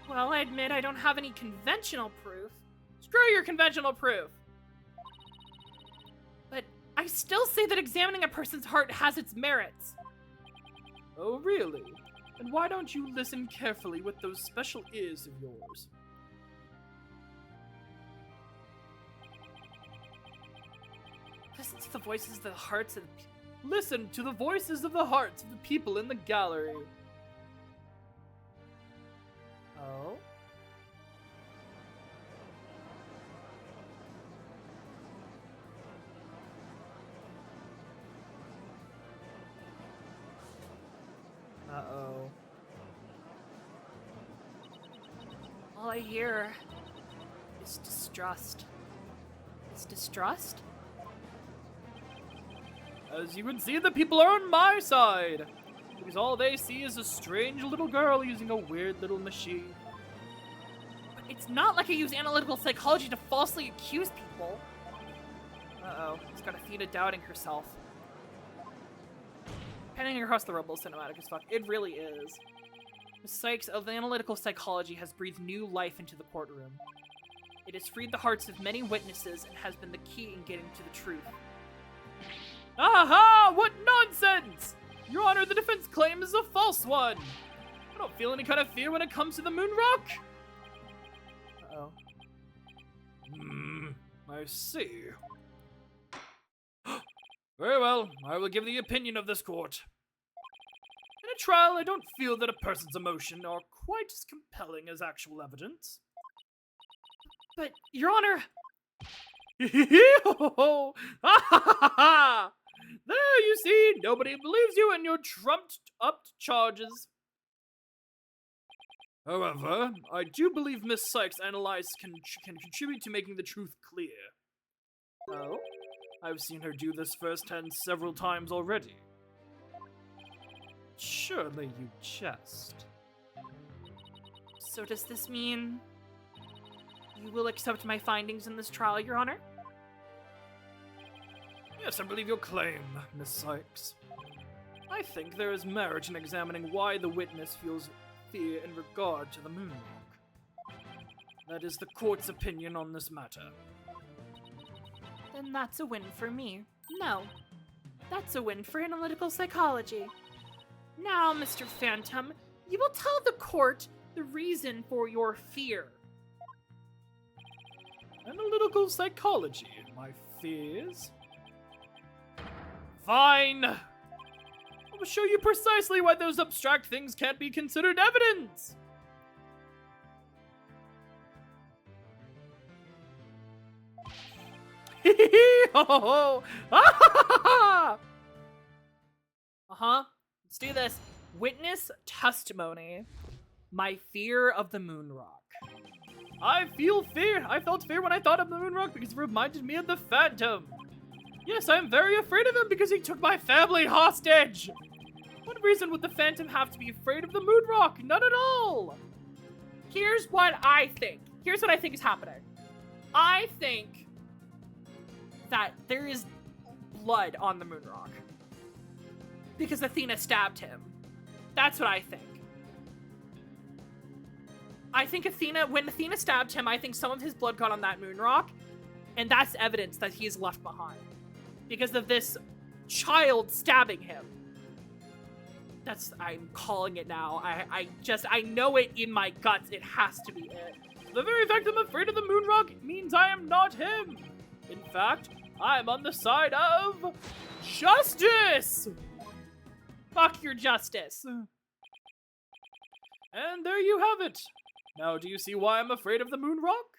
Well, I admit I don't have any conventional proof. Screw your conventional proof! But I still say that examining a person's heart has its merits. Oh, really? And why don't you listen carefully with those special ears of yours? Listen to the voices of the hearts of the Listen to the voices of the hearts of the people in the gallery. Oh? Uh-oh. All I hear is distrust. Is distrust? As you can see, the people are on my side. Because all they see is a strange little girl using a weird little machine. But it's not like I use analytical psychology to falsely accuse people. Uh-oh, he's got Athena doubting herself. Panning across the rubble cinematic as fuck. It really is. The psyches of analytical psychology has breathed new life into the courtroom. It has freed the hearts of many witnesses and has been the key in getting to the truth. Aha! What nonsense! Your Honor, the defense claim is a false one. I don't feel any kind of fear when it comes to the moon rock. Uh-oh. I see. Very well, I will give the opinion of this court. In a trial, I don't feel that a person's emotion are quite as compelling as actual evidence. But, Your Honor, There, you see, nobody believes you and your trumped-up charges. However, I do believe Miss Sykes' analysis can contribute to making the truth clear. Oh? I've seen her do this firsthand several times already. Surely you jest. so does this mean you will accept my findings in this trial, Your Honor? Yes, I believe your claim, Miss Sykes. I think there is merit in examining why the witness feels fear in regard to the moonrock. That is the court's opinion on this matter. Then that's a win for me. No, that's a win for analytical psychology. Now, Mr. Phantom, you will tell the court the reason for your fear. Analytical psychology, my fears? Fine! I will show you precisely why those abstract things can't be considered evidence! Uh-huh. Let's do this. Witness testimony. My fear of the moon rock. I feel fear. I felt fear when I thought of the moonrock because it reminded me of the Phantom. Yes, I am very afraid of him because he took my family hostage. What reason would the Phantom have to be afraid of the moonrock? None at all. Here's what I think. Here's what I think is happening. I think that there is blood on the moon rock because Athena stabbed him. That's what I think. I think when Athena stabbed him, I think some of his blood got on that moon rock, and that's evidence that he is left behind because of this child stabbing him. I'm calling it now. I know it in my guts. It has to be it. The very fact I'm afraid of the moonrock means I am not him. In fact, I'm on the side of justice. Fuck your justice. And there you have it. Now, do you see why I'm afraid of the moonrock?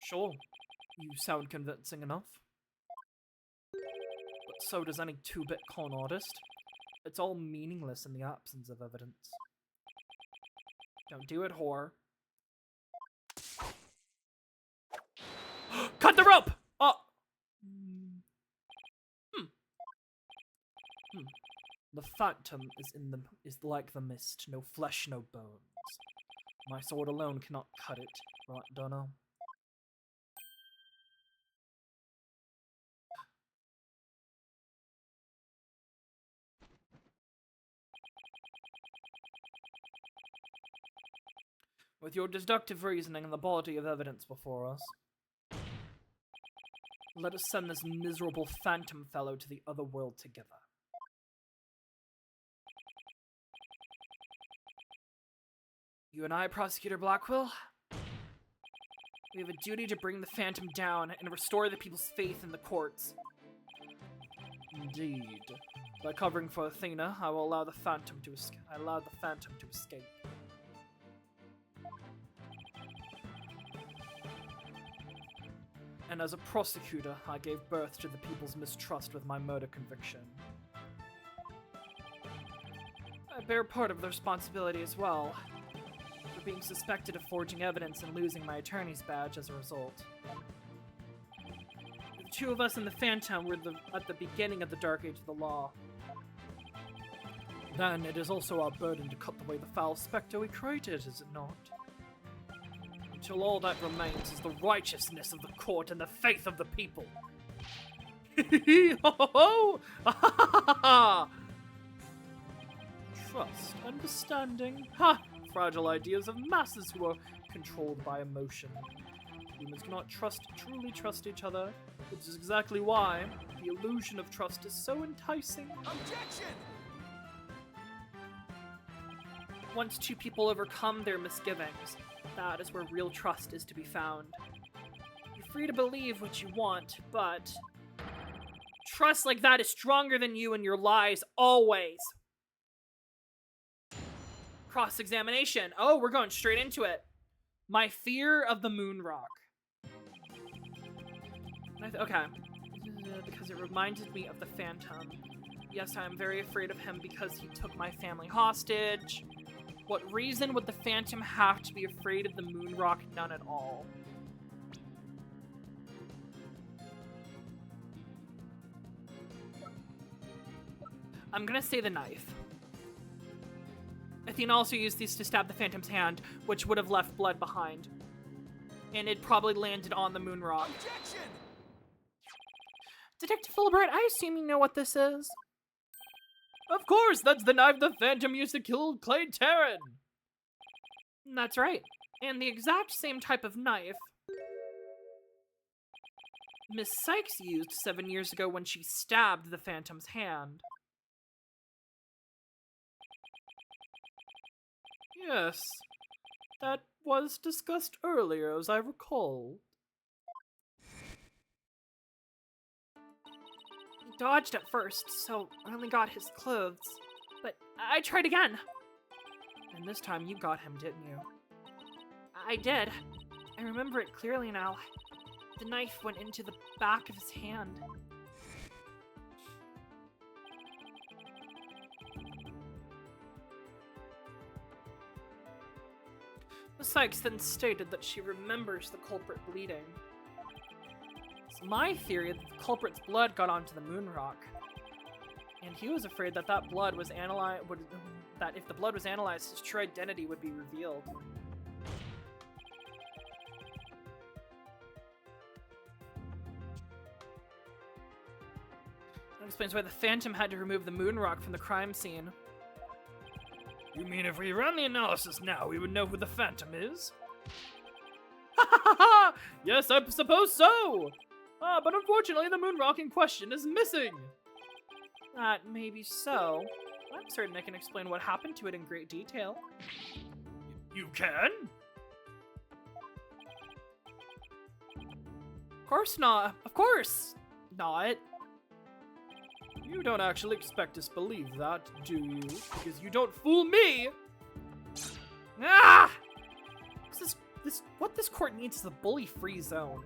Sure, you sound convincing enough. But so does any two-bit con artist. It's all meaningless in the absence of evidence. Don't do it, whore. Cut the rope! Oh! The Phantom is like the mist, no flesh, no bones. My sword alone cannot cut it, right, Dunno? With your deductive reasoning and the body of evidence before us, let us send this miserable Phantom fellow to the other world together. You and I, Prosecutor Blackwell, we have a duty to bring the Phantom down and restore the people's faith in the courts. Indeed. By covering for Athena, I will allow the Phantom to escape. And as a prosecutor, I gave birth to the people's mistrust with my murder conviction. I bear part of the responsibility as well, for being suspected of forging evidence and losing my attorney's badge as a result. The two of us and the Phantom were at the beginning of the Dark Age of the law. Then it is also our burden to cut away the foul spectre we created, is it not? Until all that remains is the righteousness of the court and the faith of the people. Trust, understanding, fragile ideas of masses who are controlled by emotion. Humans cannot truly trust each other, which is exactly why the illusion of trust is so enticing. Objection! Once two people overcome their misgivings, that is where real trust is to be found. You're free to believe what you want, but Trust like that is stronger than you and your lies, always. Cross-examination. Oh, we're going straight into it. My fear of the moon rock. Okay. Because it reminded me of the Phantom. Yes, I am very afraid of him because he took my family hostage. What reason would the Phantom have to be afraid of the moon rock? None at all. I'm gonna say the knife. Athena also used these to stab the Phantom's hand, which would have left blood behind. And it probably landed on the moon rock. Objection! Detective Fulbright, I assume you know what this is? Of course, that's the knife the Phantom used to kill Clay Terran. That's right. And the exact same type of knife Miss Sykes used 7 years ago when she stabbed the Phantom's hand. Yes, that was discussed earlier, as I recall. He dodged at first, so I only got his clothes. But I tried again. And this time you got him, didn't you? I did. I remember it clearly now. The knife went into the back of his hand. Miss Sykes then stated that she remembers the culprit bleeding. It's my theory that the culprit's blood got onto the moon rock. And he was afraid that that blood was that if the blood was analyzed, his true identity would be revealed. That explains why the Phantom had to remove the moon rock from the crime scene. You mean if we ran the analysis now, we would know who the Phantom is? Ha ha ha ha! Yes, I suppose so! But unfortunately the moon rock in question is missing! That may be so. I'm certain I can explain what happened to it in great detail. You can? Of course not. Of course not. You don't actually expect us to believe that, do you? Because you don't fool me! Ah! What this court needs is a bully-free zone.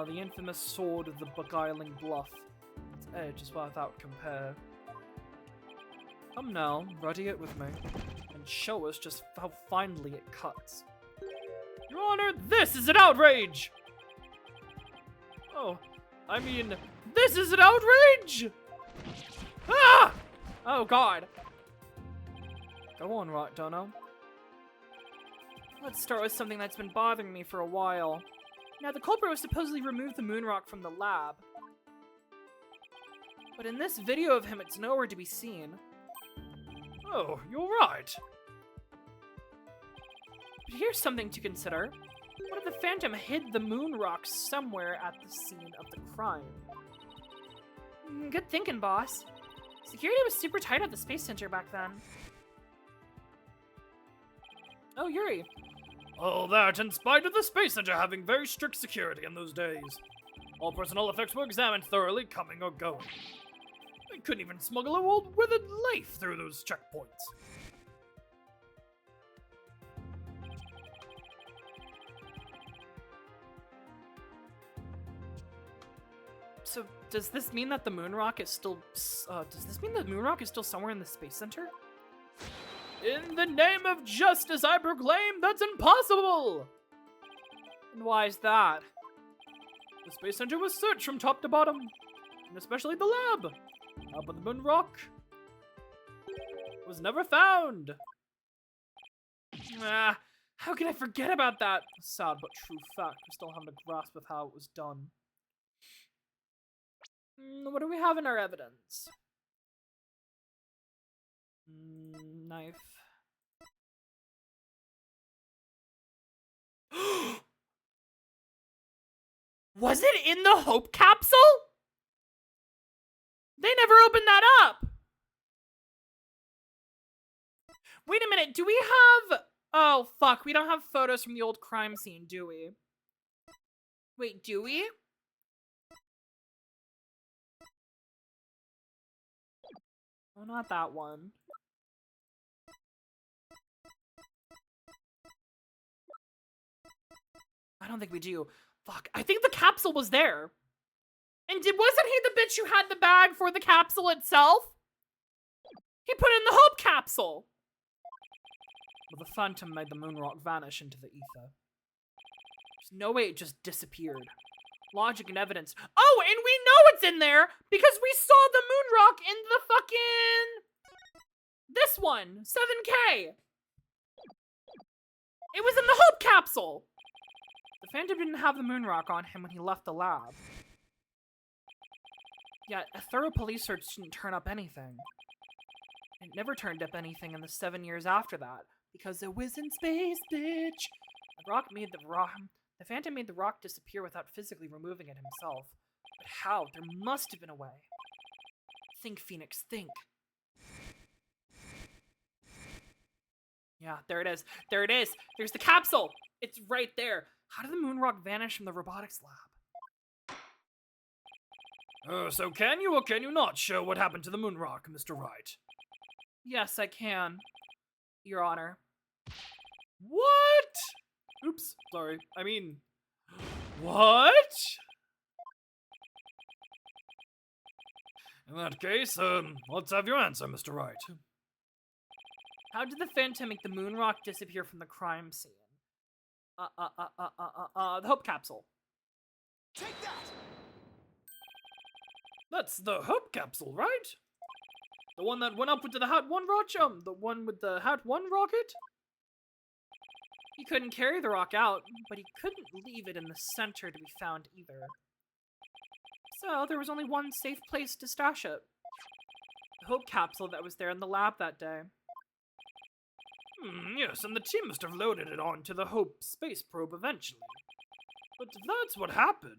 The infamous sword of the beguiling bluff. Its edge is without compare. Come now, ready it with me, and show us just how finely it cuts. Your Honor, this is an outrage! Oh, I mean, this is an outrage! Ah! Oh god. Go on, right, Dono. Let's start with something that's been bothering me for a while. Now, the culprit was supposedly removed the moon rock from the lab. But in this video of him, it's nowhere to be seen. Oh, you're right. But here's something to consider. What if the Phantom hid the moon rock somewhere at the scene of the crime? Good thinking, boss. Security was super tight at the Space Center back then. Oh, Yuri. All that in spite of the Space Center having very strict security in those days. All personnel effects were examined thoroughly, coming or going. They couldn't even smuggle a old withered leaf through those checkpoints. So, does this mean that the moon rock is still, somewhere in the Space Center? In the name of justice, I proclaim that's impossible! And why is that? The Space Center was searched from top to bottom, and especially the lab. But the moon rock was never found. Ah, how can I forget about that? Sad but true fact. We still haven't a grasp of how it was done. What do we have in our evidence? Knife. Was it in the Hope capsule? They never opened that up! Wait a minute, do we have... Oh, fuck, we don't have photos from the old crime scene, do we? Wait, do we? Oh, not that one. I don't think we do. Fuck, I think the capsule was there. And wasn't he the bitch who had the bag for the capsule itself? He put in the Hope capsule! Well, the Phantom made the moon rock vanish into the ether. There's no way it just disappeared. Logic and evidence. Oh, and we know it's in there because we saw the moon rock in the fucking... This one, 7K. It was in the Hope capsule. The Phantom didn't have the moon rock on him when he left the lab. Yet, a thorough police search didn't turn up anything. It never turned up anything in the 7 years after that, because it was in space, bitch! The Phantom made the rock disappear without physically removing it himself. But how? There must have been a way. Think, Phoenix, think. Yeah, there it is. There it is! There's the capsule! It's right there! How did the moon rock vanish from the robotics lab? So can you or can you not show what happened to the moon rock, Mr. Wright? Yes, I can, Your Honor. What? Oops, sorry. I mean, what? In that case, let's have your answer, Mr. Wright. How did the Phantom make the moon rock disappear from the crime scene? The Hope capsule. Take that! That's the Hope capsule, right? The one that went up into the Hat 1 rocket? The one with the Hat 1 rocket? He couldn't carry the rock out, but he couldn't leave it in the center to be found either. So there was only one safe place to stash it. The Hope capsule that was there in the lab that day. Yes, and the team must have loaded it onto the Hope space probe eventually. But if that's what happened,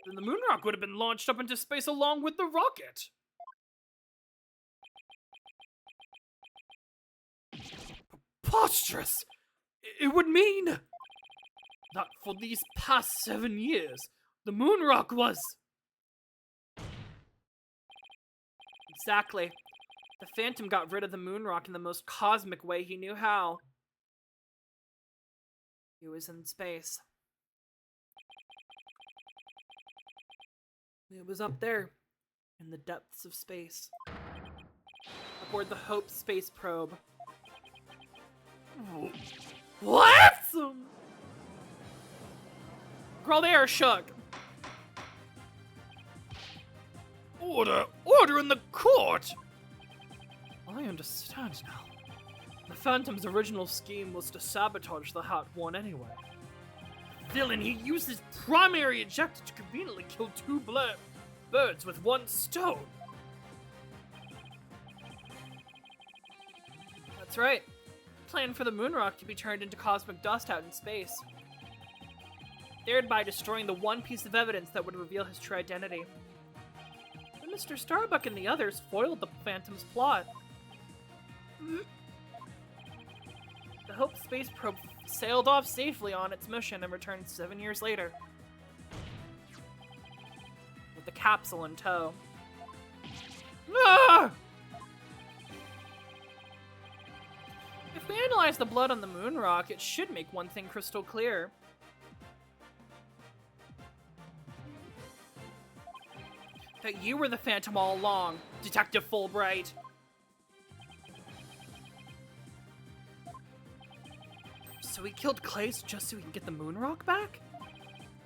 then the moon rock would have been launched up into space along with the rocket. Preposterous! It would mean that for these past 7 years, the moon rock was... Exactly. The Phantom got rid of the moon rock in the most cosmic way he knew how. He was in space. It was up there, in the depths of space. Aboard the Hope space probe. What? Girl, they are shook. Order! Order in the court! I understand now. The Phantom's original scheme was to sabotage the Hat 1 anyway. Villain, he used his primary ejector to conveniently kill two birds with one stone. That's right. Planned for the moon rock to be turned into cosmic dust out in space. Thereby destroying the one piece of evidence that would reveal his true identity. But Mr. Starbuck and the others foiled the Phantom's plot. The Hope space probe sailed off safely on its mission and returned 7 years later. With the capsule in tow. Ah! If we analyze the blood on the moon rock, it should make one thing crystal clear. That you were the Phantom all along, Detective Fulbright. So he killed Clace just so he can get the moon rock back?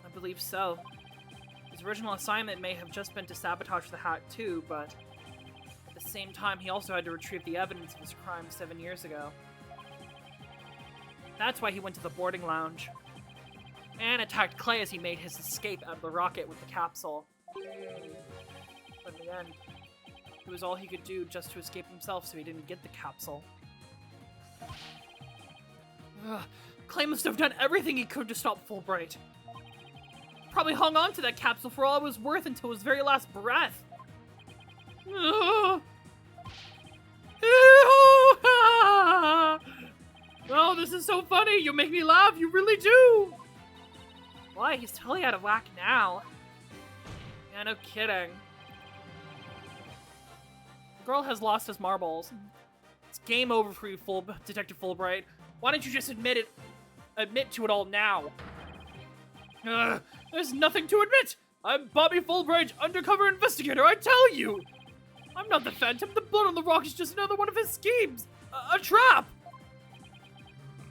I believe so. His original assignment may have just been to sabotage the Hat too, but at the same time he also had to retrieve the evidence of his crime 7 years ago. That's why he went to the boarding lounge. And attacked Clay as he made his escape out of the rocket with the capsule. But in the end, it was all he could do just to escape himself so he didn't get the capsule. Ugh. Clay must have done everything he could to stop Fulbright. Probably hung on to that capsule for all it was worth until his very last breath. Ugh. Oh, this is so funny. You make me laugh. You really do. Why? He's totally out of whack now. Yeah, no kidding. Girl has lost his marbles. It's game over for you, Detective Fulbright. Why don't you just admit to it all now? There's nothing to admit! I'm Bobby Fulbright, undercover investigator, I tell you! I'm not the Phantom, the blood on the rock is just another one of his schemes! A trap!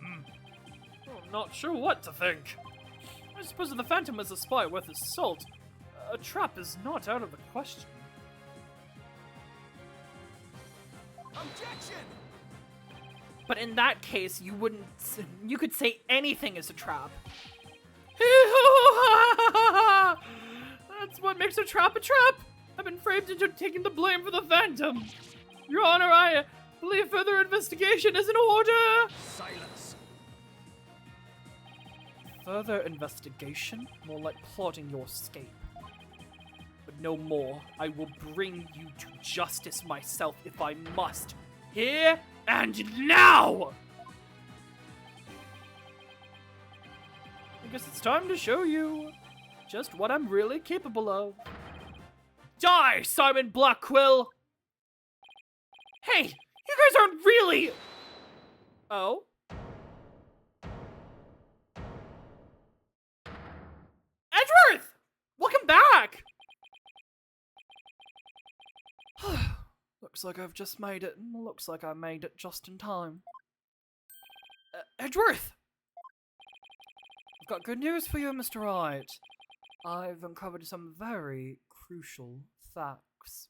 I'm not sure what to think. I suppose if the Phantom is a spy worth his salt, a trap is not out of the question. Objection! But in that case, you could say anything is a trap. That's what makes a trap a trap! I've been framed into taking the blame for the Phantom! Your Honor, I believe further investigation is in order! Silence! Further investigation? More like plotting your escape. But no more. I will bring you to justice myself if I must. Here and now! I guess it's time to show you just what I'm really capable of. Die, Simon Blackquill! Hey! You guys aren't really... Oh? Edgeworth! Welcome back! Looks like I've just made it. Looks like I made it just in time. Edgeworth! I've got good news for you, Mr. Wright. I've uncovered some very crucial facts.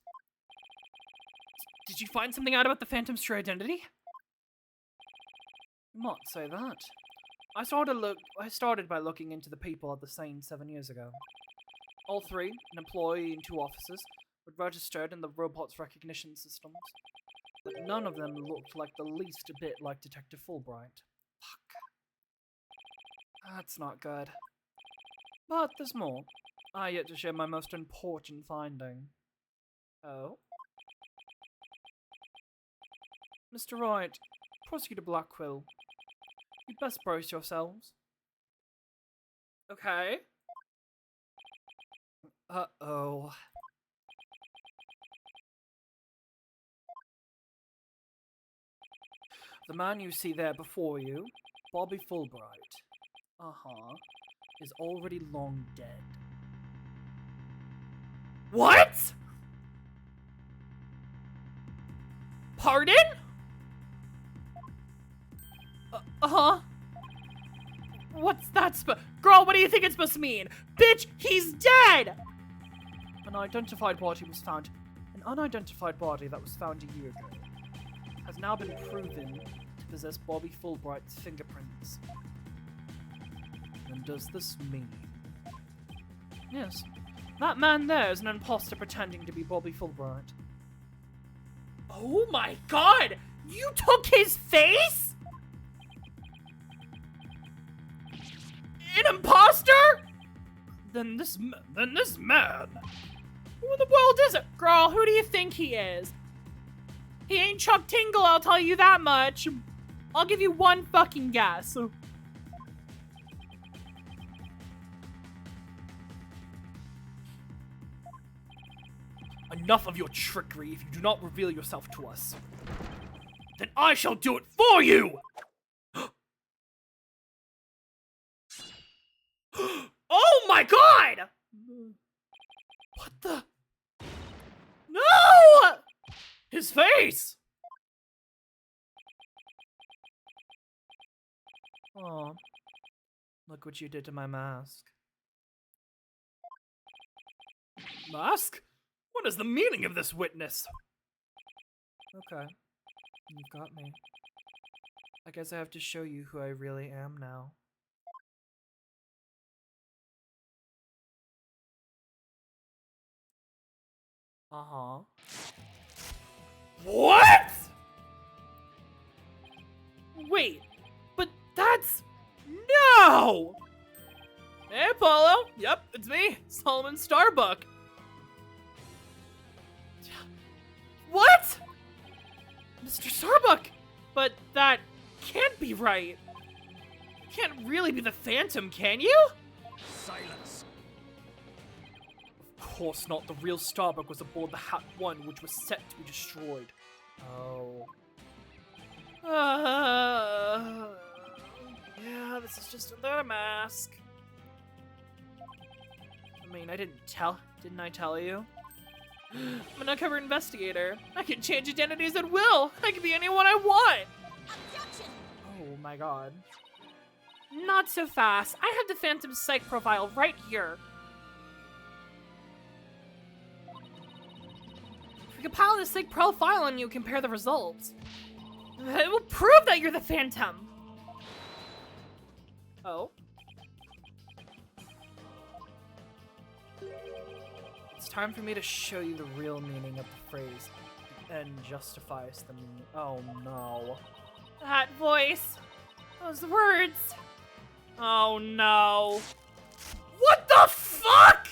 Did you find something out about the Phantom's true identity? Not say that. I started by looking into the people at the scene 7 years ago. All three, an employee and 2 officers, were registered in the robot's recognition systems, but none of them looked like the least bit like Detective Fulbright. Fuck. That's not good. But there's more. I yet to share my most important finding. Oh? Mr. Wright, Prosecutor Blackquill, you'd best brace yourselves. Okay. Uh-oh. The man you see there before you, Bobby Fulbright, is already long dead. What? Pardon? What's that Girl, what do you think it's supposed to mean? Bitch, he's dead! An unidentified body that was found a year ago has now been proven to possess Bobby Fulbright's fingerprints. And does this mean? Yes, that man there is an imposter pretending to be Bobby Fulbright. Oh my god! You took his face? An imposter? Then this man. Who in the world is it? Girl, who do you think he is? He ain't Chuck Tingle, I'll tell you that much. I'll give you one fucking guess. Enough of your trickery. If you do not reveal yourself to us, then I shall do it for you! Oh my god! What the? No! His face! Oh, look what you did to my mask. Mask? What is the meaning of this witness? Okay, you've got me. I guess I have to show you who I really am now. What? Wait, but that's... No! Hey, Apollo! Yep, it's me, Solomon Starbuck. What? Mr. Starbuck! But that can't be right. You can't really be the Phantom, can you? Silence! Of course not. The real Starbuck was aboard the Hat 1, which was set to be destroyed. Oh. Yeah, this is just another mask. I mean, didn't I tell you? I'm an undercover investigator. I can change identities at will. I can be anyone I want. Objection! Oh my god. Not so fast. I have the Phantom Psych profile right here. If we compile the Psych profile on you, compare the results. It will prove that you're the Phantom. Oh. It's time for me to show you the real meaning of the phrase. The end justifies the meaning. Oh no. That voice. Those words. Oh no. What the fuck?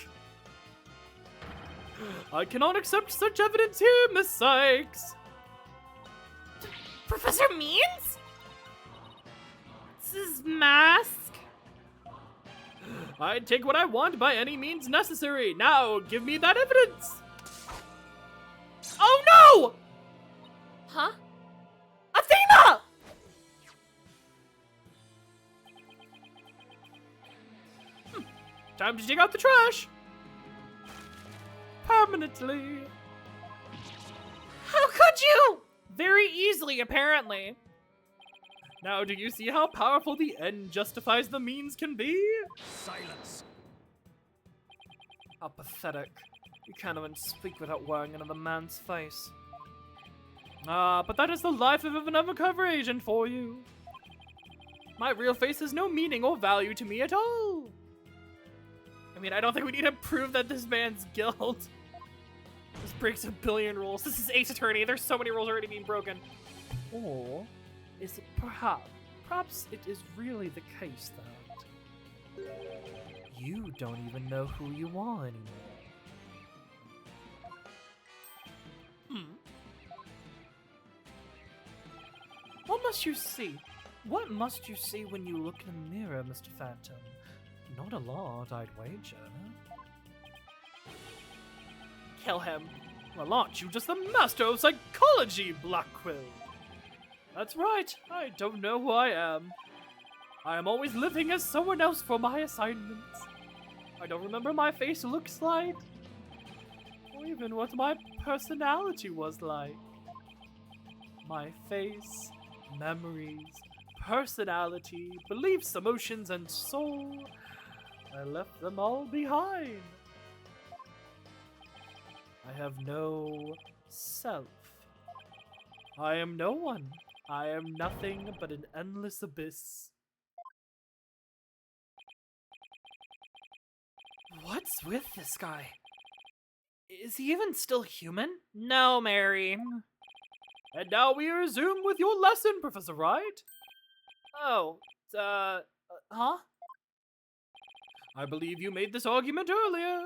I cannot accept such evidence here, Miss Sykes. Professor Means? This is mask? I take what I want by any means necessary. Now, give me that evidence. Oh no! Huh? Athena! Time to dig out the trash. Permanently. How could you? Very easily, apparently. Now, do you see how powerful the end justifies the means can be? Silence. How pathetic. You can't even speak without wearing another man's face. Ah, but that is the life of an undercover agent for you. My real face has no meaning or value to me at all. I mean, I don't think we need to prove that this man's guilt. This breaks a billion rules. This is Ace Attorney. There's so many rules already being broken. Or is it perhaps it is really the case that you don't even know who you are anymore? What must you see? What must you see when you look in the mirror, Mr. Phantom? Not a lot, I'd wager. Kill him. Well, aren't you just the master of psychology, Blackquill? That's right, I don't know who I am. I am always living as someone else for my assignments. I don't remember my face looks like, or even what my personality was like. My face, memories, personality, beliefs, emotions, and soul, I left them all behind. I have no self. I am no one. I am nothing but an endless abyss. What's with this guy? Is he even still human? No, Mary. And now we resume with your lesson, Professor Wright. Oh, huh? I believe you made this argument earlier.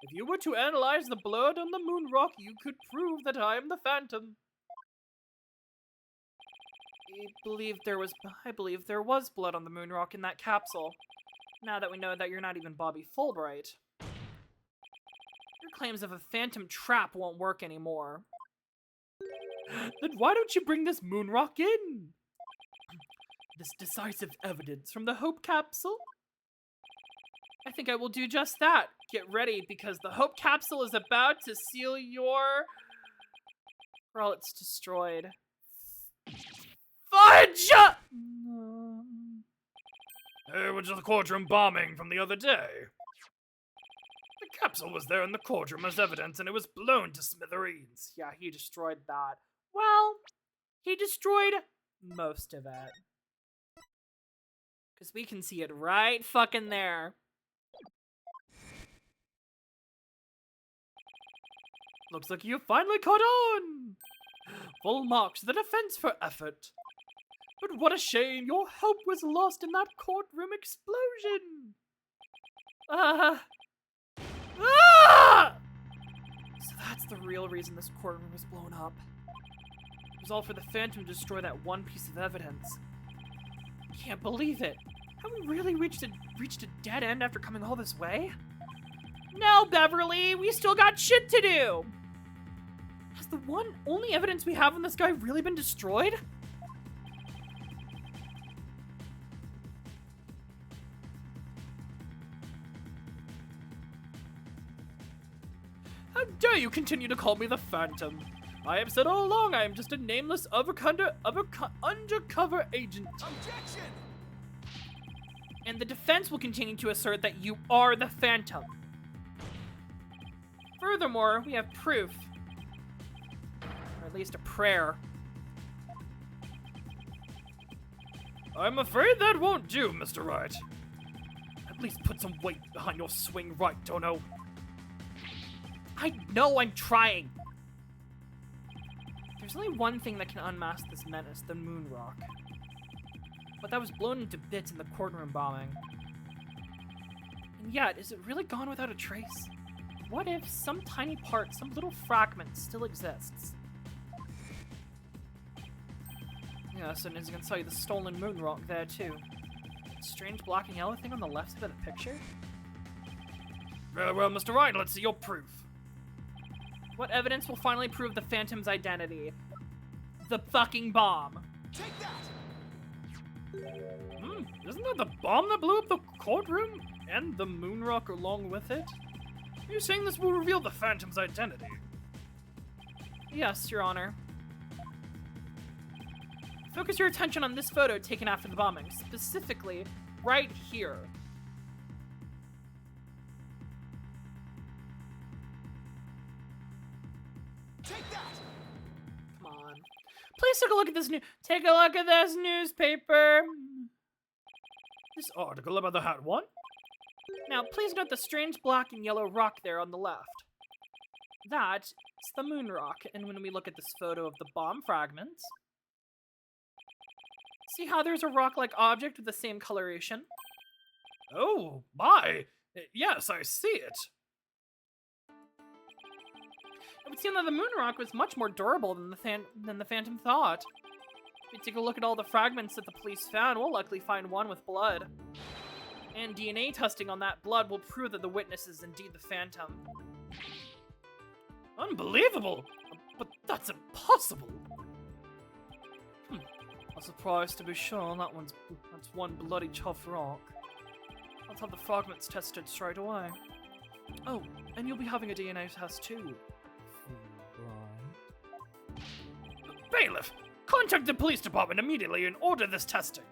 If you were to analyze the blood on the moon rock, you could prove that I am the Phantom. I believe there was blood on the moon rock in that capsule. Now that we know that you're not even Bobby Fulbright. Your claims of a phantom trap won't work anymore. Then why don't you bring this moon rock in? This decisive evidence from the Hope capsule? I think I will do just that. Get ready, because the Hope capsule is about to seal your... Well, it's destroyed. Fudge! It was the courtroom bombing from the other day. The capsule was there in the courtroom as evidence, and it was blown to smithereens. Yeah, he destroyed that. Well, he destroyed most of it. Because we can see it right fucking there. Looks like you finally caught on! Full marks to the defense for effort. But what a shame your hope was lost in that courtroom explosion! So that's the real reason this courtroom was blown up. It was all for the Phantom to destroy that one piece of evidence. Can't believe it. Have we really reached a dead end after coming all this way? No, Beverly, we still got shit to do! Has the only evidence we have on this guy really been destroyed? How dare you continue to call me the Phantom? I have said all along I am just a nameless undercover agent. Objection! And the defense will continue to assert that you are the Phantom. Furthermore, we have proof. Or at least a prayer. I'm afraid that won't do, Mr. Wright. At least put some weight behind your swing right, Dono. I know I'm trying! There's only one thing that can unmask this menace, the moon rock. But that was blown into bits in the courtroom bombing. And yet, is it really gone without a trace? What if some tiny part, some little fragment still exists? Yes, and as you can see, the stolen moon rock there too. Strange black and yellow thing on the left side of the picture? Very well, Mr. Wright, let's see your proof. What evidence will finally prove the Phantom's identity? The fucking bomb. Take that! Isn't that the bomb that blew up the courtroom? And the moon rock along with it? Are you saying this will reveal the Phantom's identity? Yes, Your Honor. Focus your attention on this photo taken after the bombing, specifically right here. Take that! Come on. Please take a look at this newspaper. This article about the Hat one? Now, please note the strange black and yellow rock there on the left. That's the moon rock, and when we look at this photo of the bomb fragments, see how there's a rock-like object with the same coloration? Oh, my! Yes, I see it. It would seem that the moon rock was much more durable than the Phantom thought. If we take a look at all the fragments that the police found, we'll likely find one with blood. And DNA testing on that blood will prove that the witness is indeed the Phantom. Unbelievable! But that's impossible! A surprise to be sure, that's one bloody tough rock. Let's have the fragments tested straight away. Oh, and you'll be having a DNA test too. Bailiff, contact the police department immediately and order this testing.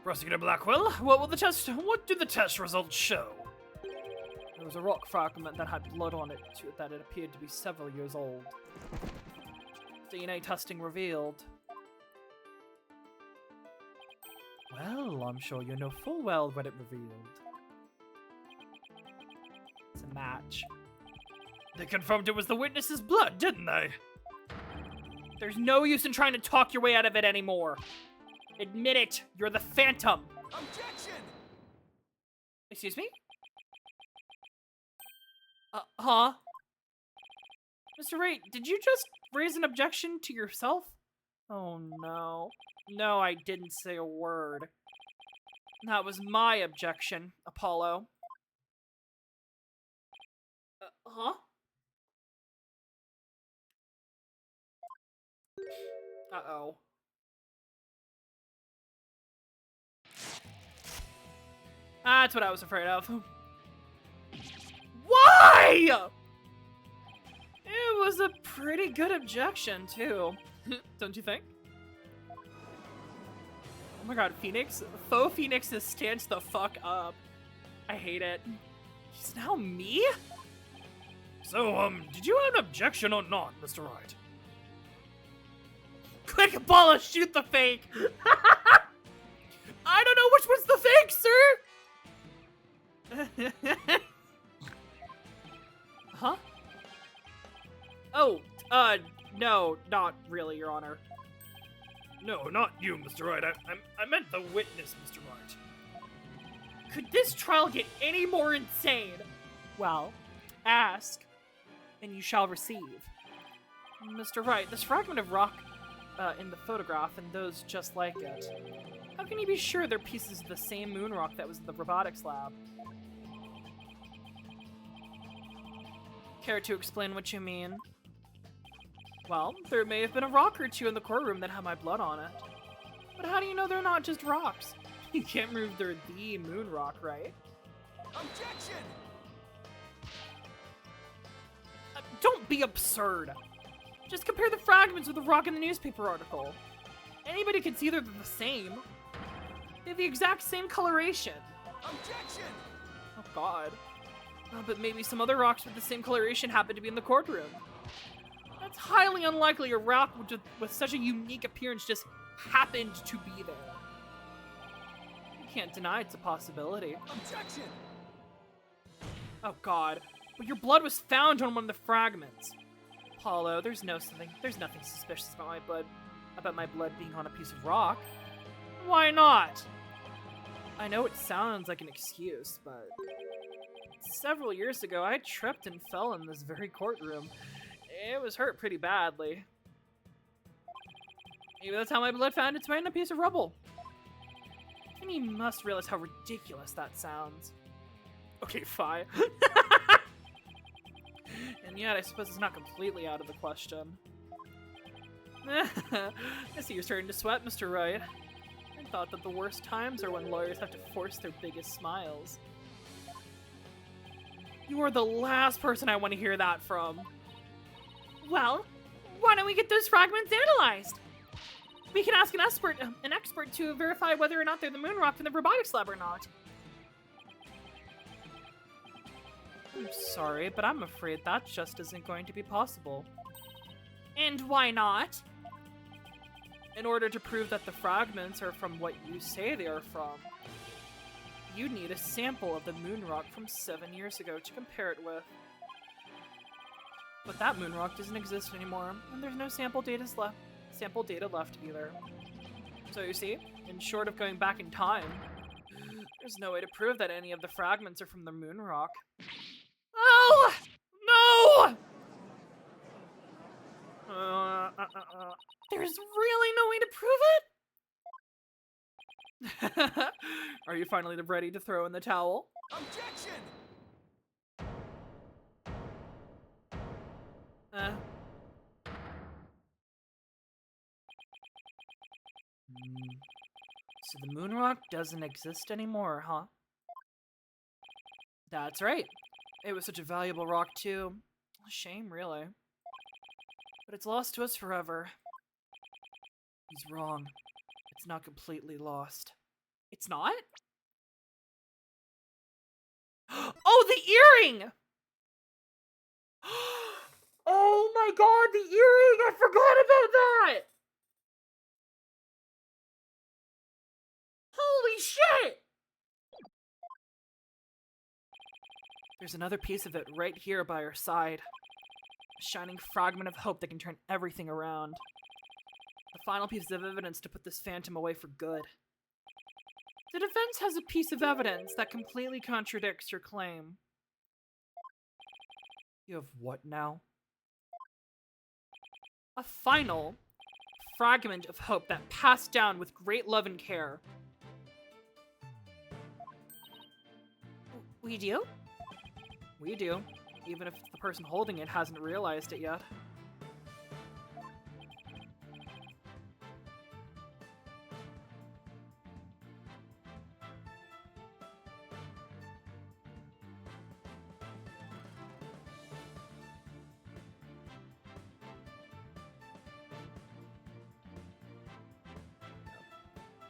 Prosecutor Blackwell, what do the test results show? There was a rock fragment that had blood on it that it appeared to be several years old. DNA testing revealed. Well, I'm sure you know full well what it revealed. It's a match. They confirmed it was the witness's blood, didn't they? There's no use in trying to talk your way out of it anymore. Admit it, you're the Phantom. Objection! Excuse me? Huh? Mr. Wright, did you just raise an objection to yourself? Oh no. No, I didn't say a word. That was my objection, Apollo. Huh? Uh-oh. That's what I was afraid of. Why?! It was a pretty good objection, too. Don't you think? Oh my god, Phoenix? Faux Phoenix is stanced the fuck up. I hate it. He's now me? So, did you have an objection or not, Mr. Wright? Quick, Apollo, shoot the fake! I don't know which one's the fake, sir! Huh? Oh, no, not really, Your Honor. No, not you, Mr. Wright. I meant the witness, Mr. Wright. Could this trial get any more insane? Well, ask, and you shall receive. Mr. Wright, this fragment of rock in the photograph and those just like it. How can you be sure they're pieces of the same moon rock that was in the robotics lab? Care to explain what you mean? Well, there may have been a rock or two in the courtroom that had my blood on it. But how do you know they're not just rocks? You can't prove they're the moon rock, right? Objection! Don't be absurd! Just compare the fragments with the rock in the newspaper article. Anybody could see they're the same. They have the exact same coloration. Objection! Oh god. But maybe some other rocks with the same coloration happen to be in the courtroom. That's highly unlikely a rock with such a unique appearance just happened to be there. You can't deny it's a possibility. Objection! Oh god. But your blood was found on one of the fragments. Apollo, there's nothing suspicious about my blood being on a piece of rock. Why not? I know it sounds like an excuse, but several years ago I tripped and fell in this very courtroom. It was hurt pretty badly. Maybe that's how my blood found its way in a piece of rubble. And you must realize how ridiculous that sounds. Okay, fine. And yet, I suppose it's not completely out of the question. I see you're starting to sweat, Mr. Wright. I thought that the worst times are when lawyers have to force their biggest smiles. You are the last person I want to hear that from. Well, why don't we get those fragments analyzed? We can ask an expert to verify whether or not they're the moon rock from the robotics lab or not. I'm sorry, but I'm afraid that just isn't going to be possible. And why not? In order to prove that the fragments are from what you say they are from, you need a sample of the moon rock from 7 years ago to compare it with. But that moon rock doesn't exist anymore, and there's no sample data left either. So you see, in short of going back in time, there's no way to prove that any of the fragments are from the moon rock. Oh! No! There's really no way to prove it? Are you finally ready to throw in the towel? Objection! So the moon rock doesn't exist anymore, huh? That's right. It was such a valuable rock, too. A shame, really. But it's lost to us forever. He's wrong. It's not completely lost. It's not? Oh, the earring! Oh my god, the earring! I forgot about that! Holy shit! There's another piece of it right here by our side. A shining fragment of hope that can turn everything around. The final piece of evidence to put this phantom away for good. The defense has a piece of evidence that completely contradicts your claim. You have what now? A final fragment of hope that passed down with great love and care. We do? We do, even if the person holding it hasn't realized it yet.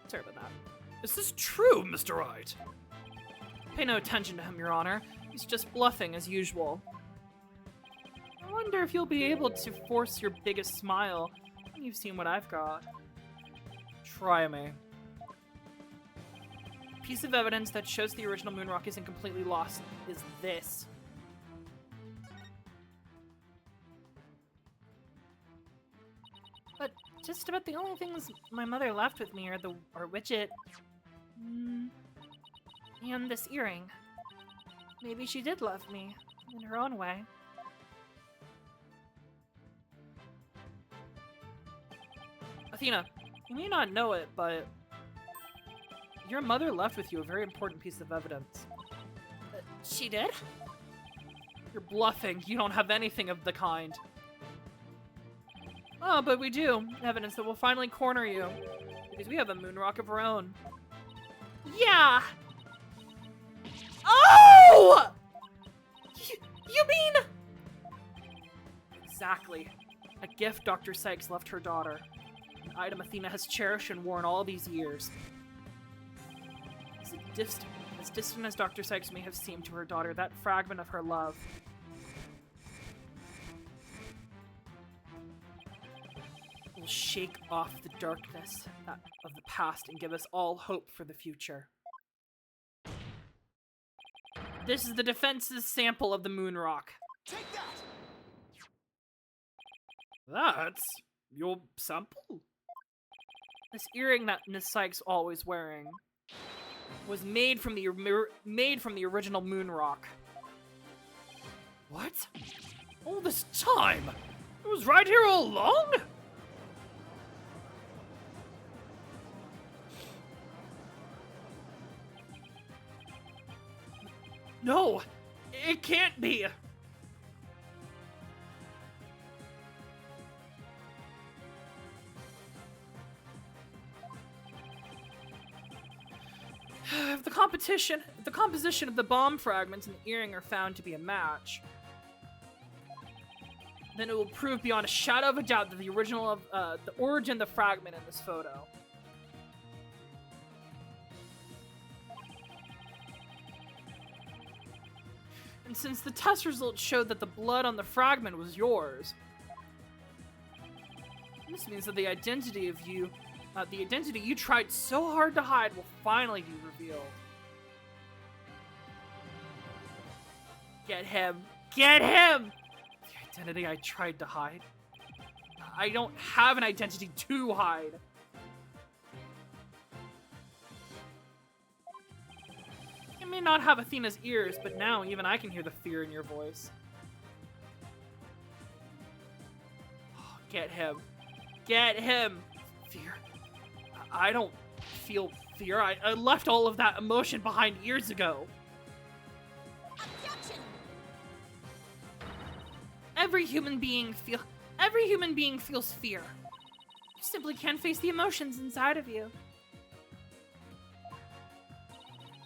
Sorry about that. Is this true, Mr. Wright? Pay no attention to him, Your Honor. He's just bluffing as usual. I wonder if you'll be able to force your biggest smile when you've seen what I've got. Try me. A piece of evidence that shows the original moon rock isn't completely lost is this. But just about the only things my mother left with me are Widget. And this earring. Maybe she did love me, in her own way. Athena, you may not know it, but your mother left with you a very important piece of evidence. She did? You're bluffing. You don't have anything of the kind. Oh, but we do. Evidence that will finally corner you. Because we have a moon rock of our own. Yeah! Oh! You mean... Exactly. A gift Dr. Sykes left her daughter. An item Athena has cherished and worn all these years. As distant as Dr. Sykes may have seemed to her daughter, that fragment of her love will shake off the darkness of the past and give us all hope for the future. This is the defense's sample of the moon rock. Take that! That's your sample? This earring that Miss Sykes always wearing was made from the original moon rock. What? All this time? It was right here all along? No, it can't be. If the composition of the bomb fragments and the earring are found to be a match, then it will prove beyond a shadow of a doubt that the origin of the fragment in this photo. And since the test results showed that the blood on the fragment was yours, this means that the identity you tried so hard to hide will finally be revealed. Get him! Get him! The identity I tried to hide. I don't have an identity to hide. You may not have Athena's ears, but now even I can hear the fear in your voice. Oh, get him. Get him! Fear. I don't feel fear. I left all of that emotion behind years ago. Objection! Every human being feels fear. You simply can't face the emotions inside of you.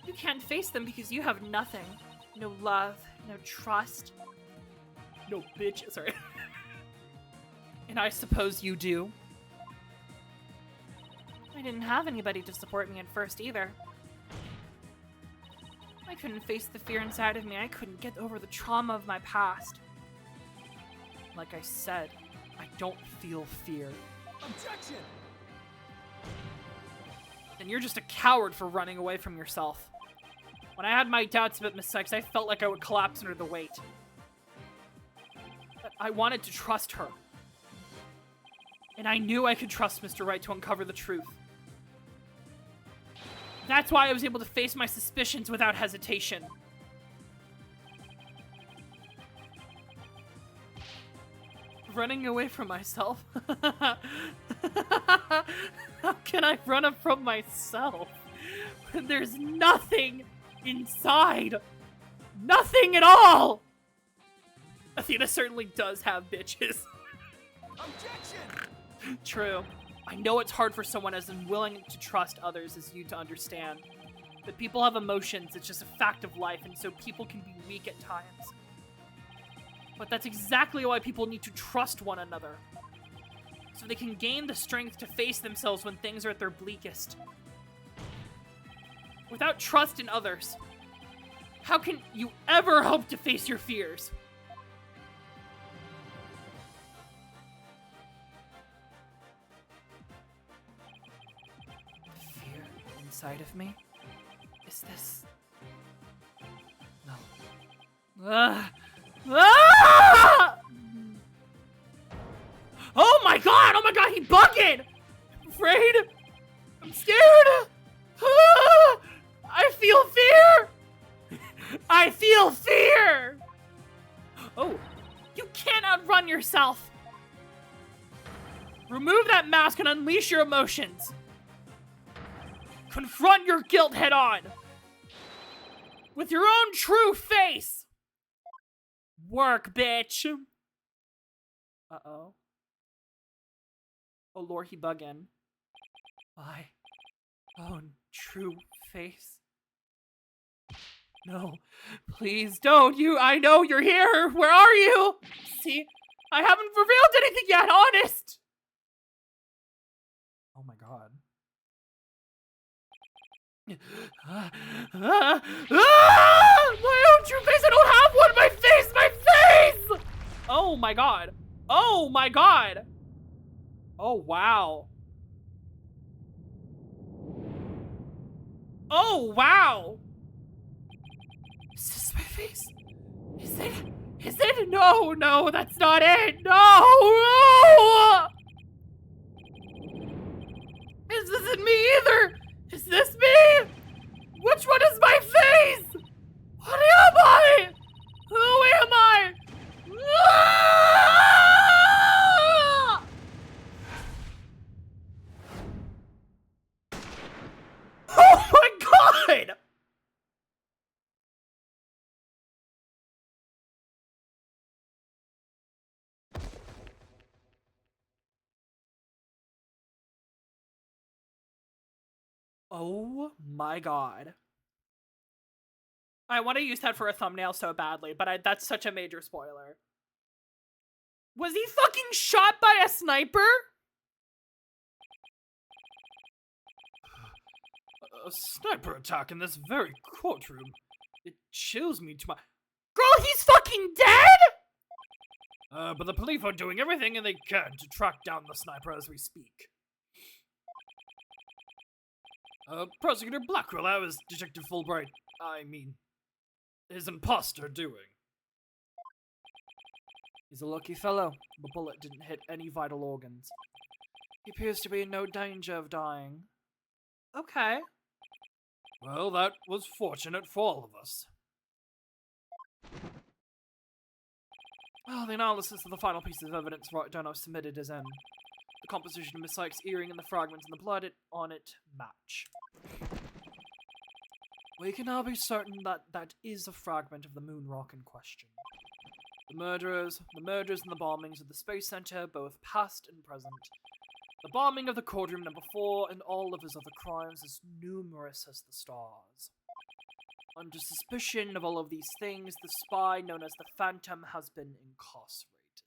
You can't face them because you have nothing. No love, no trust. No bitch, sorry. And I suppose you do. I didn't have anybody to support me at first either. I couldn't face the fear inside of me. I couldn't get over the trauma of my past. Like I said, I don't feel fear. Objection! Then you're just a coward for running away from yourself. When I had my doubts about Miss Sykes, I felt like I would collapse under the weight. But I wanted to trust her. And I knew I could trust Mr. Wright to uncover the truth. That's why I was able to face my suspicions without hesitation. Running away from myself? How can I run up from myself when there's nothing inside? Nothing at all! Athena certainly does have bitches. Objection! True. I know it's hard for someone as unwilling to trust others as you to understand. But people have emotions, it's just a fact of life, and so people can be weak at times. But that's exactly why people need to trust one another. So they can gain the strength to face themselves when things are at their bleakest. Without trust in others, how can you ever hope to face your fears? The fear inside of me? Is this... No. Ah! Oh my god! Oh my god, he bugging! I'm afraid! I'm scared! Ah! I feel fear! I feel fear! Oh, you can't outrun yourself! Remove that mask and unleash your emotions. Confront your guilt head on. With your own true face. Work, bitch. Uh-oh. Oh, Lord, he buggin'. My own true face. No, please don't. I know you're here. Where are you? See, I haven't revealed anything yet, honest. Oh my god. My own true face. I don't have one. My face. My face. Oh my god. Oh my god. Oh wow. Oh wow. Is this my face? Is it? Is it? No, no, that's not it. No, no. Is this in me either? Is this me? Which one is my face? What am I? Who am I? Ah! Oh my god! Oh my god. I want to use that for a thumbnail so badly, but that's such a major spoiler. Was he fucking shot by a sniper? A sniper attack in this very courtroom. It chills me to my... Girl, he's fucking dead?! But the police are doing everything they can to track down the sniper as we speak. Prosecutor Blackwell, how is Detective Fulbright, I mean, his imposter doing? He's a lucky fellow. The bullet didn't hit any vital organs. He appears to be in no danger of dying. Okay. Well, that was fortunate for all of us. Well, the analysis of the final pieces of evidence Dano submitted is in. The composition of Miss Sykes' earring and the fragments and the blood on it match. We can now be certain that that is a fragment of the moon rock in question. The murders and the bombings of the Space Center, both past and present. The bombing of the courtroom number 4 and all of his other crimes as numerous as the stars. Under suspicion of all of these things, the spy known as the Phantom has been incarcerated.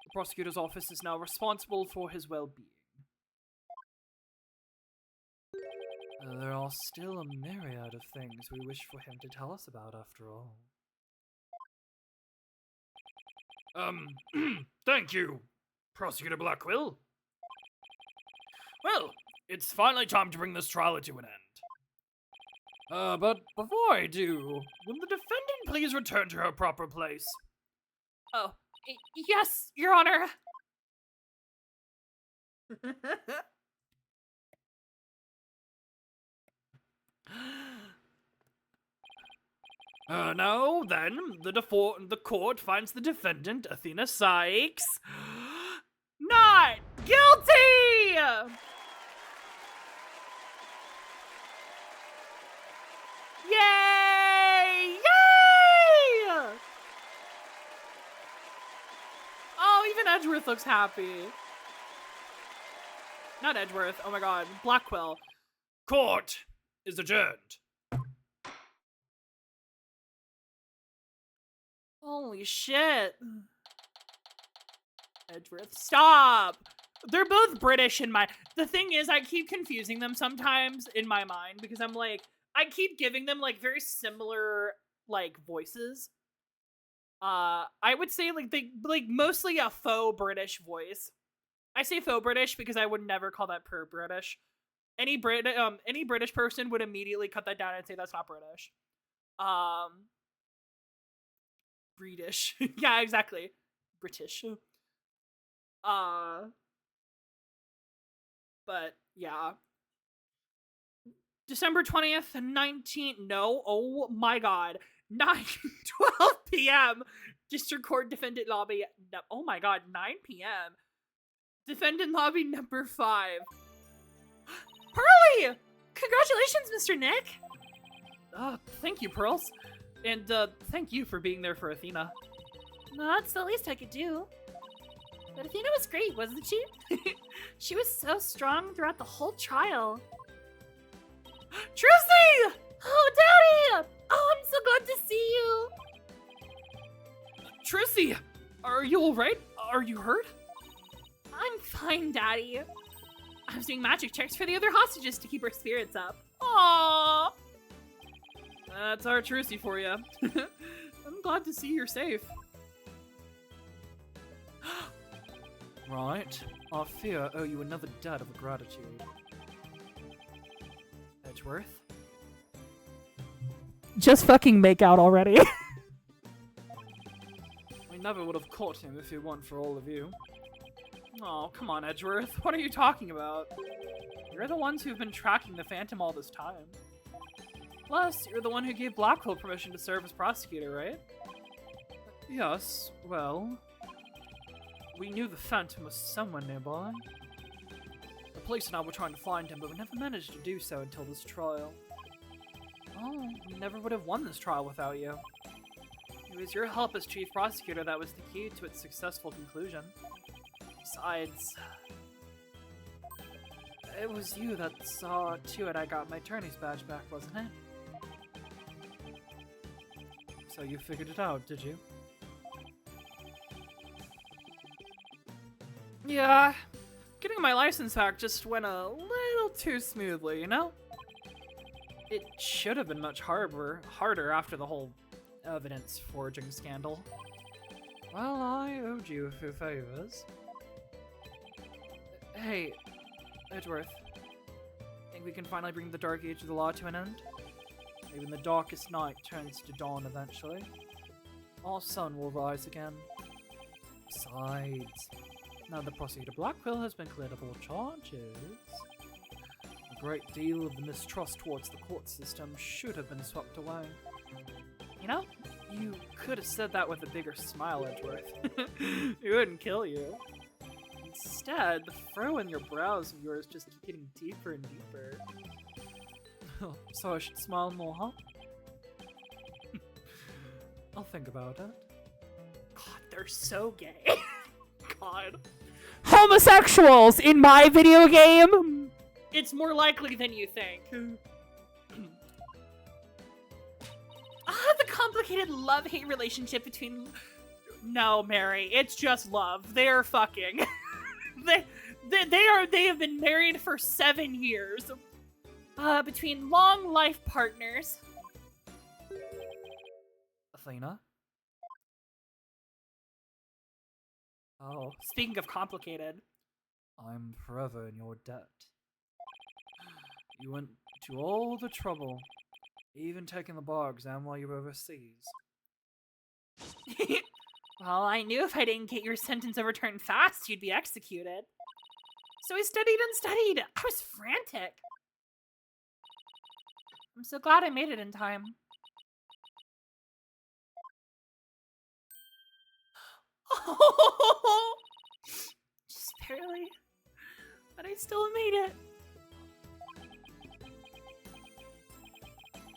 The prosecutor's office is now responsible for his well-being. There are still a myriad of things we wish for him to tell us about after all. Thank you, Prosecutor Blackwell. Well, it's finally time to bring this trial to an end. But before I do, will the defendant please return to her proper place? Oh, yes, Your Honor. Now then, the court finds the defendant, Athena Sykes, Not guilty! Yay! Yay! Oh, even Edgeworth looks happy. Not Edgeworth, oh my god, Blackwell. Court is adjourned. Holy shit. Edgeworth, stop! They're both British in my... The thing is, I keep confusing them sometimes in my mind because I'm like, I keep giving them like very similar like voices. I would say like they like mostly a faux British voice. I say faux British because I would never call that per British. Any British person would immediately cut that down and say that's not British. British. Yeah, exactly. British. But yeah. December 20th, oh my god. 9:12 p.m. District Court Defendant Lobby. No, oh my god, 9 p.m. Defend in lobby number 5. Pearly! Congratulations, Mr. Nick! Thank you, Pearls. And, thank you for being there for Athena. No, that's the least I could do. But Athena was great, wasn't she? She was so strong throughout the whole trial. Trucy! Oh, Daddy! Oh, I'm so glad to see you! Trucy! Are you alright? Are you hurt? I'm fine, Daddy. I was doing magic tricks for the other hostages to keep her spirits up. Aww! That's our Trucy for you. I'm glad to see you're safe. Right. I fear I owe you another debt of gratitude. Edgeworth? Just fucking make out already. We never would have caught him if it weren't for all of you. Oh, come on, Edgeworth. What are you talking about? You're the ones who've been tracking the Phantom all this time. Plus, you're the one who gave Blackwell permission to serve as prosecutor, right? Yes, well... We knew the Phantom was somewhere nearby. The police and I were trying to find him, but we never managed to do so until this trial. Oh, we never would have won this trial without you. It was your help as chief prosecutor that was the key to its successful conclusion. Besides, it was you that saw to it I got my attorney's badge back, wasn't it? So you figured it out, did you? Yeah, getting my license back just went a little too smoothly, you know? It should have been much harder after the whole evidence forging scandal. Well, I owed you a few favors. Hey, Edgeworth. Think we can finally bring the dark age of the law to an end? Even the darkest night turns to dawn eventually. Our sun will rise again. Besides, now that Prosecutor Blackwell has been cleared of all charges, a great deal of the mistrust towards the court system should have been swept away. You know, you could have said that with a bigger smile, Edgeworth. It wouldn't kill you. Instead, the furrow in your brows of yours just keep getting deeper and deeper. So I should smile more, huh? I'll think about it. God, they're so gay. God. Homosexuals in my video game? It's more likely than you think. The complicated love-hate relationship between... No, Mary, it's just love. They're fucking. they have been married for 7 years. Between long life partners. Athena? Oh, speaking of complicated, I'm forever in your debt. You went to all the trouble, even taking the bar exam while you were overseas. Well, I knew if I didn't get your sentence overturned fast, you'd be executed. So I studied and studied. I was frantic. I'm so glad I made it in time. Just barely. But I still made it.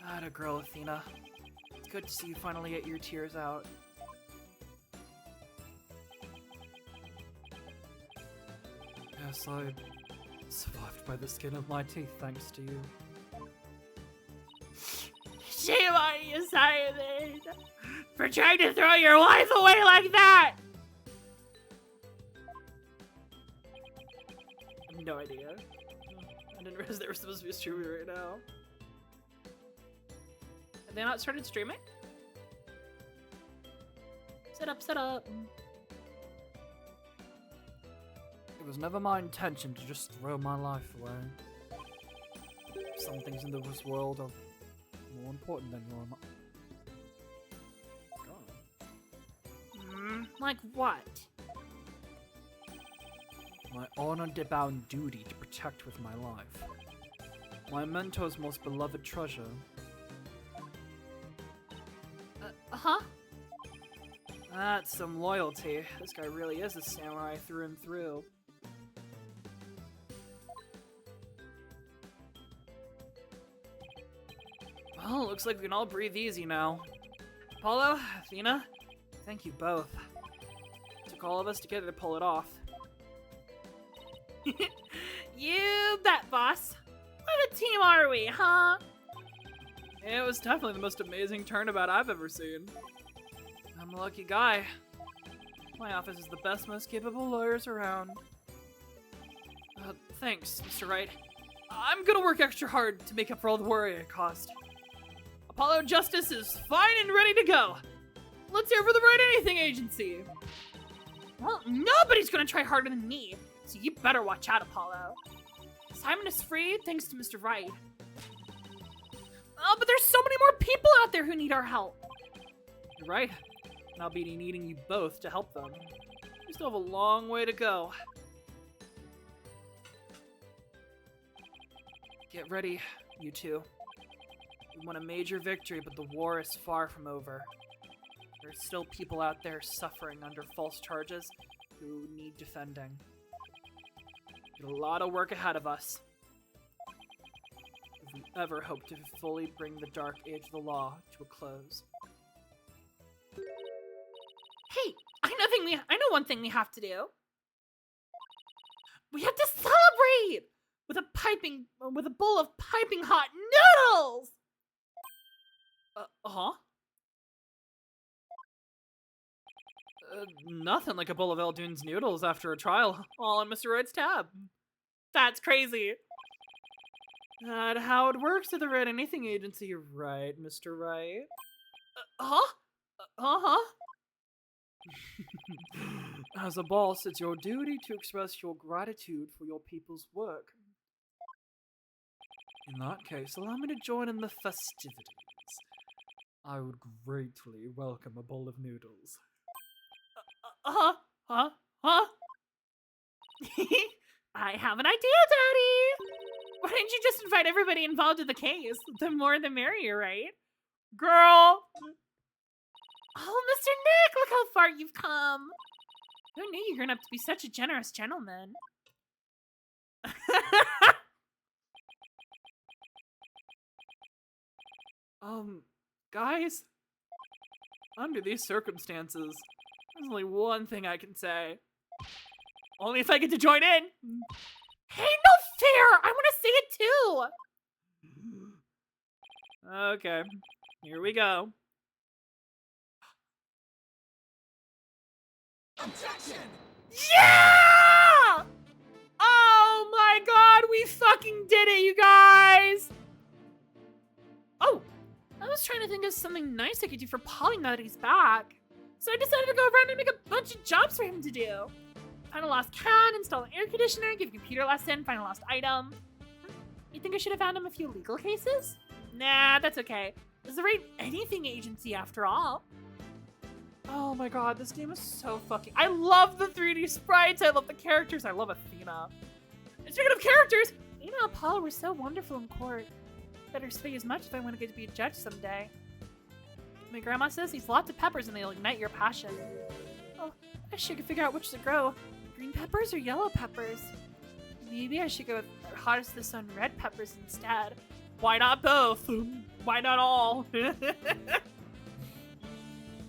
Atta girl, Athena. It's good to see you finally get your tears out. Yes, I survived by the skin of my teeth thanks to you. Shame on you, Simon, for trying to throw your wife away like that! I have no idea. I didn't realize they were supposed to be streaming right now. Have they not started streaming? Set up, set up. It was never my intention to just throw my life away. Some things in this world are more important than your Like what? My honor-bound duty to protect with my life. My mentor's most beloved treasure. Huh? That's some loyalty. This guy really is a samurai through and through. Well, looks like we can all breathe easy now. Apollo, Athena, thank you both. It took all of us together to pull it off. You bet, boss. What a team are we, huh? It was definitely the most amazing turnabout I've ever seen. I'm a lucky guy. My office is the best, most capable lawyers around. Thanks, Mr. Wright. I'm gonna work extra hard to make up for all the worry I caused. Apollo Justice is fine and ready to go. Let's hear for the Right Anything Agency. Well, nobody's gonna try harder than me, so you better watch out, Apollo. Simon is free thanks to Mr. Wright. Oh, but there's so many more people out there who need our help. You're right. And I'll be needing you both to help them. We still have a long way to go. Get ready, you two. We won a major victory, but the war is far from over. There's still people out there suffering under false charges who need defending. Got a lot of work ahead of us. If we ever hope to fully bring the dark age of the law to a close. Hey, I know one thing we have to do. We have to celebrate with a bowl of piping hot noodles. Nothing like a bowl of Eldoon's noodles after a trial, all on Mr. Wright's tab. That's crazy. That's how it works at the Right Anything Agency, right, Mr. Wright? As a boss, it's your duty to express your gratitude for your people's work. In that case, allow me to join in the festivities. I would gratefully welcome a bowl of noodles. I have an idea, Daddy. Why didn't you just invite everybody involved in the case? The more the merrier, right? Girl! Oh, Mr. Nick, look how far you've come. Who knew you were gonna have to be such a generous gentleman? Guys? Under these circumstances, there's only one thing I can say. Only if I get to join in! Hey, no fair! I want to say it too! Okay, here we go. Objection! Yeah! Oh my god, we fucking did it, you guys! Oh, I was trying to think of something nice I could do for Polly now that he's back. So I decided to go around and make a bunch of jobs for him to do. Find a lost cat, install an air conditioner, give a computer lesson, find a lost item. You think I should have found him a few legal cases? Nah, that's okay. It's the Right Anything Agency after all. Oh my god, this game is so fucking... I love the 3D sprites, I love the characters, I love Athena. And speaking of characters, You know, Apollo were so wonderful in court. Better speak as much if I want to get to be a judge someday. My grandma says these lots of peppers and they'll ignite your passion. Oh, I should figure out which to grow. Green peppers or yellow peppers? Maybe I should go with hottest the sun red peppers instead. why not both? Why not all?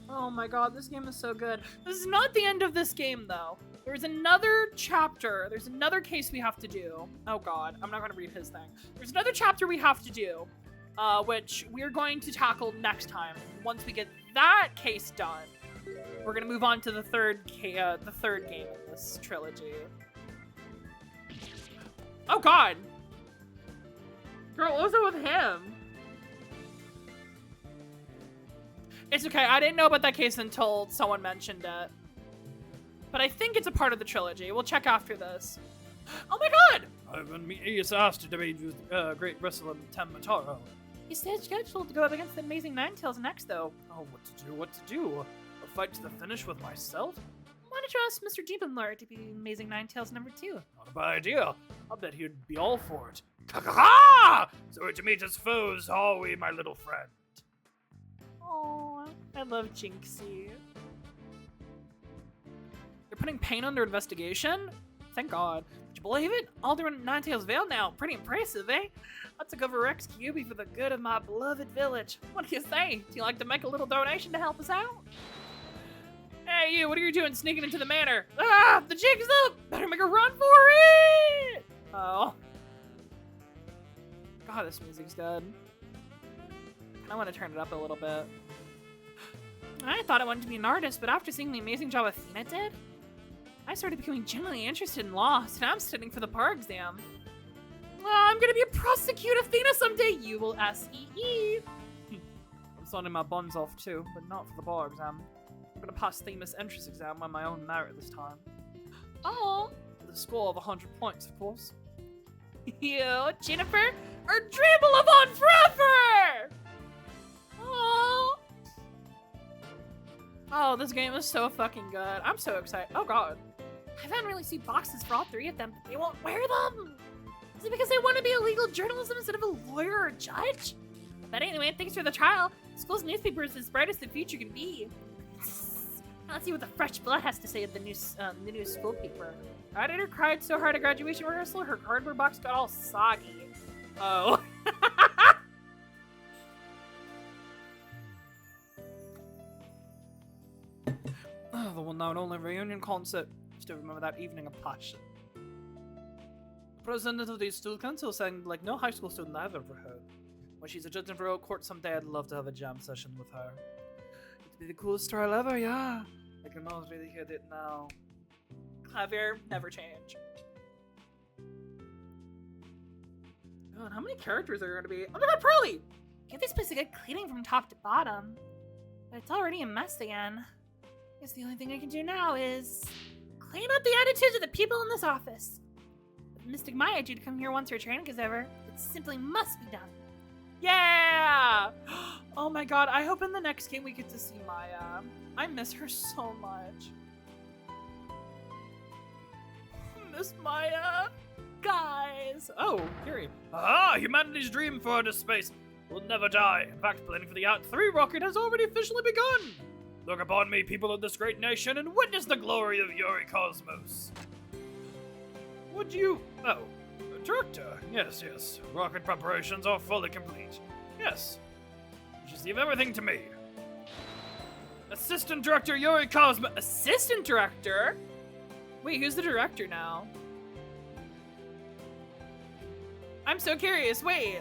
Oh my god, this game is so good. This is not the end of this game, though. There's another chapter. There's another case we have to do. Oh god, I'm not going to read his thing. There's another chapter we have to do, which we're going to tackle next time. Once we get that case done, we're going to move on to the third game in this trilogy. Oh god! Girl, what was it with him? It's okay, I didn't know about that case until someone mentioned it. But I think it's a part of the trilogy. We'll check after this. Oh my god! I've been asked to be great wrestler Tamataro. He's scheduled to go up against the Amazing Ninetales next, though. Oh, what to do? A fight to the finish with myself? Why don't you ask Mr. Deepinlord to be Amazing Ninetales number 2? Not a bad idea. I'll bet he'd be all for it. Ha! So to meet his foes, are we, my little friend? Oh, I love Jinxie. You're putting Pain under investigation? Thank God. Would you believe it? Alderman Ninetales Vale now. Pretty impressive, eh? I took over Rex QB for the good of my beloved village. What do you say? Do you like to make a little donation to help us out? Hey, you, what are you doing sneaking into the manor? Ah, the jig's up! Better make a run for it! Oh. God, this music's good. I want to turn it up a little bit. I thought I wanted to be an artist, but after seeing the amazing job Athena did, I started becoming genuinely interested in law, so now I'm studying for the bar exam. I'm gonna be a prosecutor Athena someday, you will S-E-E. I'm signing my buns off too, but not for the bar exam. I'm gonna pass Themis entrance exam on my own merit this time. Oh, With a score of 100 points, of course. you, Jennifer, are dream will live on forever! Oh. Oh, this game is so fucking good. I'm so excited. Oh god. I haven't really seen boxes for all three of them, but they won't wear them. Is it because they want to be a legal journalism instead of a lawyer or a judge? But anyway, thanks for the trial. School's newspaper is as bright as the future can be. Now let's see what the fresh blood has to say at the new school paper. Our editor cried so hard at graduation rehearsal, her cardboard box got all soggy. Oh. Oh, the one now and only reunion concert. Still remember that evening of passion. The president of the student council sang like no high school student I've ever heard. When she's a judge in Royal Court someday, I'd love to have a jam session with her. It'd be the coolest trial ever, yeah. I can almost really hear it now. Clavier, never change. God, how many characters are there going to be? Oh my god, Pearly! Give this place a good cleaning from top to bottom. But it's already a mess again. Guess the only thing I can do now is clean up the attitudes of the people in this office. If Mystic Maya due to come here once her training is over, it simply must be done. Yeah! Oh my god, I hope in the next game we get to see Maya. I miss her so much. Miss Maya. Guys. Oh, Yuri. Ah, humanity's dream for outer space will never die. In fact, planning for the Out 3 rocket has already officially begun. Look upon me, people of this great nation, and witness the glory of Yuri Cosmos. Would you... Oh, director. Yes. Rocket preparations are fully complete. Yes. Just leave everything to me. Assistant Director Yuri Cosmos... Assistant director? Wait, who's the director now? I'm so curious. Wait.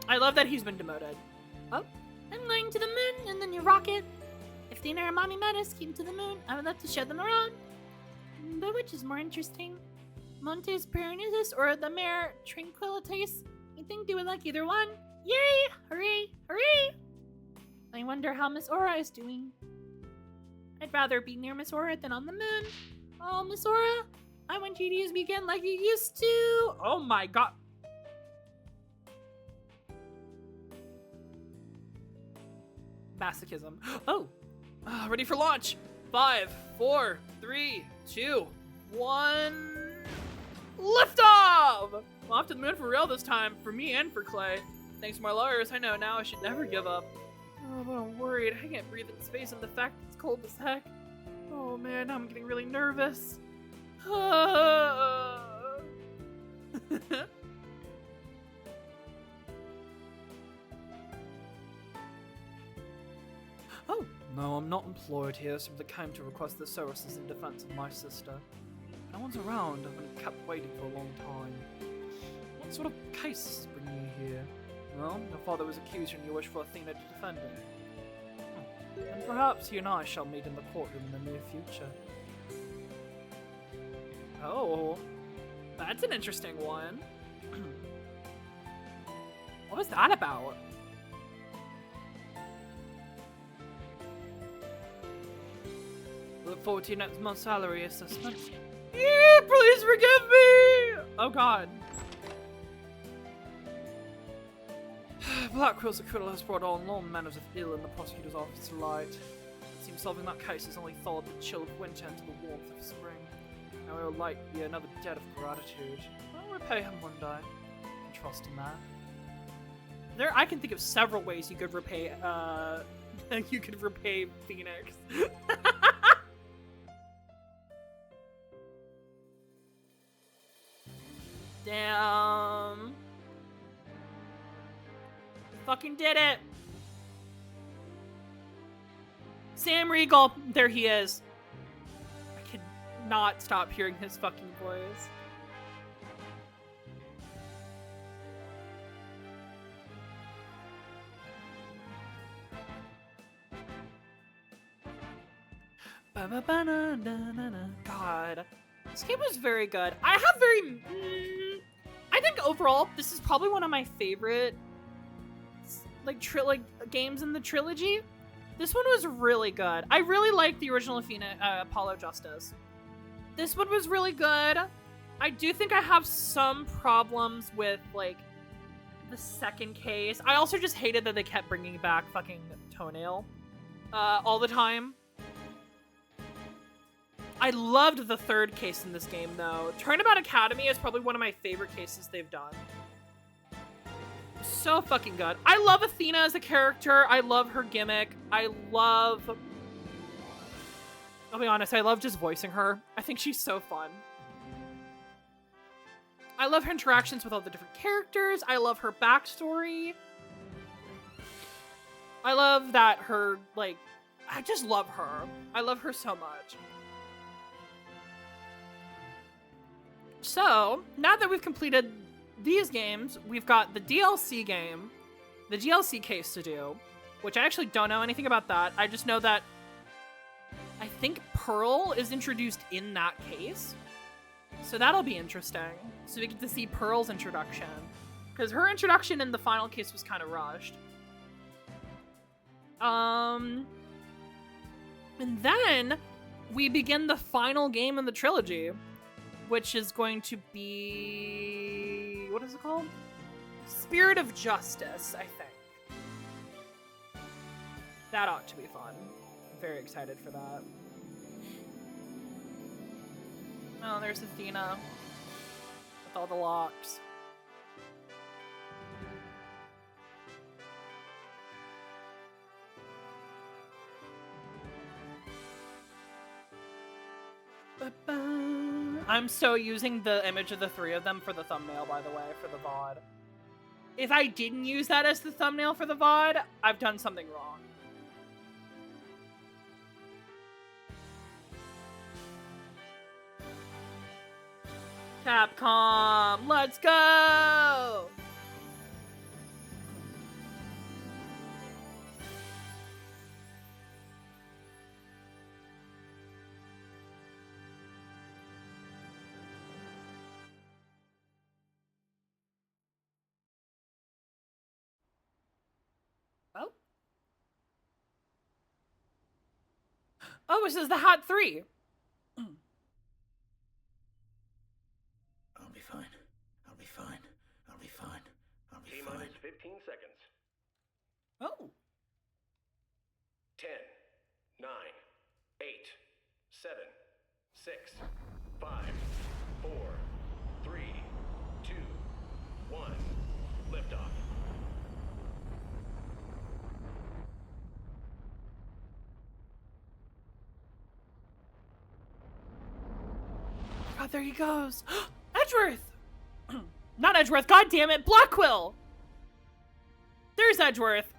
I love that he's been demoted. Oh, I'm going to the moon in the new rocket. If Athena or Mommy Metis came to the moon, I would love to show them around. But which is more interesting? Montes Perenitus or the Mare Tranquilitas? I think they would like either one. Yay! Hooray! Hooray! I wonder how Miss Aura is doing. I'd rather be near Miss Aura than on the moon. Oh, Miss Aura, I want you to use me again like you used to. Oh my god. Masochism. Oh. Ready for launch. 5, 4, 3, 2, 1. Liftoff! Well, off to the moon for real this time, for me and for Clay. Thanks to my lawyers, I know now I should never give up. Oh, but I'm worried. I can't breathe in space and the fact it's cold as heck. Oh man, now I'm getting really nervous. Oh, no, I'm not employed here, simply came to request the services in defense of my sister. No one's around, I've been kept waiting for a long time. What sort of case is bringing you here? Well, your father was accused and you wish for Athena to defend him. And perhaps you and I shall meet in the courtroom in the near future. Oh, that's an interesting one. What was that about? Look forward to your next month's salary assessment. Please forgive me! Oh god. Blackwell's acquittal has brought all known manners of ill in the prosecutor's office to light. It seems solving that case has only thawed the chill of winter into the warmth of spring. Now it'll light be another debt of gratitude. I'll repay him one day. I can trust in that. I can think of several ways you could repay, Phoenix. Damn. Fucking did it. Sam Riegel. There he is. I could not stop hearing his fucking voice. God. This game was very good. I have very... I think overall, this is probably one of my favorite games in the trilogy. This one was really good. I really liked the original Apollo Justice. This one was really good. I do think I have some problems with, like, the second case. I also just hated that they kept bringing back fucking Toenail all the time. I loved the third case in this game, though. Turnabout Academy is probably one of my favorite cases they've done. So fucking good. I love Athena as a character. I love her gimmick. I'll be honest, I love just voicing her. I think she's so fun. I love her interactions with all the different characters. I love her backstory. I love that her, like, I just love her. I love her so much. So, now that we've completed these games, we've got the DLC game, the DLC case to do, which I actually don't know anything about that. I just know that I think Pearl is introduced in that case. So that'll be interesting. So we get to see Pearl's introduction. Because her introduction in the final case was kind of rushed. And then we begin the final game in the trilogy, which is going to be... what is it called? Spirit of Justice, I think. That ought to be fun. Very excited for that. Oh, there's Athena. With all the locks. I'm so using the image of the three of them for the thumbnail, by the way, for the VOD. If I didn't use that as the thumbnail for the VOD, I've done something wrong. Capcom, let's go! Oh. Oh, it says the Hat 3. I'll be fine. I'll be fine. I'll be fine. I'll be fine. T-minus 15 seconds. Oh. 10, 9, 8, 7, 6, 5, 4, 3, 2, 1. Liftoff. God, there he goes. Edgeworth! Not Edgeworth, god damn it, Blackquill! There's Edgeworth.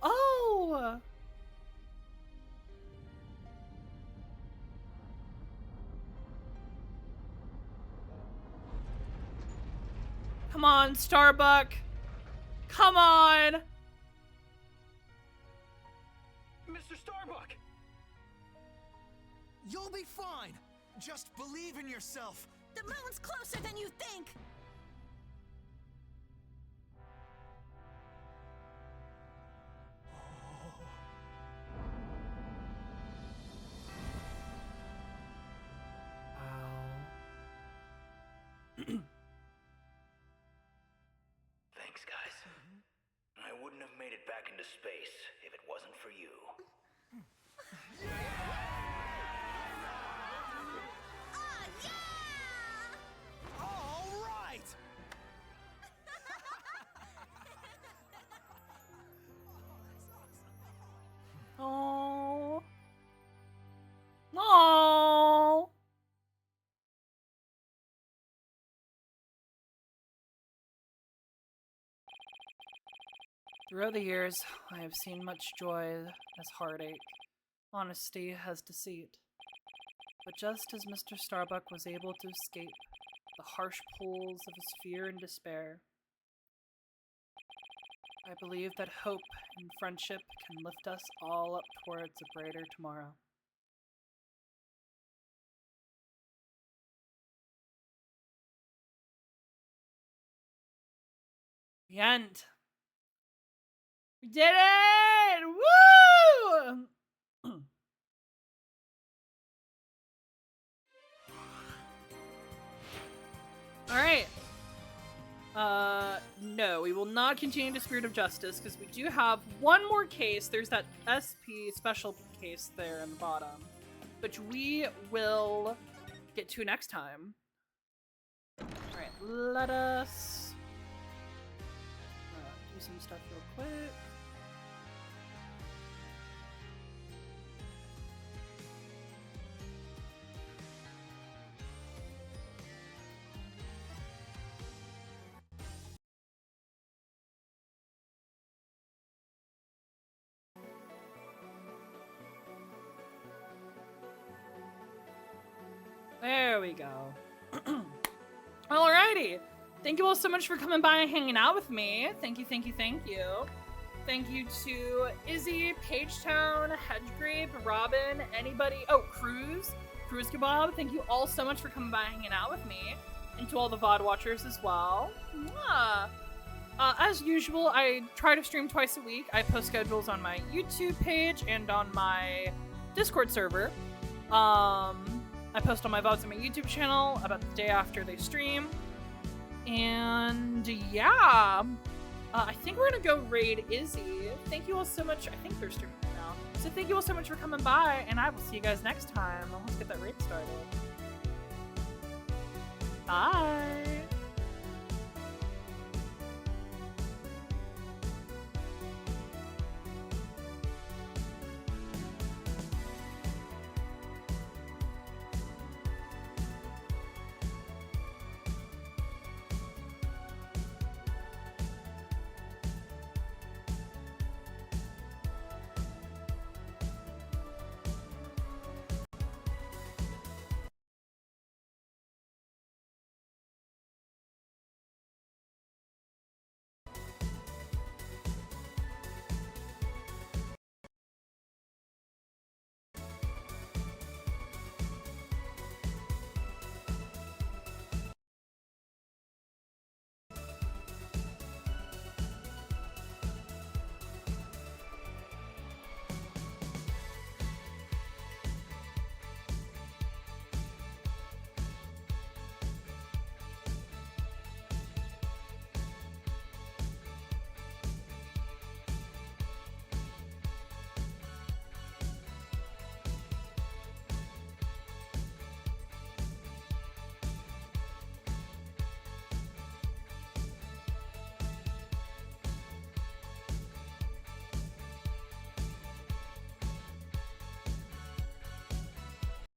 Oh! Come on, Starbuck. Come on! Mr. Starbuck! You'll be fine. Just believe in yourself. The moon's closer than you think! Thanks, guys. I wouldn't have made it back into space if it wasn't for you. Ah, yeah! All right. Oh. Aw. Throughout the years, I have seen much joy as heartache, honesty as deceit. But just as Mr. Starbuck was able to escape the harsh pulls of his fear and despair, I believe that hope and friendship can lift us all up towards a brighter tomorrow. The end. We did it! Woo! Alright. No, we will not continue to Spirit of Justice because we do have one more case. There's that SP special case there in the bottom, which we will get to next time. Alright, let us do some stuff real quick. There we go. Alrighty. Thank you all so much for coming by and hanging out with me. Thank you, thank you, thank you. Thank you to Izzy, Pagetown, Hedgegrape, Robin, anybody. Oh, Cruz Kebab. Thank you all so much for coming by and hanging out with me. And to all the VOD watchers as well. Mwah. As usual, I try to stream twice a week. I post schedules on my YouTube page and on my Discord server. I post all my VODs on my YouTube channel about the day after they stream. And yeah, I think we're gonna go raid Izzy. Thank you all so much. I think they're streaming right now. So thank you all so much for coming by, and I will see you guys next time. Let's get that raid started. Bye.